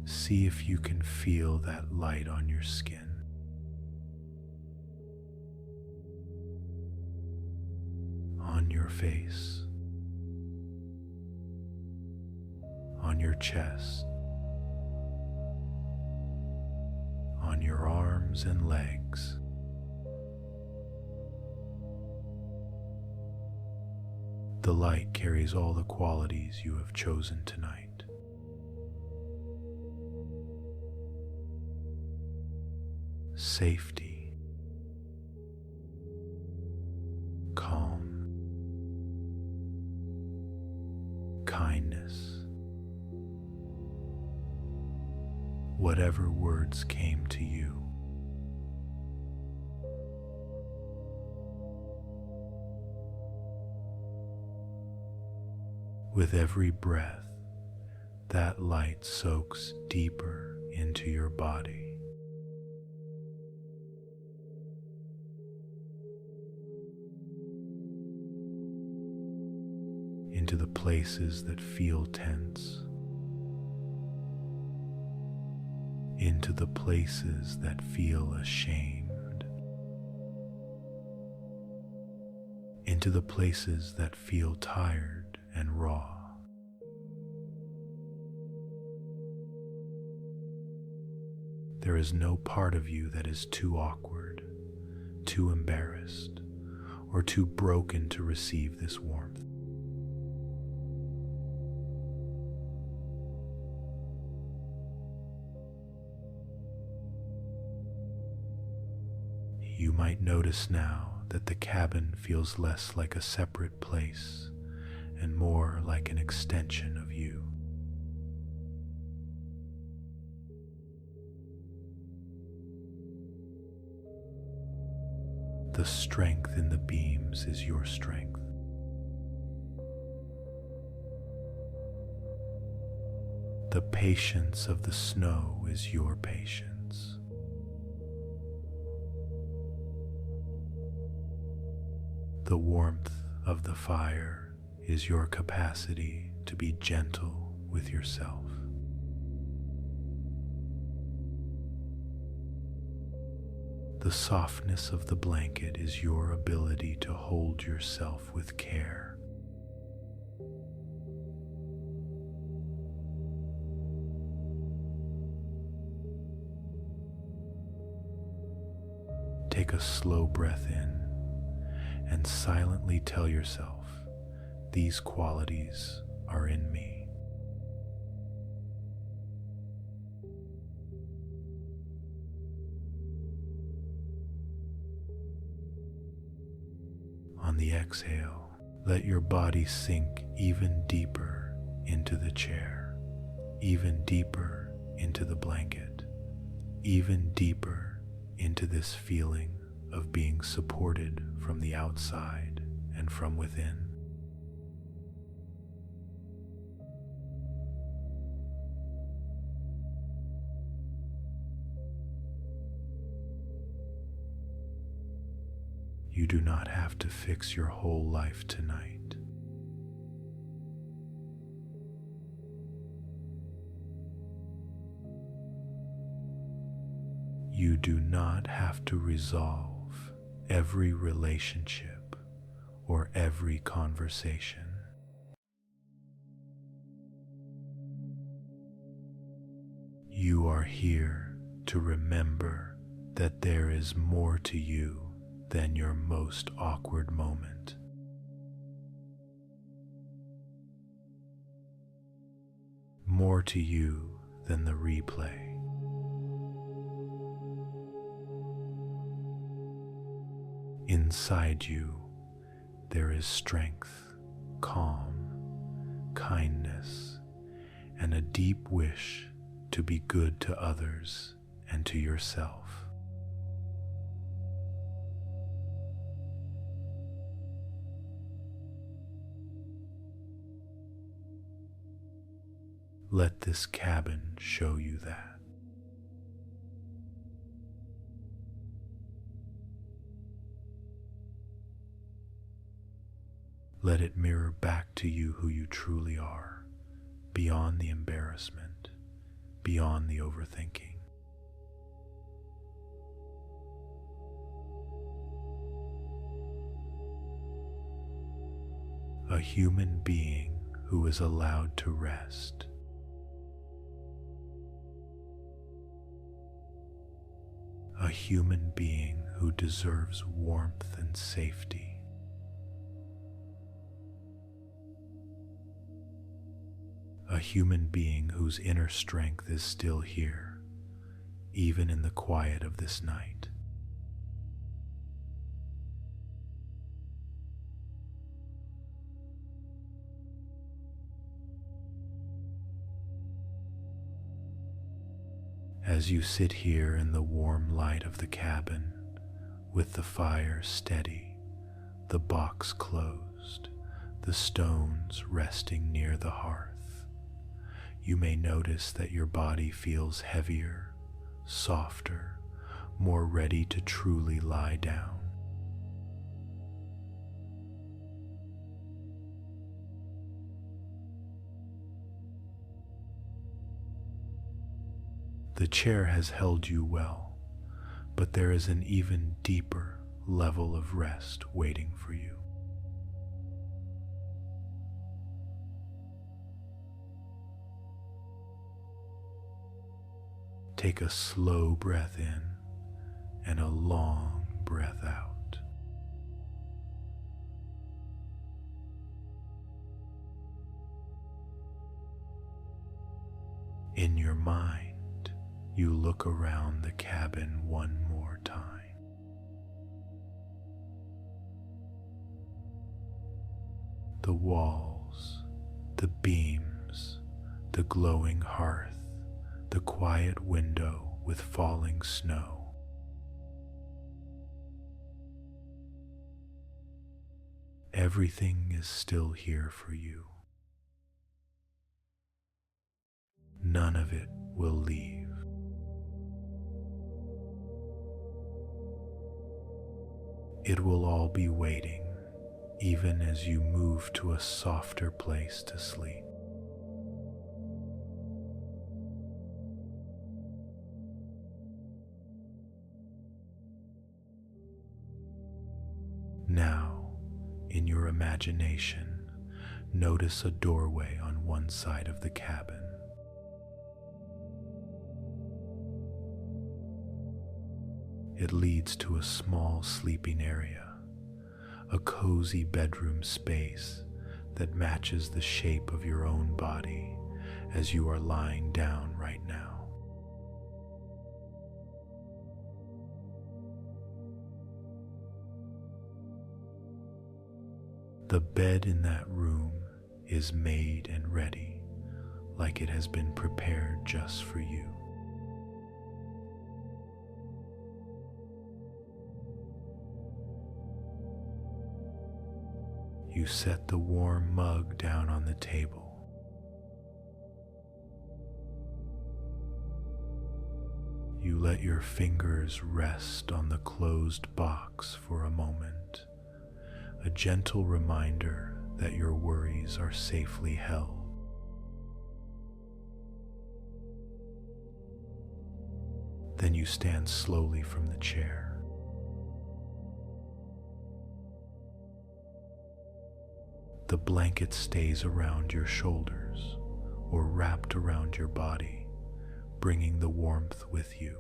Speaker 1: See if you can feel that light on your skin. On your face. On your chest. On your arms and legs. The light carries all the qualities you have chosen tonight. Safety, calm, kindness. Whatever words came to you. With every breath, That light soaks deeper into your body, into the places that feel tense, into the places that feel ashamed, into the places that feel tired and raw. There is no part of you that is too awkward, too embarrassed, or too broken to receive this warmth. You might notice now that the cabin feels less like a separate place and more like an extension of you. The strength in the beams is your strength. The patience of the snow is your patience. The warmth of the fire is your capacity to be gentle with yourself. The softness of the blanket is your ability to hold yourself with care. Take a slow breath in and silently tell yourself, these qualities are in me. On the exhale, let your body sink even deeper into the chair, even deeper into the blanket, even deeper into this feeling of being supported from the outside and from within. You do not have to fix your whole life tonight. You do not have to resolve every relationship or every conversation. You are here to remember that there is more to you than your most awkward moment. More to you than the replay. Inside you, there is strength, calm, kindness, and a deep wish to be good to others and to yourself. Let this cabin show you that. Let it mirror back to you who you truly are, beyond the embarrassment, beyond the overthinking. A human being who is allowed to rest. A human being who deserves warmth and safety. A human being whose inner strength is still here, even in the quiet of this night. As you sit here in the warm light of the cabin, with the fire steady, the box closed, the stones resting near the hearth, You may notice that your body feels heavier, softer, more ready to truly lie down. The chair has held you well, but there is an even deeper level of rest waiting for you. Take a slow breath in and a long breath out. In your mind, you look around the cabin one more time. The walls, the beams, the glowing hearth, the quiet window with falling snow. Everything is still here for you. None of it will leave. It will all be waiting, even as you move to a softer place to sleep. Now, in your imagination, notice a doorway on one side of the cabin. It leads to a small sleeping area, a cozy bedroom space that matches the shape of your own body as you are lying down right now. The bed in that room is made and ready, like it has been prepared just for you. You set the warm mug down on the table. You let your fingers rest on the closed box for a moment, a gentle reminder that your worries are safely held. Then you stand slowly from the chair. The blanket stays around your shoulders or wrapped around your body, bringing the warmth with you.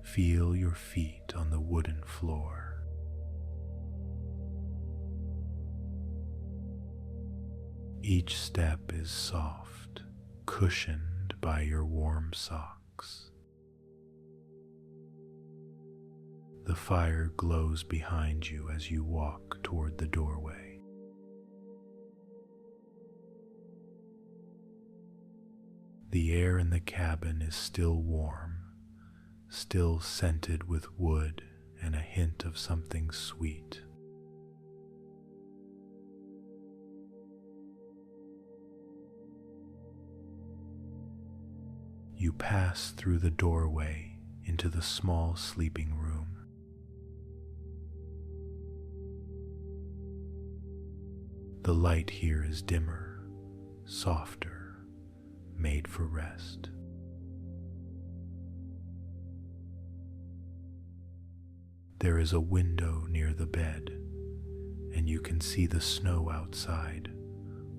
Speaker 1: Feel your feet on the wooden floor. Each step is soft, cushioned by your warm socks. The fire glows behind you as you walk toward the doorway. The air in the cabin is still warm, still scented with wood and a hint of something sweet. You pass through the doorway into the small sleeping room. The light here is dimmer, softer, made for rest. There is a window near the bed, and you can see the snow outside,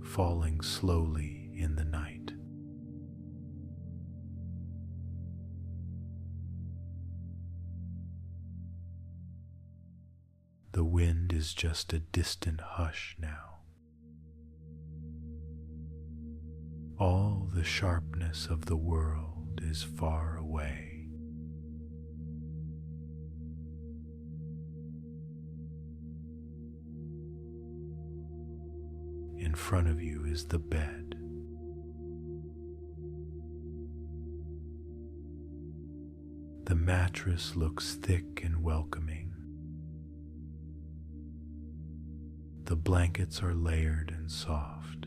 Speaker 1: falling slowly in the night. The wind is just a distant hush now. All the sharpness of the world is far away. In front of you is the bed. The mattress looks thick and welcoming, The blankets are layered and soft.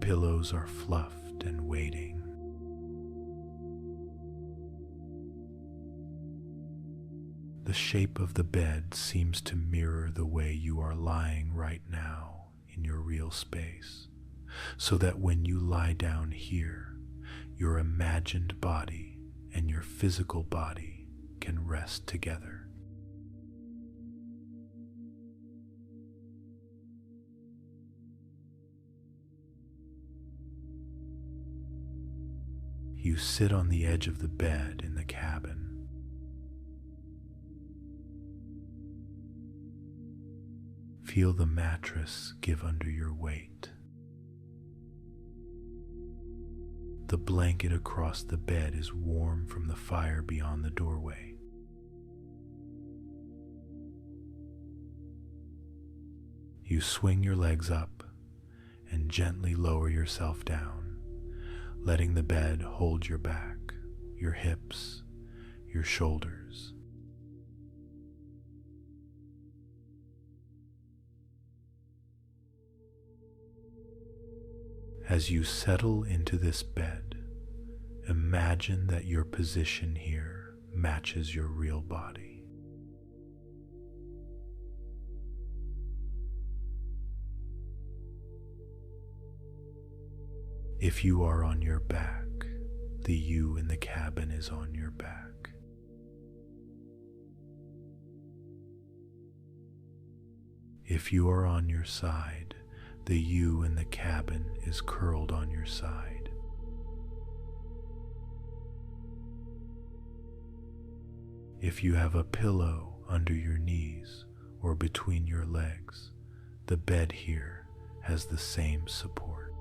Speaker 1: Pillows are fluffed and waiting. The shape of the bed seems to mirror the way you are lying right now in your real space, so that when you lie down here, your imagined body and your physical body can rest together. You sit on the edge of the bed in the cabin. Feel the mattress give under your weight. The blanket across the bed is warm from the fire beyond the doorway. You swing your legs up and gently lower yourself down, letting the bed hold your back, your hips, your shoulders. As you settle into this bed, imagine that your position here matches your real body. If you are on your back, the you in the cabin is on your back. If you are on your side, the you in the cabin is curled on your side. If you have a pillow under your knees or between your legs, the bed here has the same support.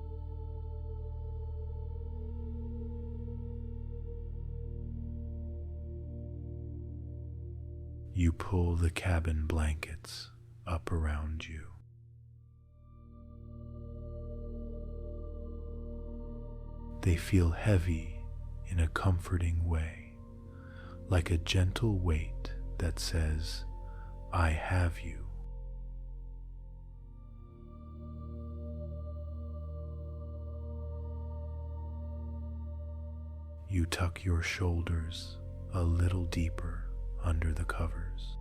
Speaker 1: You pull the cabin blankets up around you. They feel heavy in a comforting way, like a gentle weight that says, I have you. You tuck your shoulders a little deeper under the covers.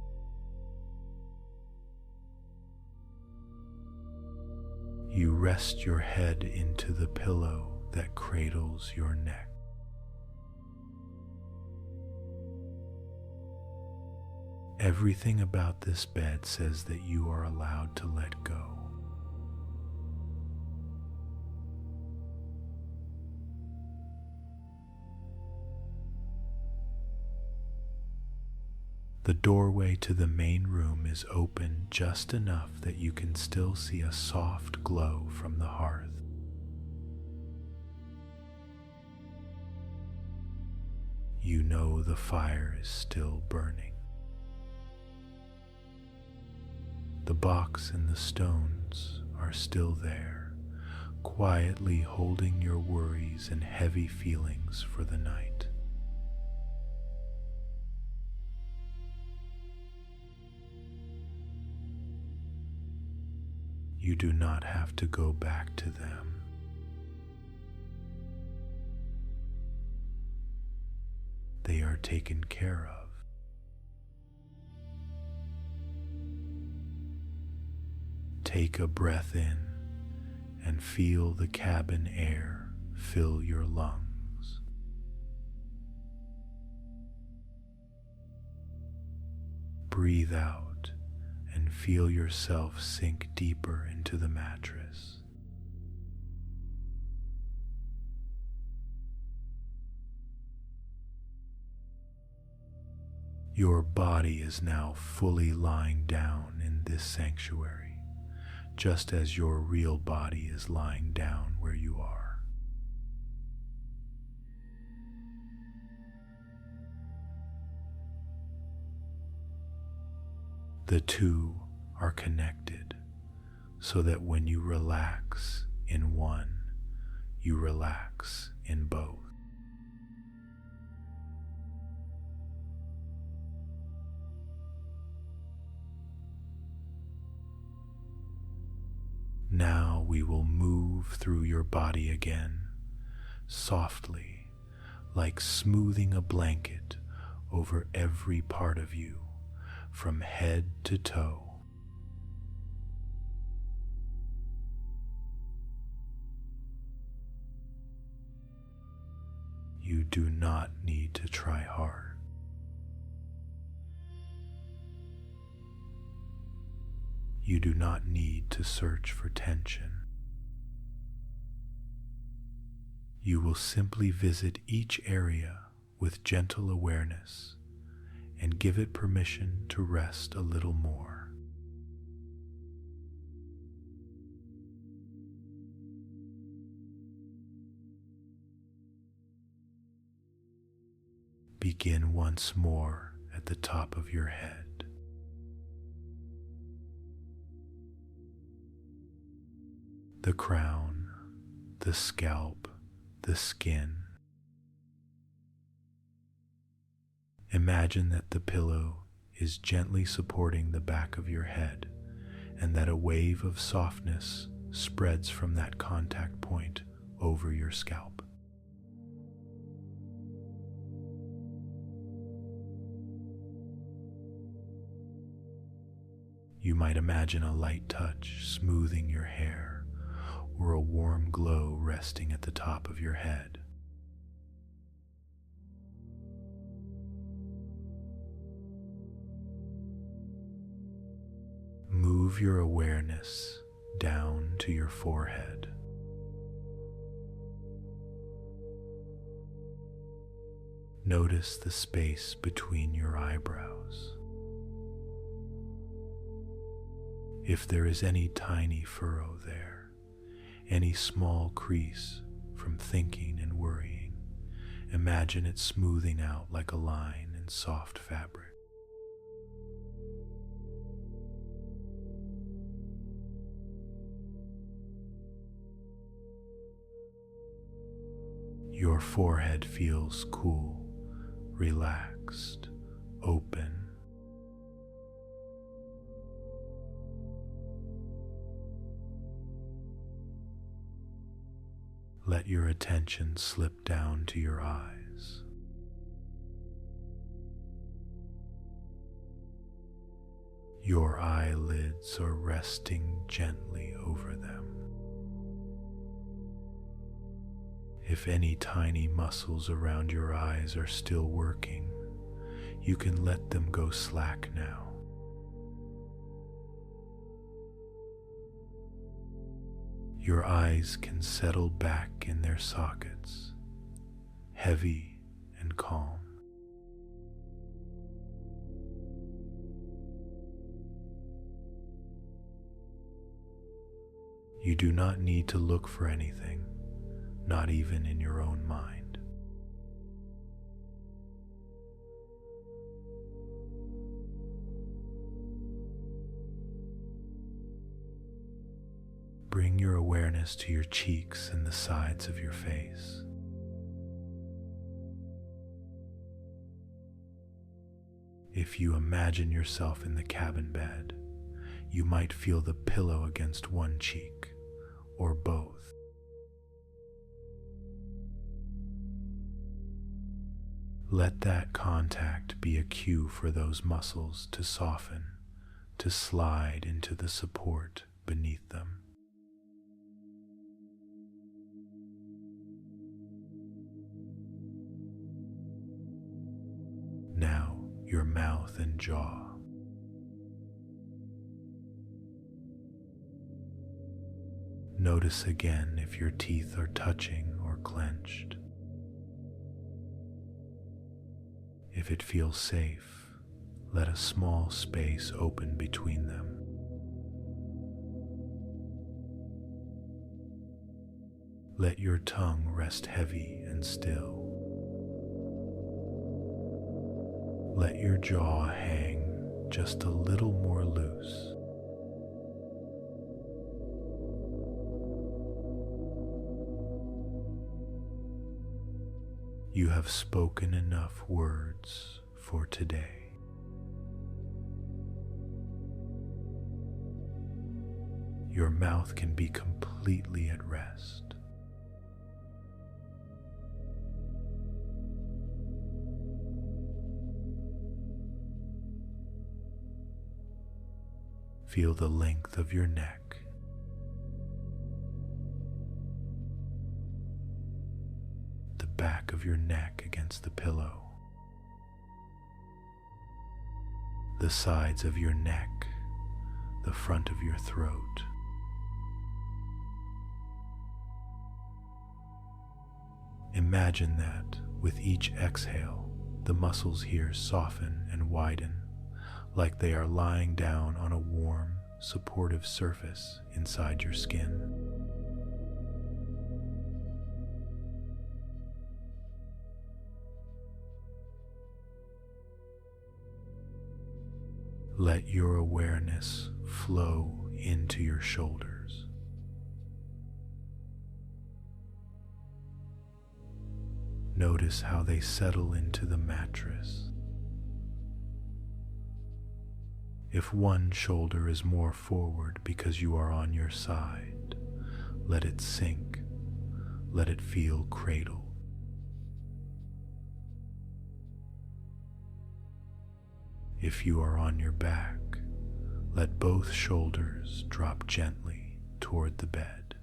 Speaker 1: You rest your head into the pillow that cradles your neck. Everything about this bed says that you are allowed to let go. The doorway to the main room is open just enough that you can still see a soft glow from the hearth. You know the fire is still burning. The box and the stones are still there, quietly holding your worries and heavy feelings for the night. You do not have to go back to them. They are taken care of. Take a breath in and feel the cabin air fill your lungs. Breathe out and feel yourself sink deeper into the mattress. Your body is now fully lying down in this sanctuary, just as your real body is lying down where you are. The two are connected, so that when you relax in one, you relax in both. we will move through your body again, softly, like smoothing a blanket over every part of you, from head to toe. You do not need to try hard. You do not need to search for tension. You will simply visit each area with gentle awareness and give it permission to rest a little more. Begin once more at the top of your head. The crown, the scalp, the skin. Imagine that the pillow is gently supporting the back of your head and that a wave of softness spreads from that contact point over your scalp. You might imagine a light touch smoothing your hair, or a warm glow resting at the top of your head. Move your awareness down to your forehead. Notice the space between your eyebrows. If there is any tiny furrow there, any small crease from thinking and worrying, imagine it smoothing out like a line in soft fabric. Your forehead feels cool, relaxed, open. Let your attention slip down to your eyes. Your eyelids are resting gently over them. If any tiny muscles around your eyes are still working, you can let them go slack now. Your eyes can settle back in their sockets, heavy and calm. You do not need to look for anything, not even in your own mind. Bring your awareness to your cheeks and the sides of your face. If you imagine yourself in the cabin bed, you might feel the pillow against one cheek, or both. Let that contact be a cue for those muscles to soften, to slide into the support beneath them. Now, your mouth and jaw. Notice again if your teeth are touching or clenched. If it feels safe, let a small space open between them. Let your tongue rest heavy and still. Let your jaw hang just a little more loose. You have spoken enough words for today. your mouth can be completely at rest. Feel the length of your neck. The back of your neck against the pillow. The sides of your neck, the front of your throat. Imagine that with each exhale, the muscles here soften and widen, like they are lying down on a warm, supportive surface inside your skin. Let your awareness flow into your shoulders. Notice how they settle into the mattress. If one shoulder is more forward because you are on your side, let it sink. Let it feel cradled. If you are on your back, let both shoulders drop gently toward the bed.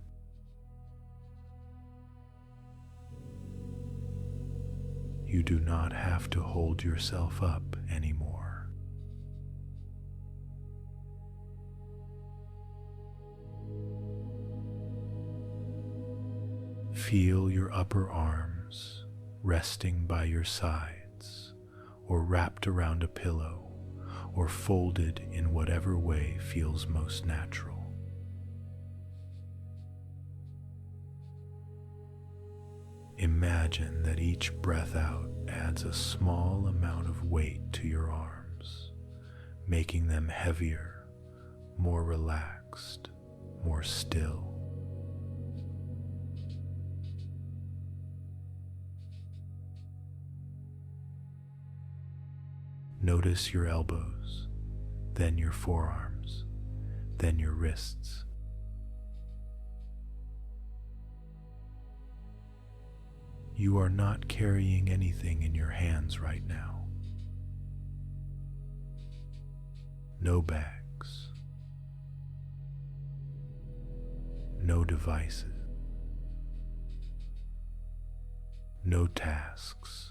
Speaker 1: You do not have to hold yourself up anymore. Feel your upper arms resting by your sides, or wrapped around a pillow, or folded in whatever way feels most natural. Imagine that each breath out adds a small amount of weight to your arms, making them heavier, more relaxed, more still. Notice your elbows, then your forearms, then your wrists. You are not carrying anything in your hands right now. No bags, no devices, no tasks.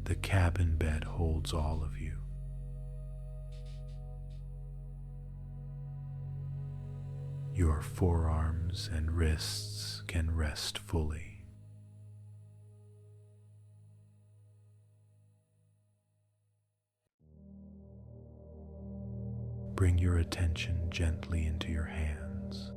Speaker 1: The cabin bed holds all of you. Your forearms and wrists can rest fully. Bring your attention gently into your hands.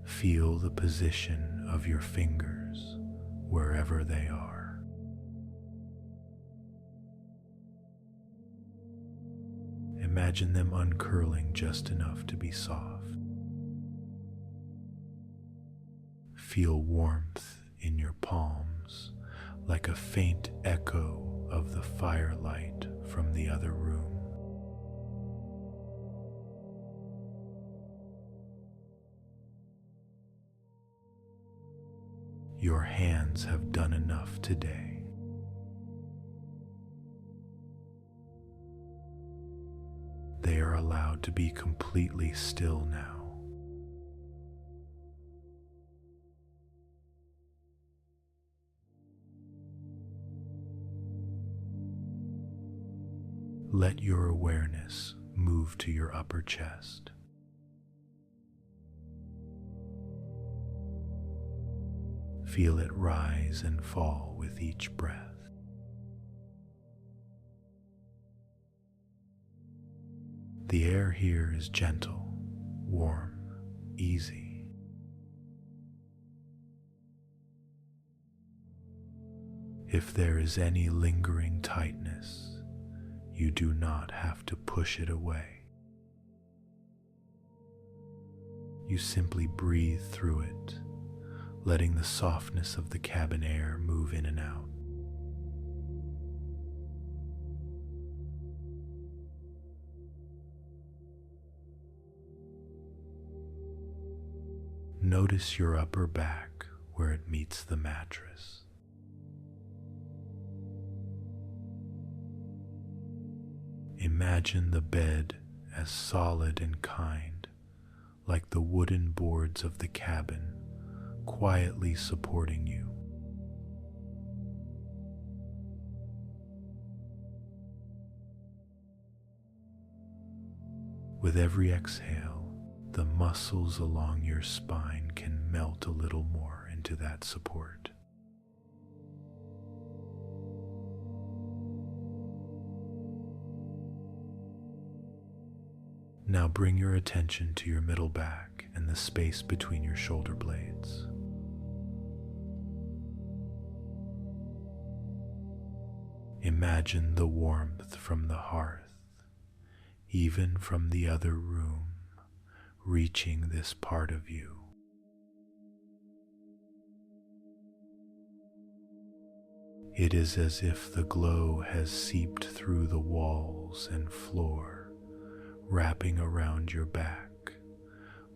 Speaker 1: Feel the position of your fingers wherever they are. Imagine them uncurling just enough to be soft. Feel warmth in your palms, like a faint echo of the firelight from the other room. Your hands have done enough today. They are allowed to be completely still now. Let your awareness move to your upper chest. Feel it rise and fall with each breath. The air here is gentle, warm, easy. If there is any lingering tightness, you do not have to push it away. You simply breathe through it, letting the softness of the cabin air move in and out. Notice your upper back where it meets the mattress. Imagine the bed as solid and kind, like the wooden boards of the cabin, quietly supporting you. With every exhale, the muscles along your spine can melt a little more into that support. Now bring your attention to your middle back and the space between your shoulder blades. Imagine the warmth from the hearth, even from the other room, reaching this part of you. It is as if the glow has seeped through the walls and floor, wrapping around your back,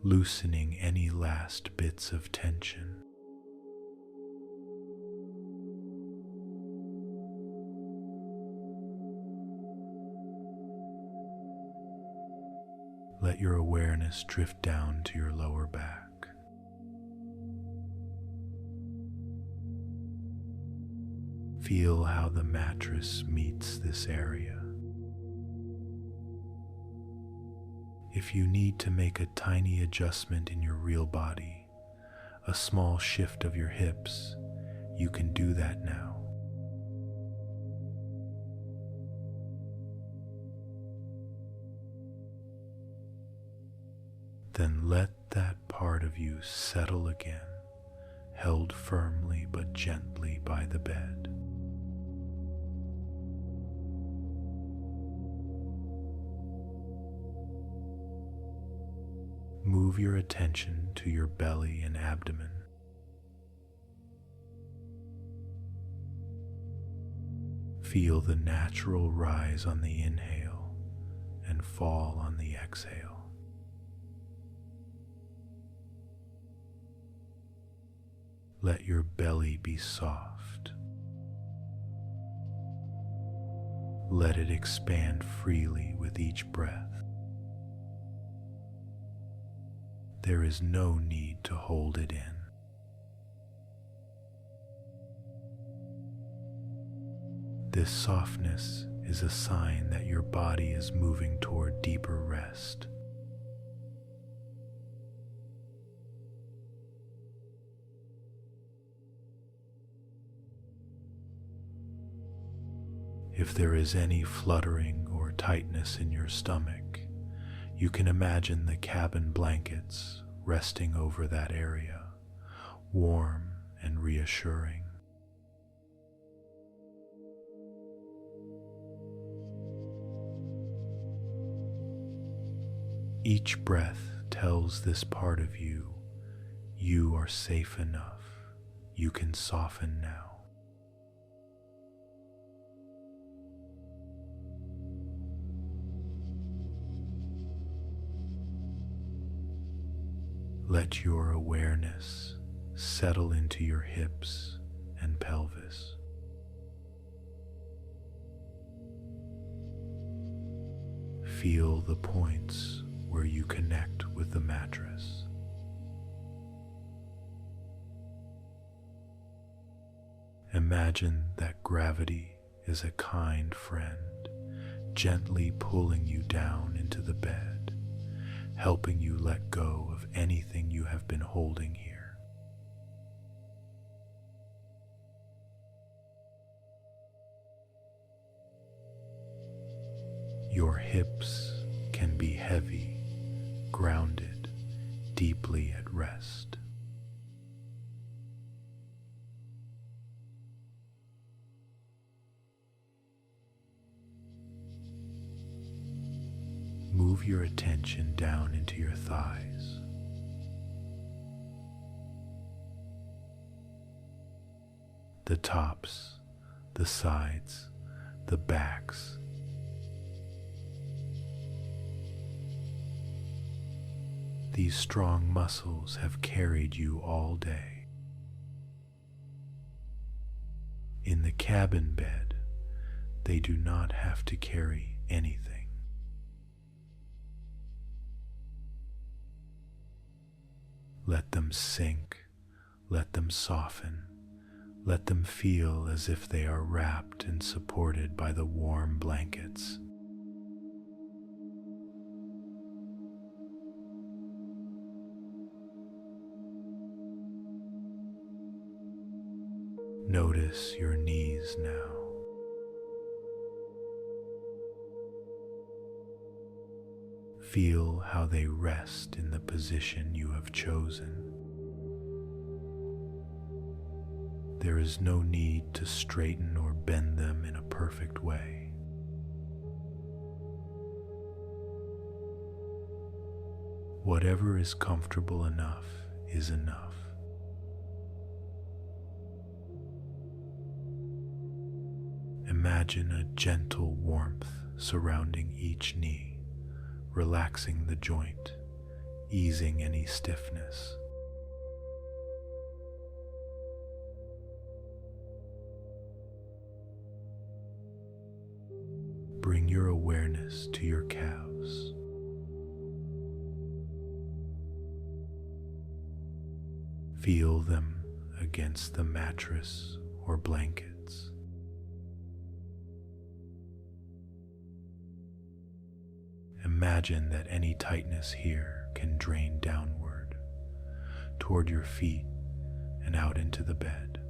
Speaker 1: loosening any last bits of tension. Let your awareness drift down to your lower back. Feel how the mattress meets this area. If you need to make a tiny adjustment in your real body, a small shift of your hips, you can do that now. Then let that part of you settle again, held firmly but gently by the bed. Move your attention to your belly and abdomen. Feel the natural rise on the inhale and fall on the exhale. Let your belly be soft. Let it expand freely with each breath. There is no need to hold it in. This softness is a sign that your body is moving toward deeper rest. If there is any fluttering or tightness in your stomach, you can imagine the cabin blankets resting over that area, warm and reassuring. Each breath tells this part of you, you are safe enough, you can soften now. Let your awareness settle into your hips and pelvis. Feel the points where you connect with the mattress. Imagine that gravity is a kind friend, gently pulling you down into the bed, helping you let go of anything you have been holding here. Your hips can be heavy, grounded, deeply at rest. Move your attention down into your thighs. The tops, the sides, the backs. These strong muscles have carried you all day. In the cabin bed, they do not have to carry anything. Let them sink, let them soften, let them feel as if they are wrapped and supported by the warm blankets. Notice your knees now. Feel how they rest in the position you have chosen. There is no need to straighten or bend them in a perfect way. Whatever is comfortable enough is enough. Imagine a gentle warmth surrounding each knee, relaxing the joint, easing any stiffness. Bring your awareness to your calves. Feel them against the mattress or blankets. Imagine that any tightness here can drain downward, toward your feet and out into the bed.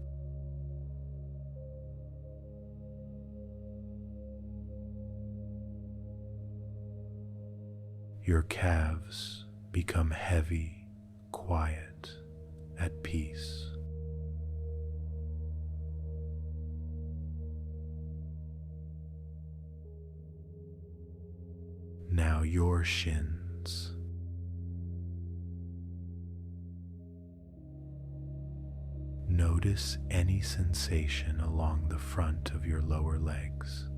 Speaker 1: Your calves become heavy, quiet, at peace. Now your shins. Notice any sensation along the front of your lower legs.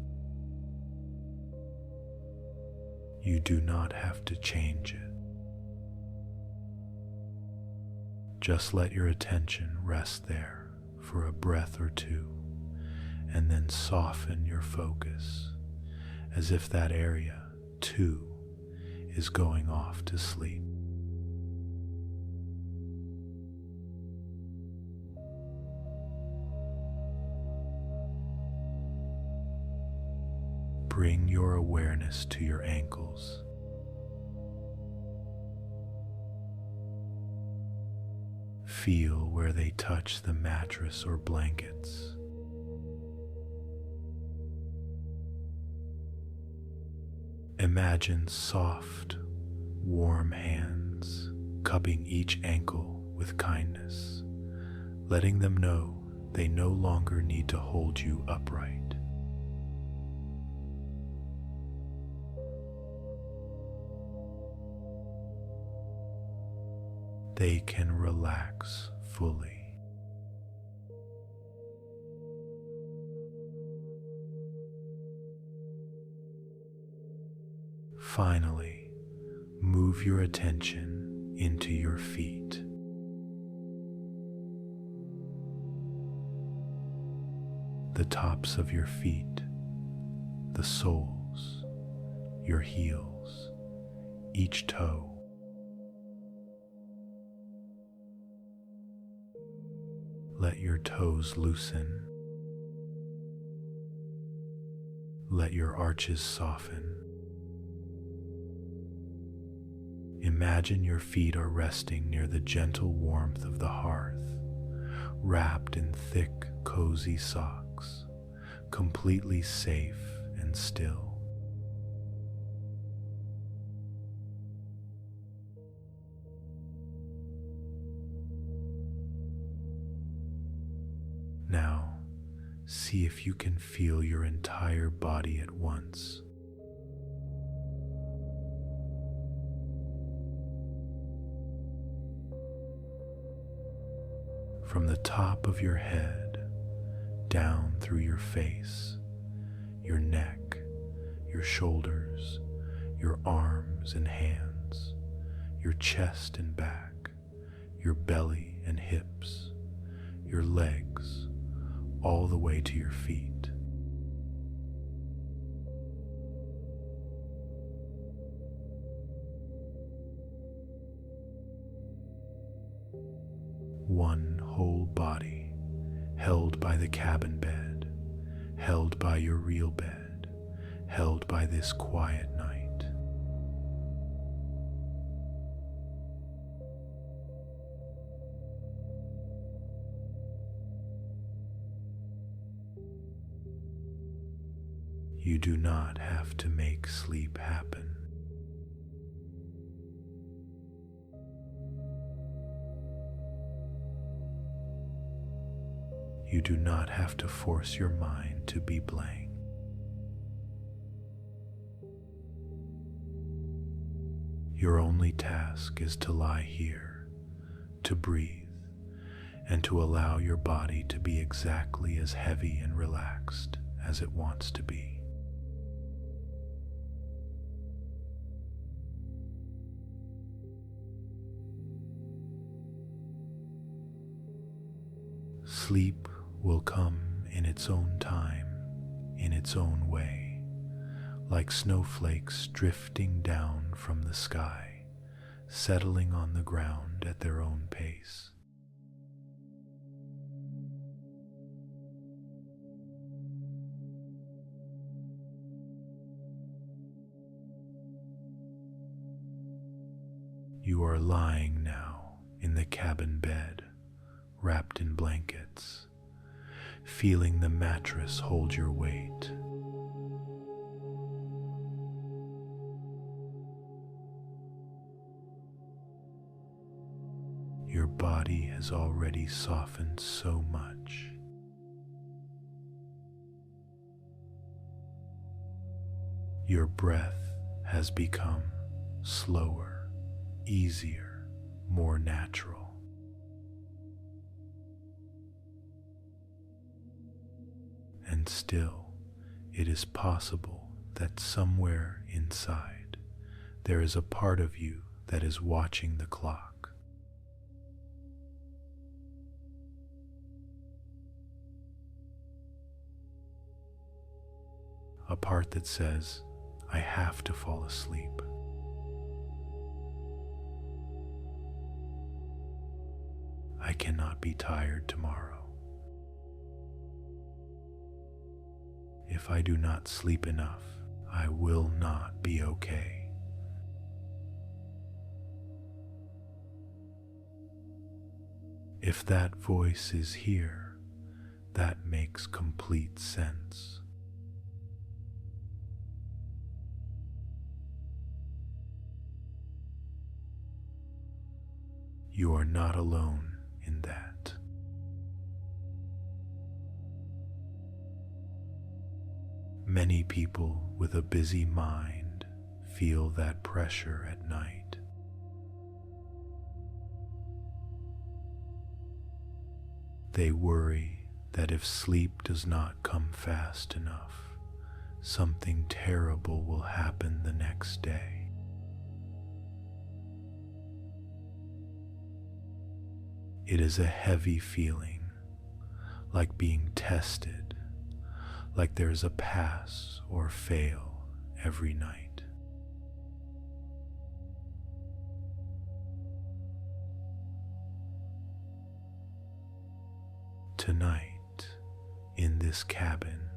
Speaker 1: You do not have to change it. Just let your attention rest there for a breath or two, and then soften your focus as if that area too is going off to sleep. Bring your awareness to your ankles. Feel where they touch the mattress or blankets. Imagine soft, warm hands cupping each ankle with kindness, letting them know they no longer need to hold you upright. They can relax fully. Finally, move your attention into your feet. The tops of your feet, the soles, your heels, each toe. Let your toes loosen. Let your arches soften. Imagine your feet are resting near the gentle warmth of the hearth, wrapped in thick, cozy socks, completely safe and still. Now, see if you can feel your entire body at once. From the top of your head, down through your face, your neck, your shoulders, your arms and hands, your chest and back, your belly and hips, your legs, all the way to your feet. One whole body held by the cabin bed, held by your real bed, held by this quiet night. You do not have to make sleep happen. You do not have to force your mind to be blank. Your only task is to lie here, to breathe, and to allow your body to be exactly as heavy and relaxed as it wants to be. Sleep will come in its own time, in its own way, like snowflakes drifting down from the sky, settling on the ground at their own pace. You are lying now in the cabin bed, wrapped in blankets, feeling the mattress hold your weight. Your body has already softened so much. Your breath has become slower, easier, more natural. And still, it is possible that somewhere inside there is a part of you that is watching the clock. A part that says, I have to fall asleep. I cannot be tired tomorrow. If I do not sleep enough, I will not be okay. If that voice is here, that makes complete sense. You are not alone in that. Many people with a busy mind feel that pressure at night. They worry that if sleep does not come fast enough, something terrible will happen the next day. It is a heavy feeling, like being tested, like there's a pass or fail every night. Tonight, in this cabin,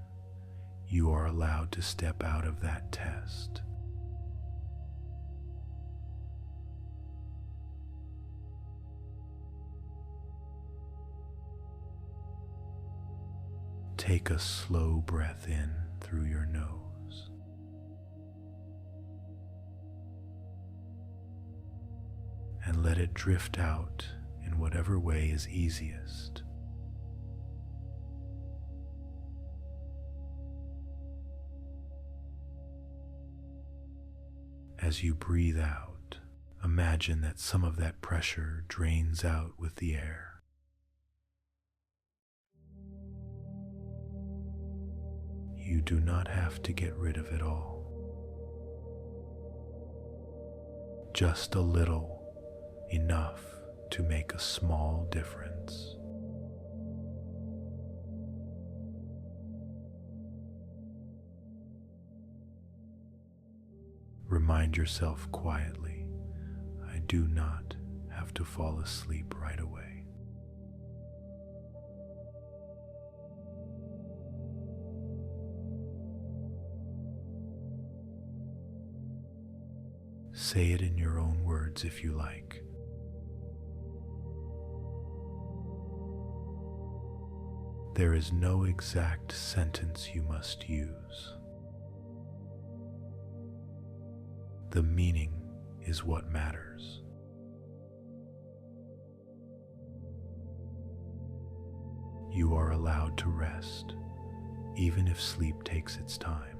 Speaker 1: you are allowed to step out of that test. Take a slow breath in through your nose. And let it drift out in whatever way is easiest. As you breathe out, imagine that some of that pressure drains out with the air. You do not have to get rid of it all. Just a little enough to make a small difference. Remind yourself quietly, I do not have to fall asleep right away. Say it in your own words if you like. There is no exact sentence you must use. The meaning is what matters. You are allowed to rest, even if sleep takes its time.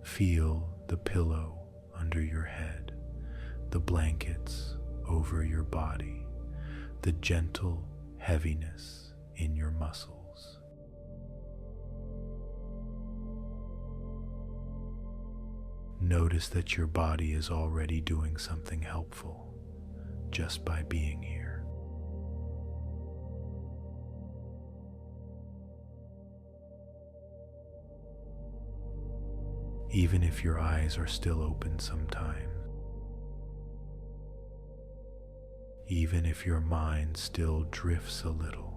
Speaker 1: Feel the pillow under your head, the blankets over your body, the gentle heaviness in your muscles. Notice that your body is already doing something helpful just by being here. Even if your eyes are still open sometimes, even if your mind still drifts a little,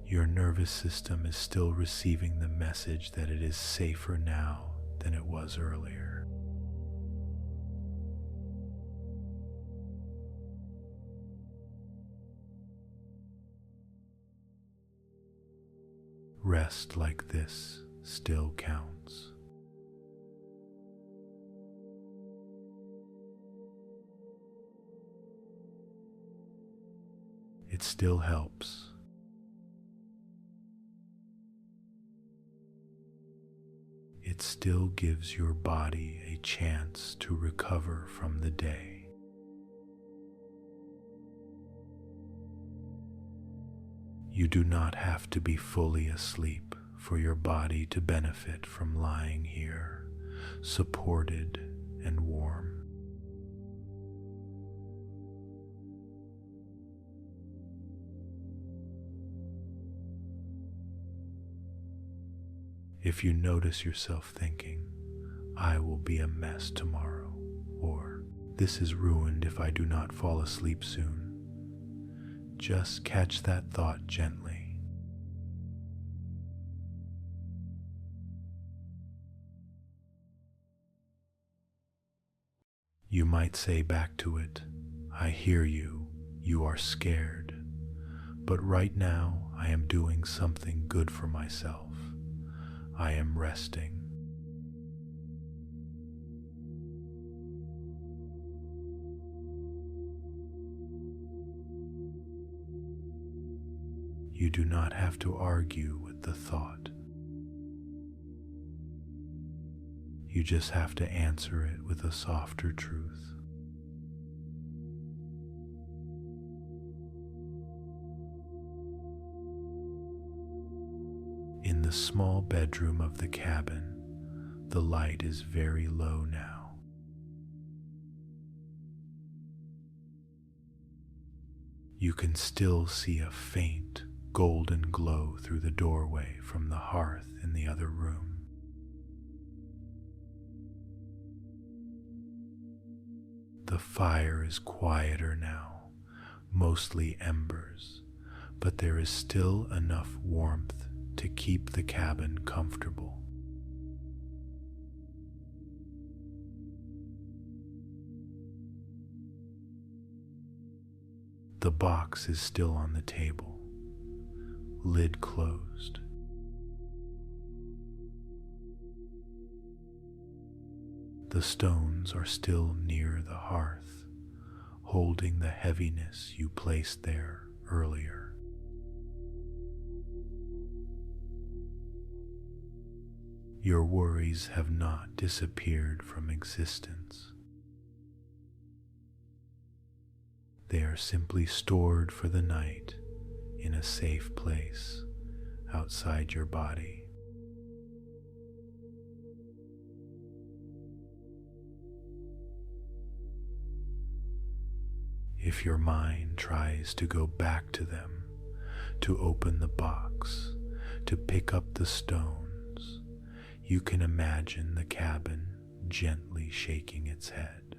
Speaker 1: your nervous system is still receiving the message that it is safer now than it was earlier. Rest like this still counts. It still helps. It still gives your body a chance to recover from the day. You do not have to be fully asleep for your body to benefit from lying here, supported and warm. If you notice yourself thinking, I will be a mess tomorrow, or this is ruined if I do not fall asleep soon, just catch that thought gently. You might say back to it, I hear you, you are scared, but right now I am doing something good for myself. I am resting. You do not have to argue with the thought. You just have to answer it with a softer truth. In the small bedroom of the cabin, the light is very low now. You can still see a faint golden glow through the doorway from the hearth in the other room. The fire is quieter now, mostly embers, but there is still enough warmth to keep the cabin comfortable. The box is still on the table, lid closed. The stones are still near the hearth, holding the heaviness you placed there earlier. Your worries have not disappeared from existence. They are simply stored for the night in a safe place outside your body. If your mind tries to go back to them, to open the box, to pick up the stones, you can imagine the cabin gently shaking its head.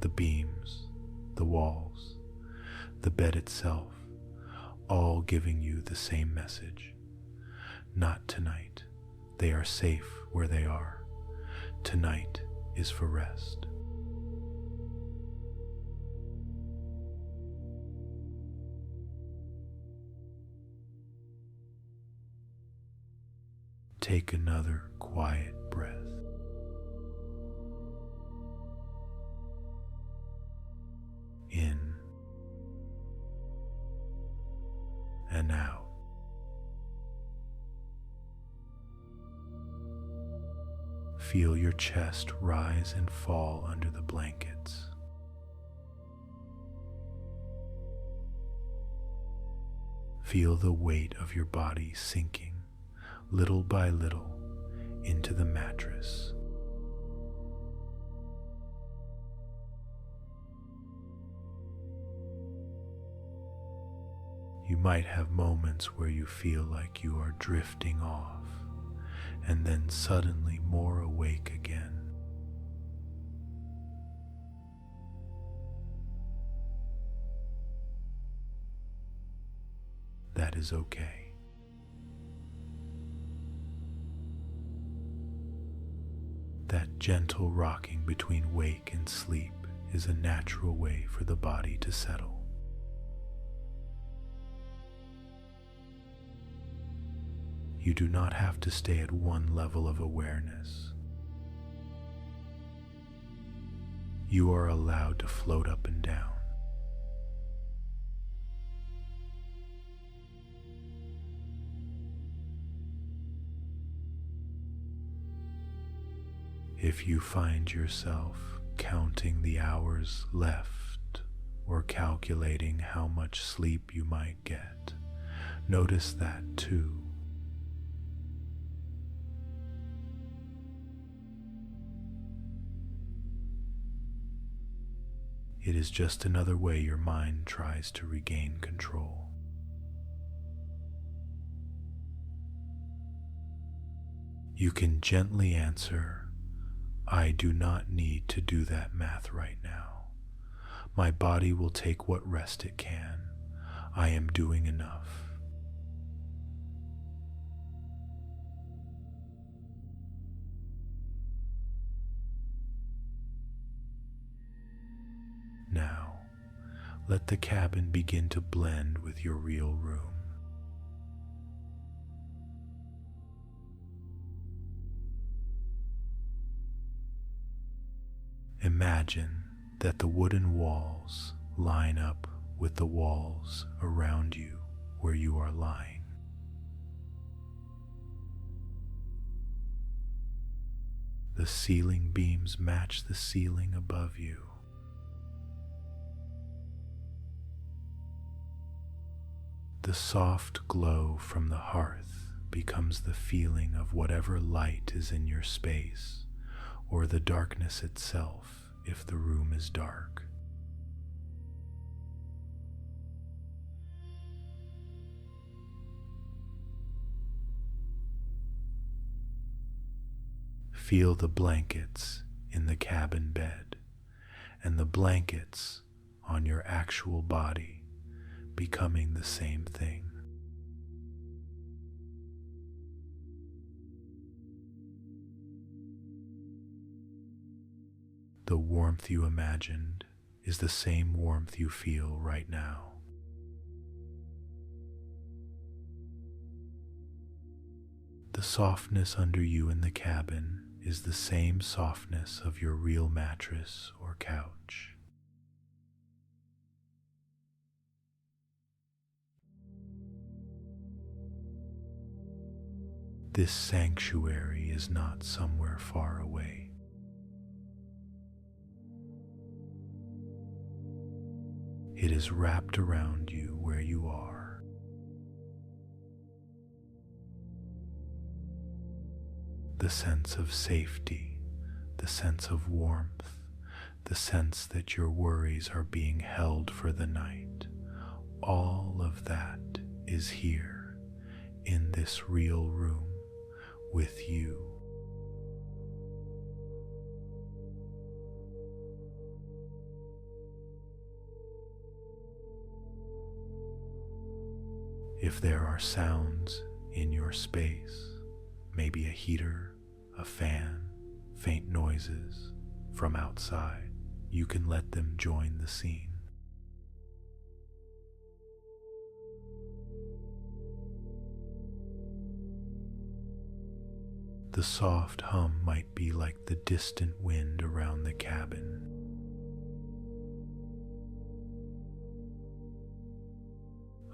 Speaker 1: The beams, the walls, the bed itself, all giving you the same message. Not tonight. They are safe where they are. Tonight is for rest. Take another quiet breath. In and out. Feel your chest rise and fall under the blankets. Feel the weight of your body sinking little by little into the mattress. You might have moments where you feel like you are drifting off, and then suddenly more awake again. That is okay. That gentle rocking between wake and sleep is a natural way for the body to settle. You do not have to stay at one level of awareness. You are allowed to float up and down. If you find yourself counting the hours left or calculating how much sleep you might get, notice that too. It is just another way your mind tries to regain control. You can gently answer, I do not need to do that math right now. My body will take what rest it can. I am doing enough. Now, let the cabin begin to blend with your real room. Imagine that the wooden walls line up with the walls around you where you are lying. The ceiling beams match the ceiling above you. The soft glow from the hearth becomes the feeling of whatever light is in your space, or the darkness itself if the room is dark. Feel the blankets in the cabin bed and the blankets on your actual body becoming the same thing. The warmth you imagined is the same warmth you feel right now. The softness under you in the cabin is the same softness of your real mattress or couch. This sanctuary is not somewhere far away. It is wrapped around you where you are. The sense of safety, the sense of warmth, the sense that your worries are being held for the night, all of that is here in this real room with you. If there are sounds in your space, maybe a heater, a fan, faint noises from outside, you can let them join the scene. The soft hum might be like the distant wind around the cabin.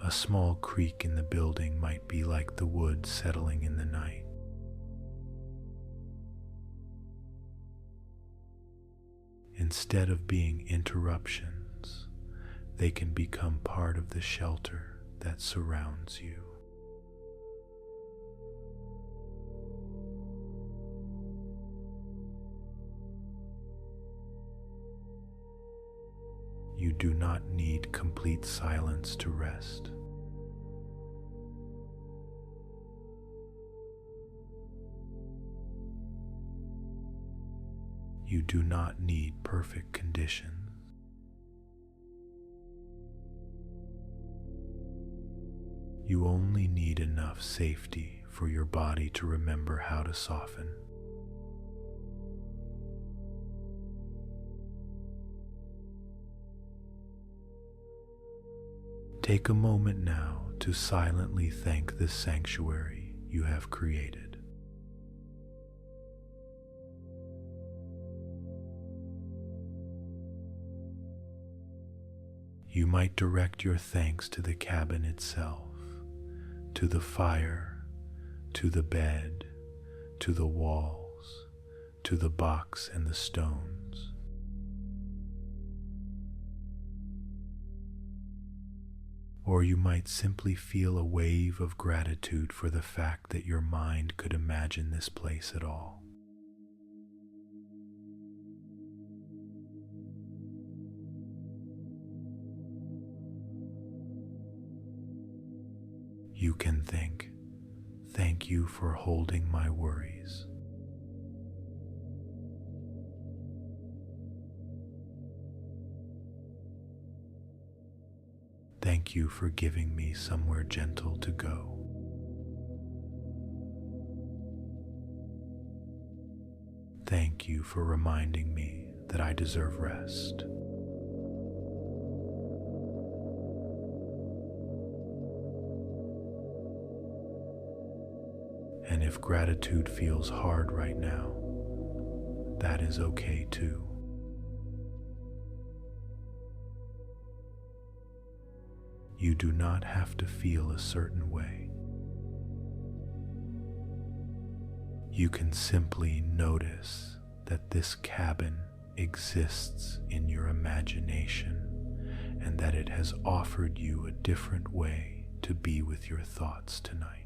Speaker 1: A small creak in the building might be like the woods settling in the night. Instead of being interruptions, they can become part of the shelter that surrounds you. You do not need complete silence to rest. You do not need perfect conditions. You only need enough safety for your body to remember how to soften. Take a moment now to silently thank this sanctuary you have created. You might direct your thanks to the cabin itself, to the fire, to the bed, to the walls, to the box and the stones. Or you might simply feel a wave of gratitude for the fact that your mind could imagine this place at all. You can think, "Thank you for holding my worries." Thank you for giving me somewhere gentle to go. Thank you for reminding me that I deserve rest. And if gratitude feels hard right now, that is okay too. You do not have to feel a certain way. You can simply notice that this cabin exists in your imagination and that it has offered you a different way to be with your thoughts tonight.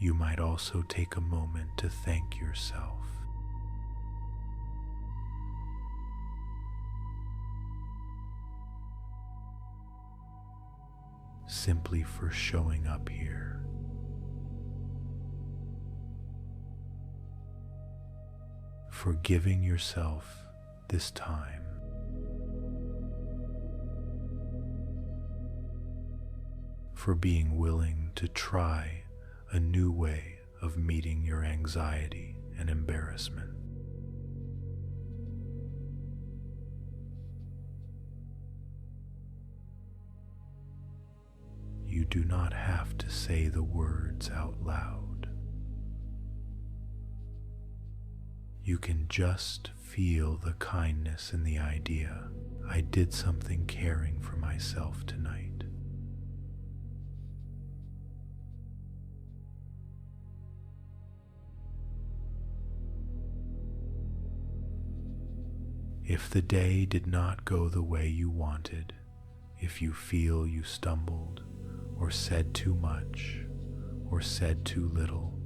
Speaker 1: You might also take a moment to thank yourself. Simply for showing up here. For giving yourself this time. For being willing to try a new way of meeting your anxiety and embarrassment. You do not have to say the words out loud. You can just feel the kindness in the idea, I did something caring for myself tonight. If the day did not go the way you wanted, if you feel you stumbled, or said too much, or said too little,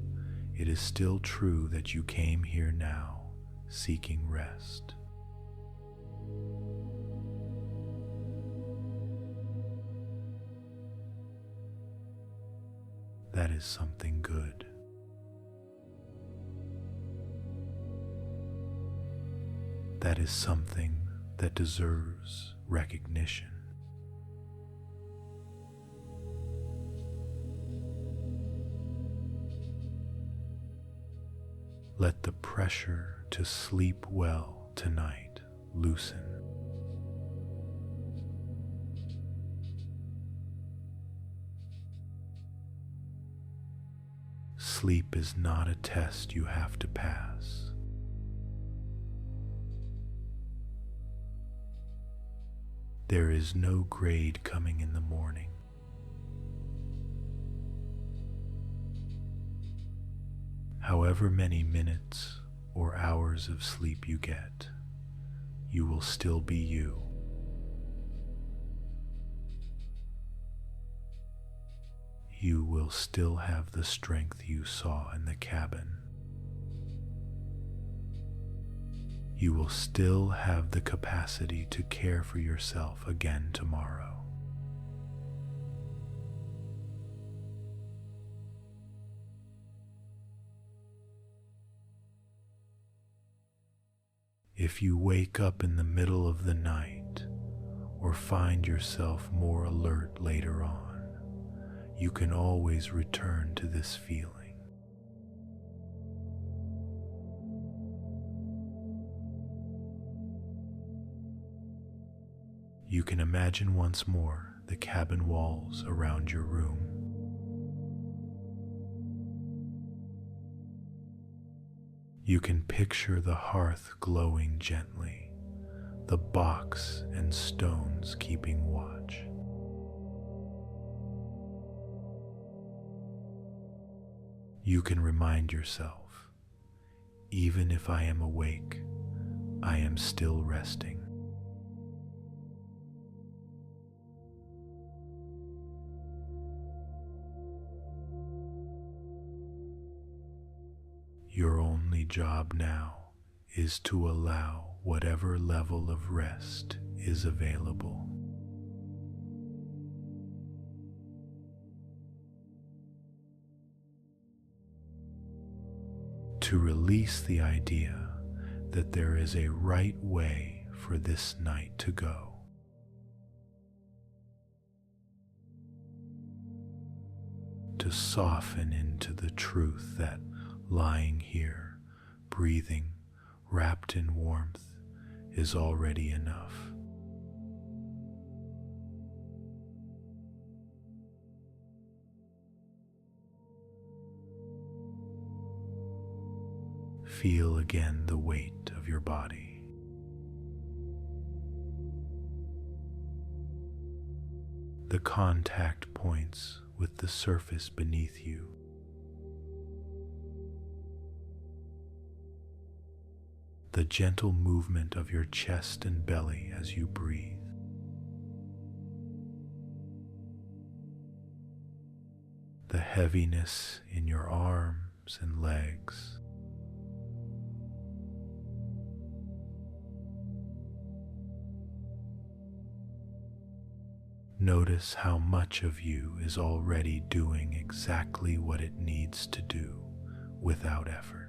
Speaker 1: it is still true that you came here now, seeking rest. That is something good. That is something that deserves recognition. Let the pressure to sleep well tonight loosen. Sleep is not a test you have to pass. There is no grade coming in the morning. However many minutes or hours of sleep you get, you will still be you. You will still have the strength you saw in the cabin. You will still have the capacity to care for yourself again tomorrow. If you wake up in the middle of the night or find yourself more alert later on, you can always return to this feeling. You can imagine once more the cabin walls around your room. You can picture the hearth glowing gently, the box and stones keeping watch. You can remind yourself, even if I am awake, I am still resting. Your only job now is to allow whatever level of rest is available. To release the idea that there is a right way for this night to go. To soften into the truth that lying here, breathing, wrapped in warmth, is already enough. Feel again the weight of your body. The contact points with the surface beneath you. The gentle movement of your chest and belly as you breathe. The heaviness in your arms and legs. Notice how much of you is already doing exactly what it needs to do without effort.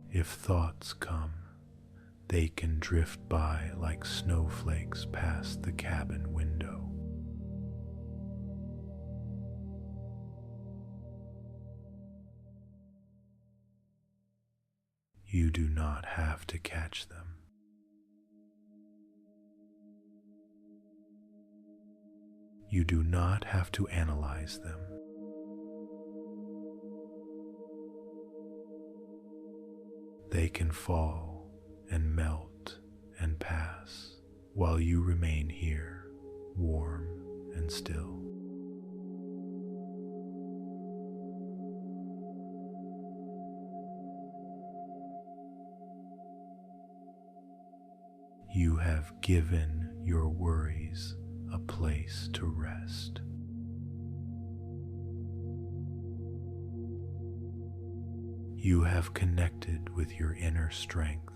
Speaker 1: If thoughts come, they can drift by like snowflakes past the cabin window. You do not have to catch them. You do not have to analyze them. They can fall and melt and pass while you remain here, warm and still. You have given your worries a place to rest. You have connected with your inner strength.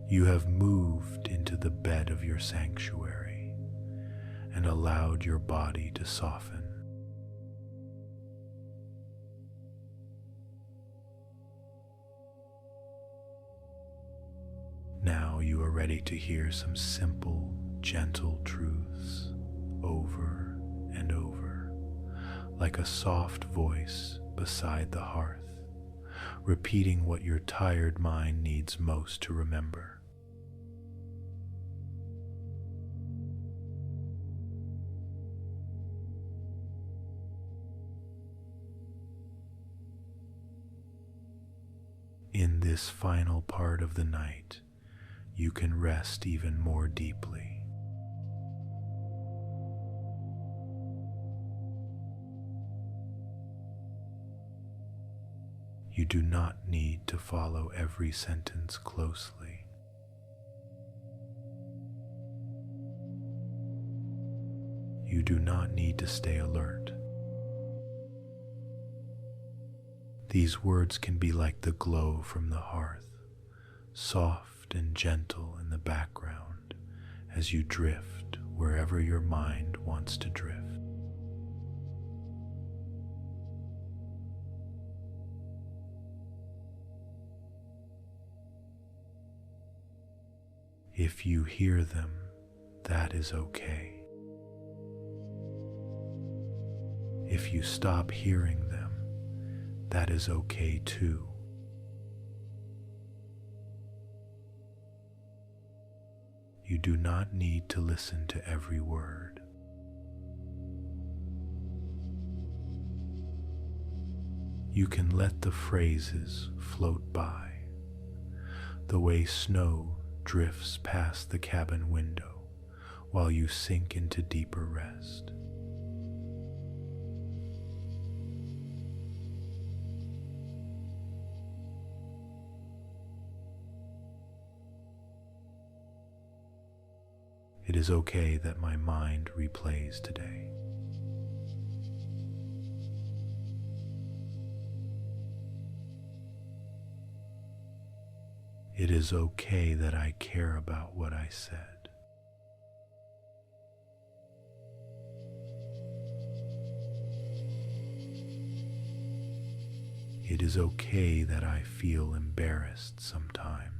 Speaker 1: You have moved into the bed of your sanctuary and allowed your body to soften. Now you are ready to hear some simple, gentle truths over and over, like a soft voice beside the hearth, repeating what your tired mind needs most to remember. In this final part of the night, you can rest even more deeply. You do not need to follow every sentence closely. You do not need to stay alert. These words can be like the glow from the hearth, soft and gentle in the background as you drift wherever your mind wants to drift. If you hear them, that is okay. If you stop hearing them, that is okay too. You do not need to listen to every word. You can let the phrases float by, the way snow drifts past the cabin window while you sink into deeper rest. It is okay that my mind replays today. It is okay that I care about what I said. It is okay that I feel embarrassed sometimes.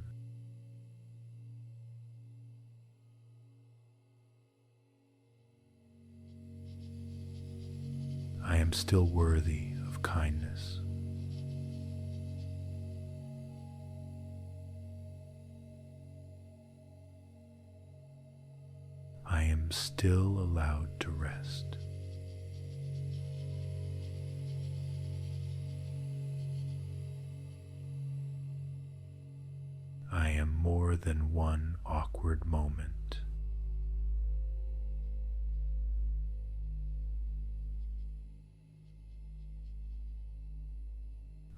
Speaker 1: I am still worthy of kindness. I am still allowed to rest. I am more than one awkward moment.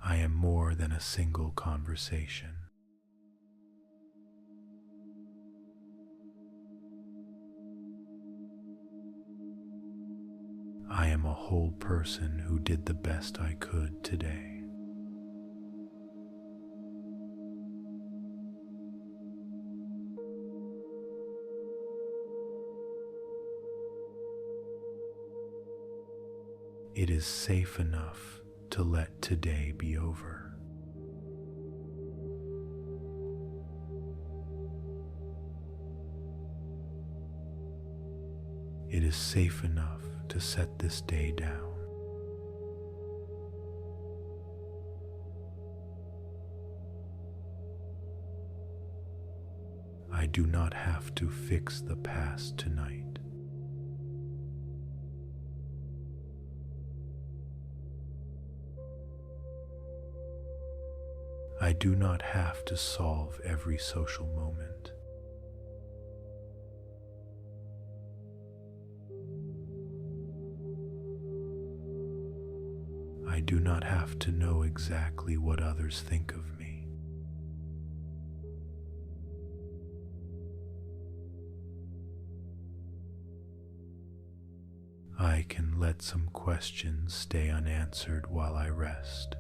Speaker 1: I am more than a single conversation. I am a whole person who did the best I could today. It is safe enough to let today be over. It is safe enough to set this day down. I do not have to fix the past tonight. I do not have to solve every social moment. I do not have to know exactly what others think of me. I can let some questions stay unanswered while I rest.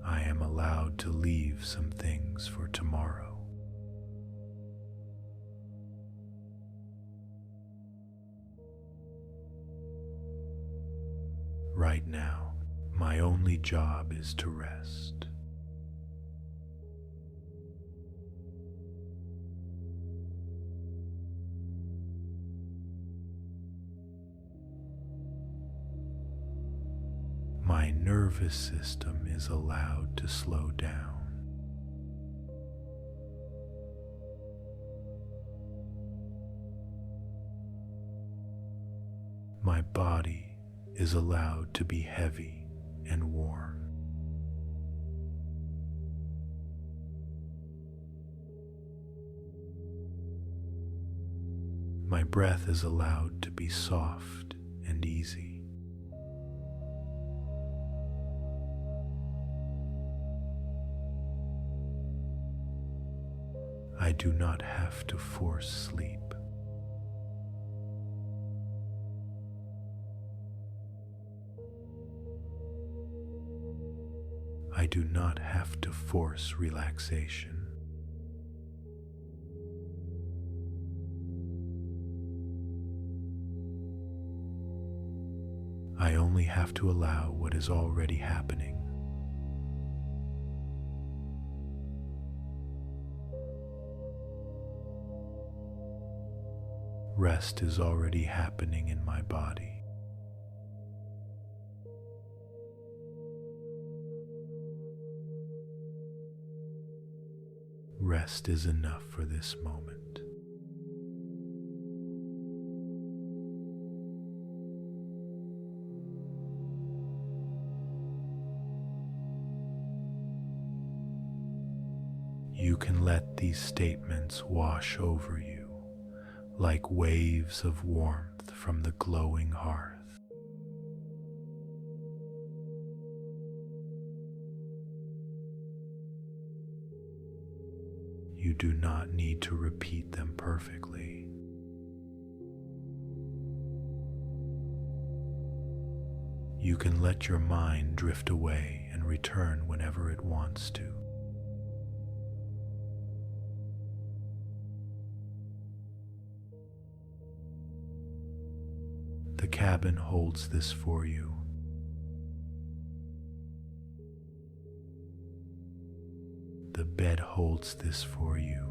Speaker 1: I am allowed to leave some things for tomorrow. Right now, my only job is to rest. My nervous system is allowed to slow down. My body is allowed to be heavy and warm. My breath is allowed to be soft and easy. I do not have to force sleep. I do not have to force relaxation. I only have to allow what is already happening. Rest is already happening in my body. Rest is enough for this moment. You can let these statements wash over you like waves of warmth from the glowing hearth. You do not need to repeat them perfectly. You can let your mind drift away and return whenever it wants to. The cabin holds this for you. The bed holds this for you.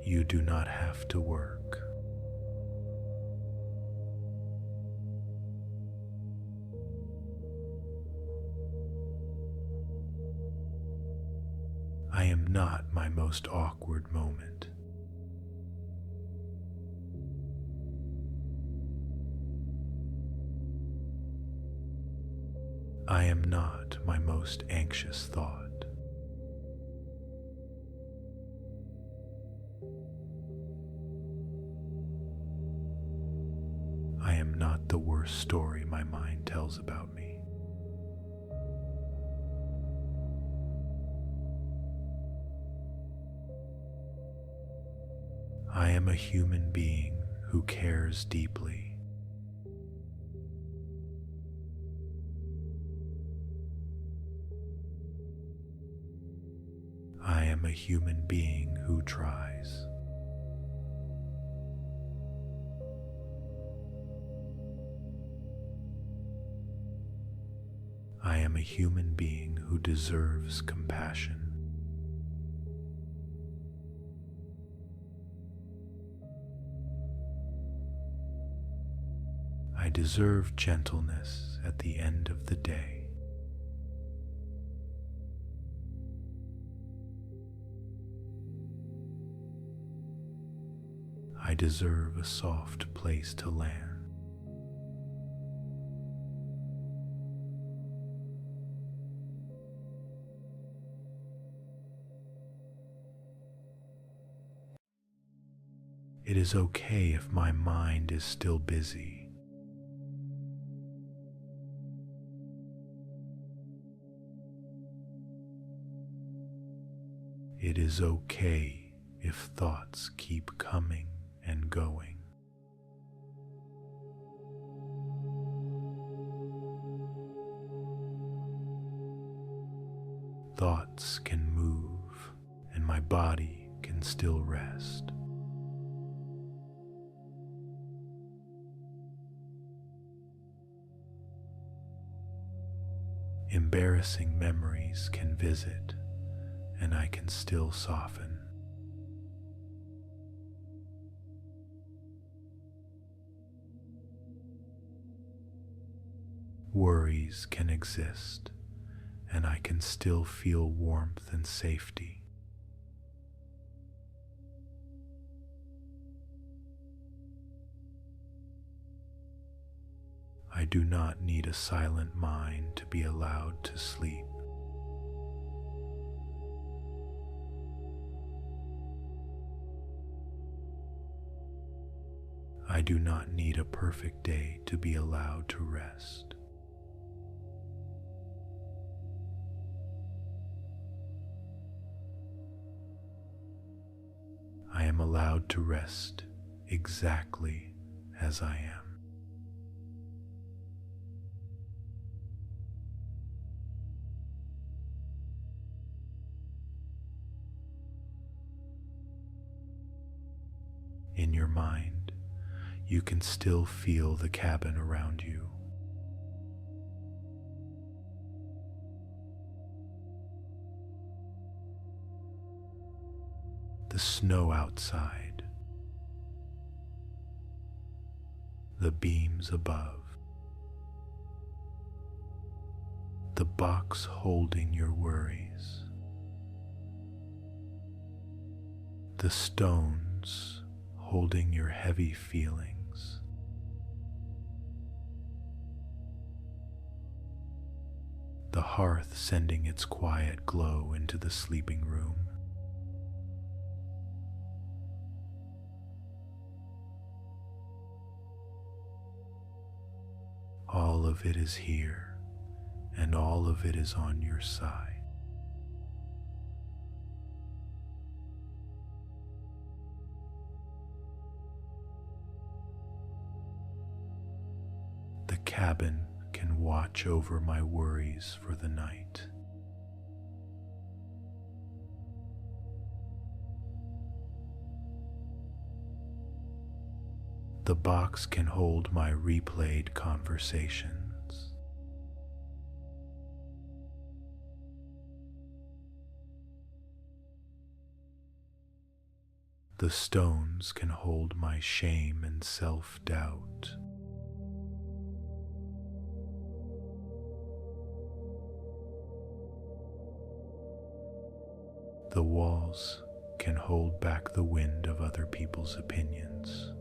Speaker 1: You do not have to work. I am not my most awkward moment. I am not my most anxious thought. I am not the worst story my mind tells about me. I am a human being who cares deeply. I am a human being who tries. I am a human being who deserves compassion. I deserve gentleness at the end of the day. I deserve a soft place to land. It is okay if my mind is still busy. It is okay if thoughts keep coming and going. Thoughts can move and my body can still rest. Embarrassing memories can visit and I can still soften. Worries can exist and I can still feel warmth and safety. I do not need a silent mind to be allowed to sleep. I do not need a perfect day to be allowed to rest. I am allowed to rest exactly as I am. In your mind, you can still feel the cabin around you. The snow outside, the beams above, the box holding your worries, the stones holding your heavy feelings, the hearth sending its quiet glow into the sleeping room. All of it is here, and all of it is on your side. The cabin can watch over my worries for the night. The box can hold my replayed conversations. The stones can hold my shame and self-doubt. The walls can hold back the wind of other people's opinions.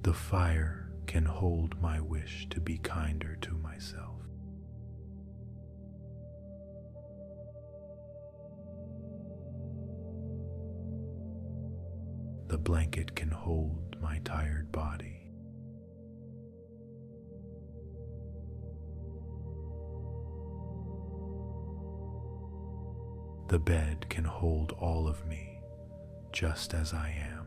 Speaker 1: The fire can hold my wish to be kinder to myself. The blanket can hold my tired body. The bed can hold all of me just as I am.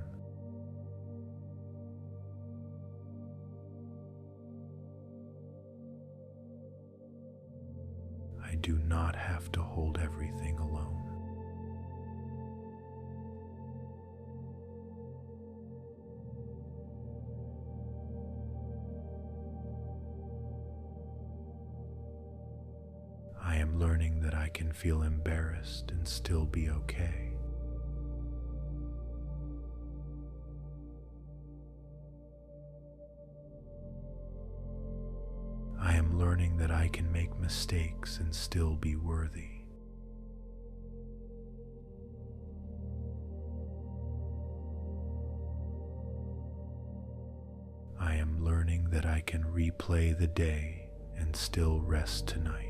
Speaker 1: I do not have to hold everything alone. I am learning that I can feel embarrassed and still be okay. I am learning that I can make mistakes and still be worthy. I am learning that I can replay the day and still rest tonight.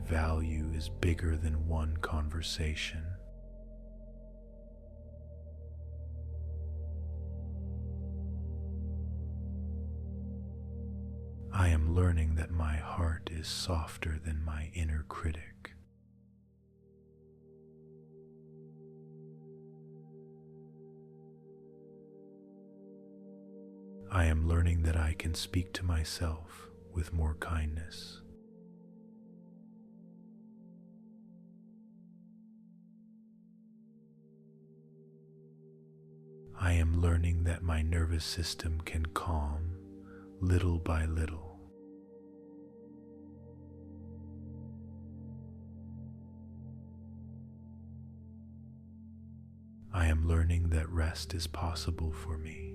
Speaker 1: value is bigger than one conversation. I am learning that my heart is softer than my inner critic. I am learning that I can speak to myself with more kindness. I am learning that my nervous system can calm little by little. I am learning that rest is possible for me.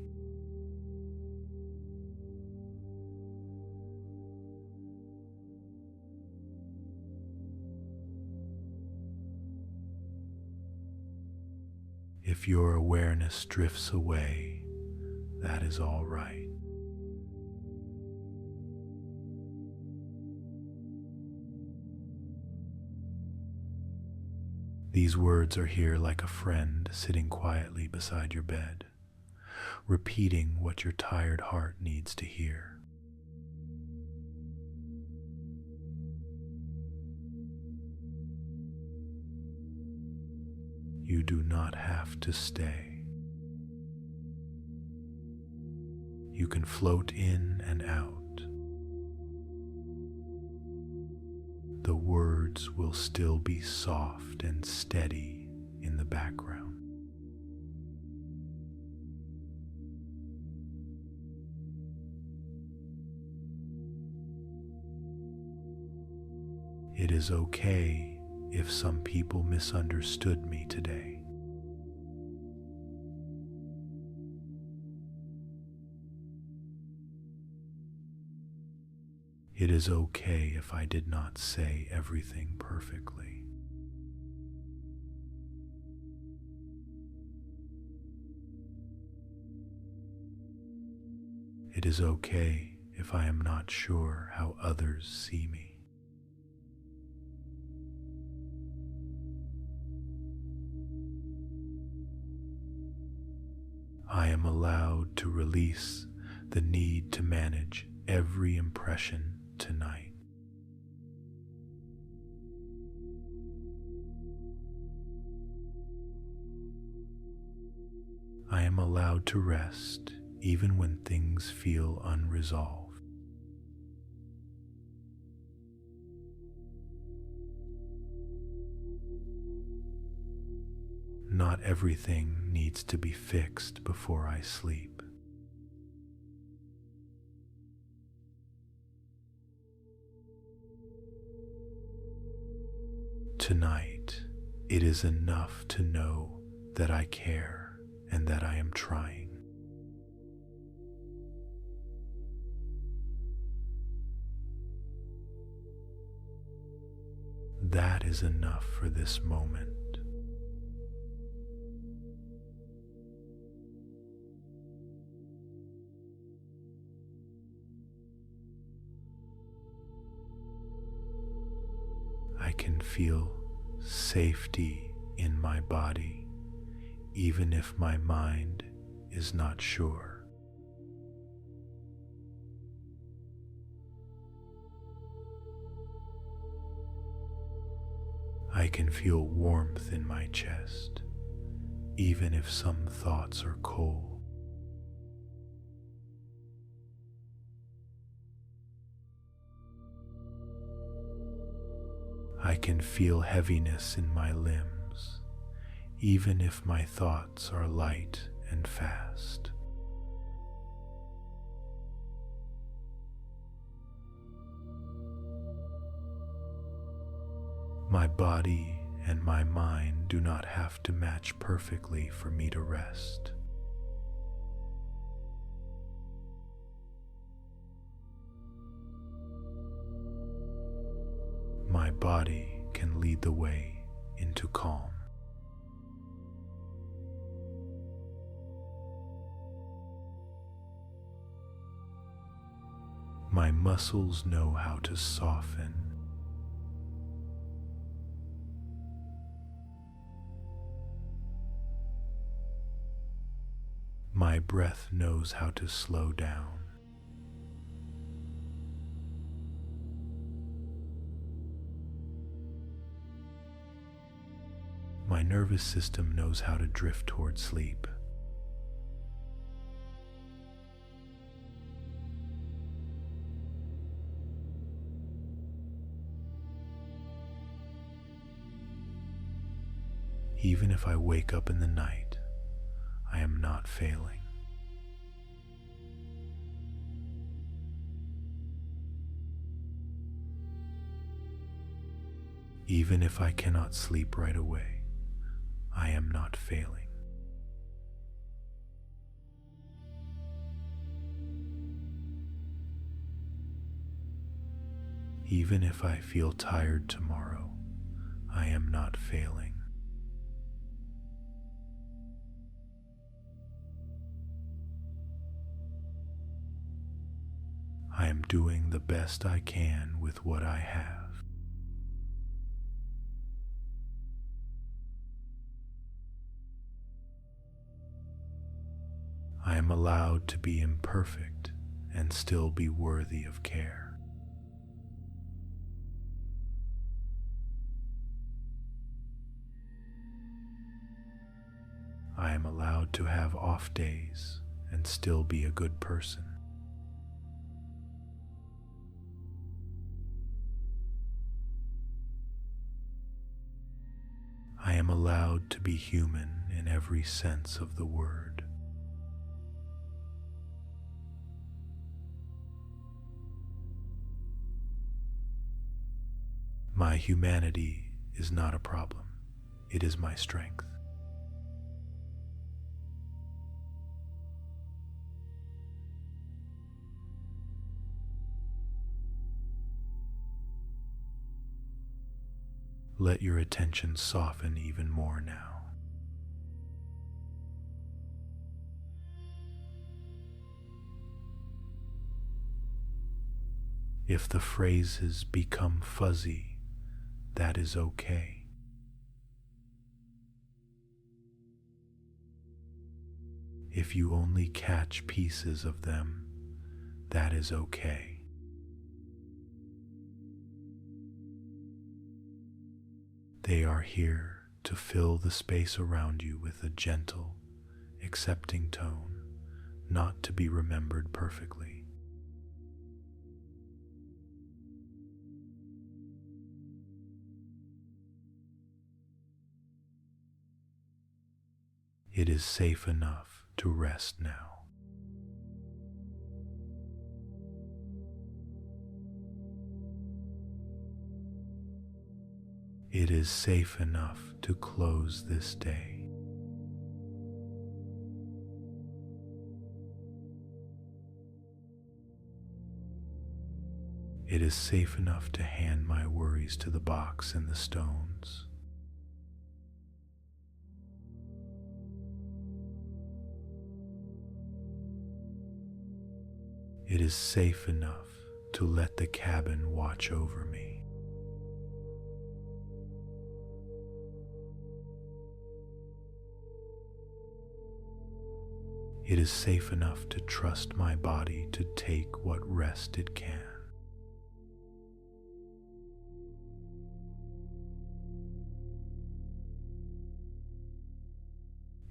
Speaker 1: If your awareness drifts away, that is all right. These words are here like a friend sitting quietly beside your bed, repeating what your tired heart needs to hear. You do not have to stay. You can float in and out. The words will still be soft and steady in the background. It is okay if some people misunderstood me today. It is okay if I did not say everything perfectly. It is okay if I am not sure how others see me. I am allowed to release the need to manage every impression tonight. I am allowed to rest even when things feel unresolved. Not everything needs to be fixed before I sleep. Tonight, it is enough to know that I care and that I am trying. That is enough for this moment. I can feel safety in my body, even if my mind is not sure. I can feel warmth in my chest, even if some thoughts are cold. I can feel heaviness in my limbs, even if my thoughts are light and fast. My body and my mind do not have to match perfectly for me to rest. My body can lead the way into calm. My muscles know how to soften, My breath knows how to slow down. My nervous system knows how to drift toward sleep. Even if I wake up in the night, I am not failing. Even if I cannot sleep right away, I am not failing. Even if I feel tired tomorrow, I am not failing. I am doing the best I can with what I have. I am allowed to be imperfect and still be worthy of care. I am allowed to have off days and still be a good person. I am allowed to be human in every sense of the word. My humanity is not a problem. It is my strength. Let your attention soften even more now. If the phrases become fuzzy, that is okay. If you only catch pieces of them, that is okay. They are here to fill the space around you with a gentle, accepting tone, not to be remembered perfectly. It is safe enough to rest now. It is safe enough to close this day. It is safe enough to hand my worries to the box and the stones. It is safe enough to let the cabin watch over me. It is safe enough to trust my body to take what rest it can.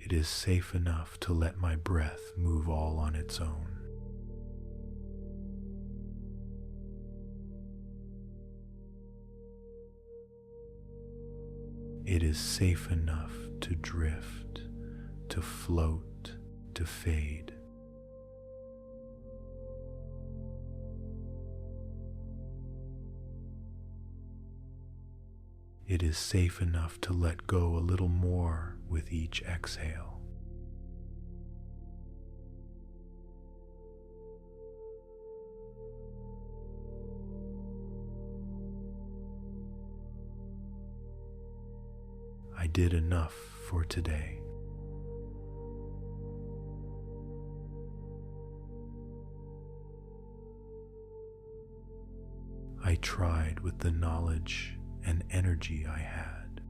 Speaker 1: It is safe enough to let my breath move all on its own. It is safe enough to drift, to float, to fade. It is safe enough to let go a little more with each exhale. I did enough for today. I tried with the knowledge and energy I had.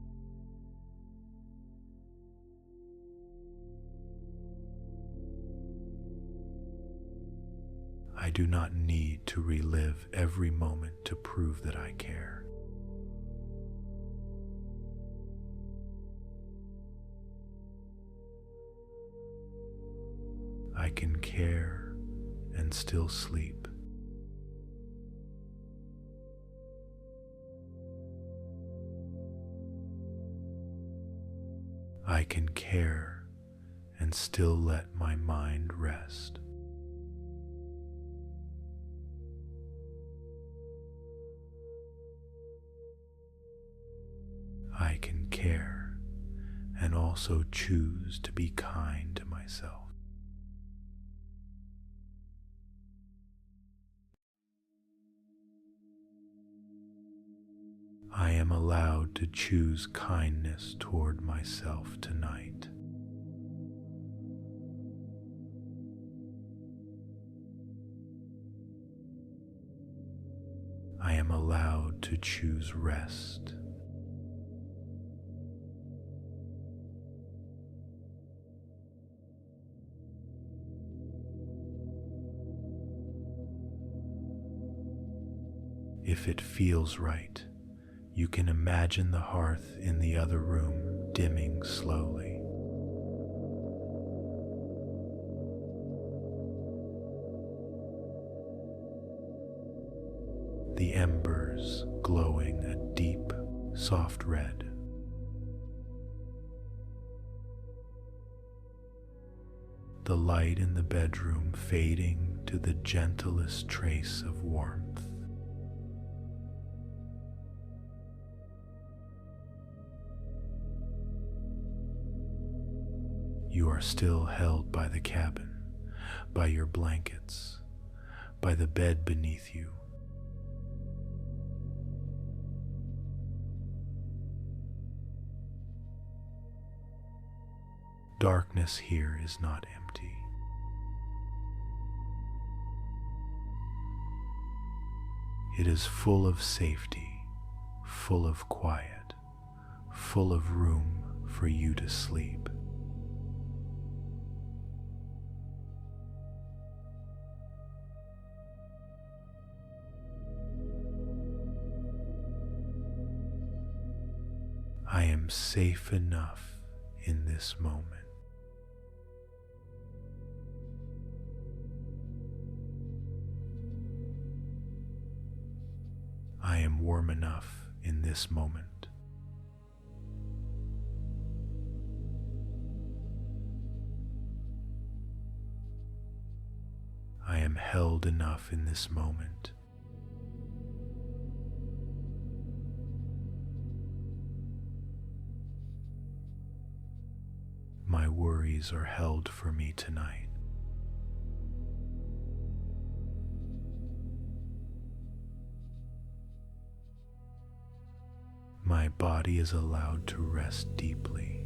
Speaker 1: I do not need to relive every moment to prove that I care. I can care and still sleep. I can care and still let my mind rest. I can care and also choose to be kind to myself. I am allowed to choose kindness toward myself tonight. I am allowed to choose rest. If it feels right, you can imagine the hearth in the other room dimming slowly. The embers glowing a deep, soft red. The light in the bedroom fading to the gentlest trace of warmth. You are still held by the cabin, by your blankets, by the bed beneath you. Darkness here is not empty. It is full of safety, full of quiet, full of room for you to sleep. I am safe enough in this moment. I am warm enough in this moment. I am held enough in this moment. My worries are held for me tonight. My body is allowed to rest deeply.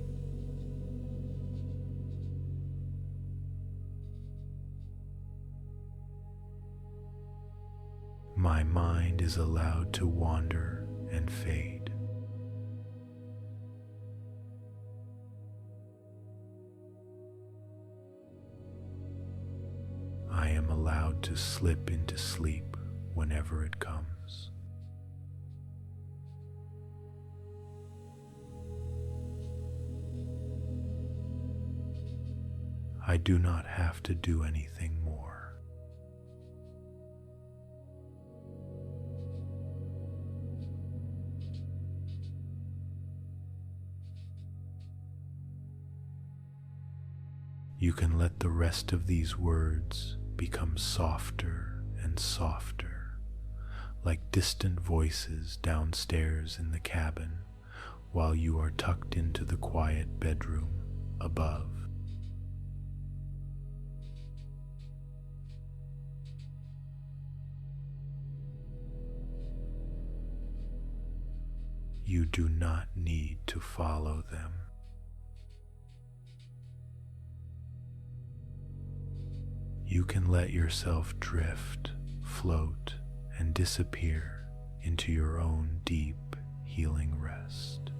Speaker 1: My mind is allowed to wander and fade. I am allowed to slip into sleep whenever it comes. I do not have to do anything more. You can let the rest of these words become softer and softer, like distant voices downstairs in the cabin while you are tucked into the quiet bedroom above. You do not need to follow them. You can let yourself drift, float, and disappear into your own deep, healing rest.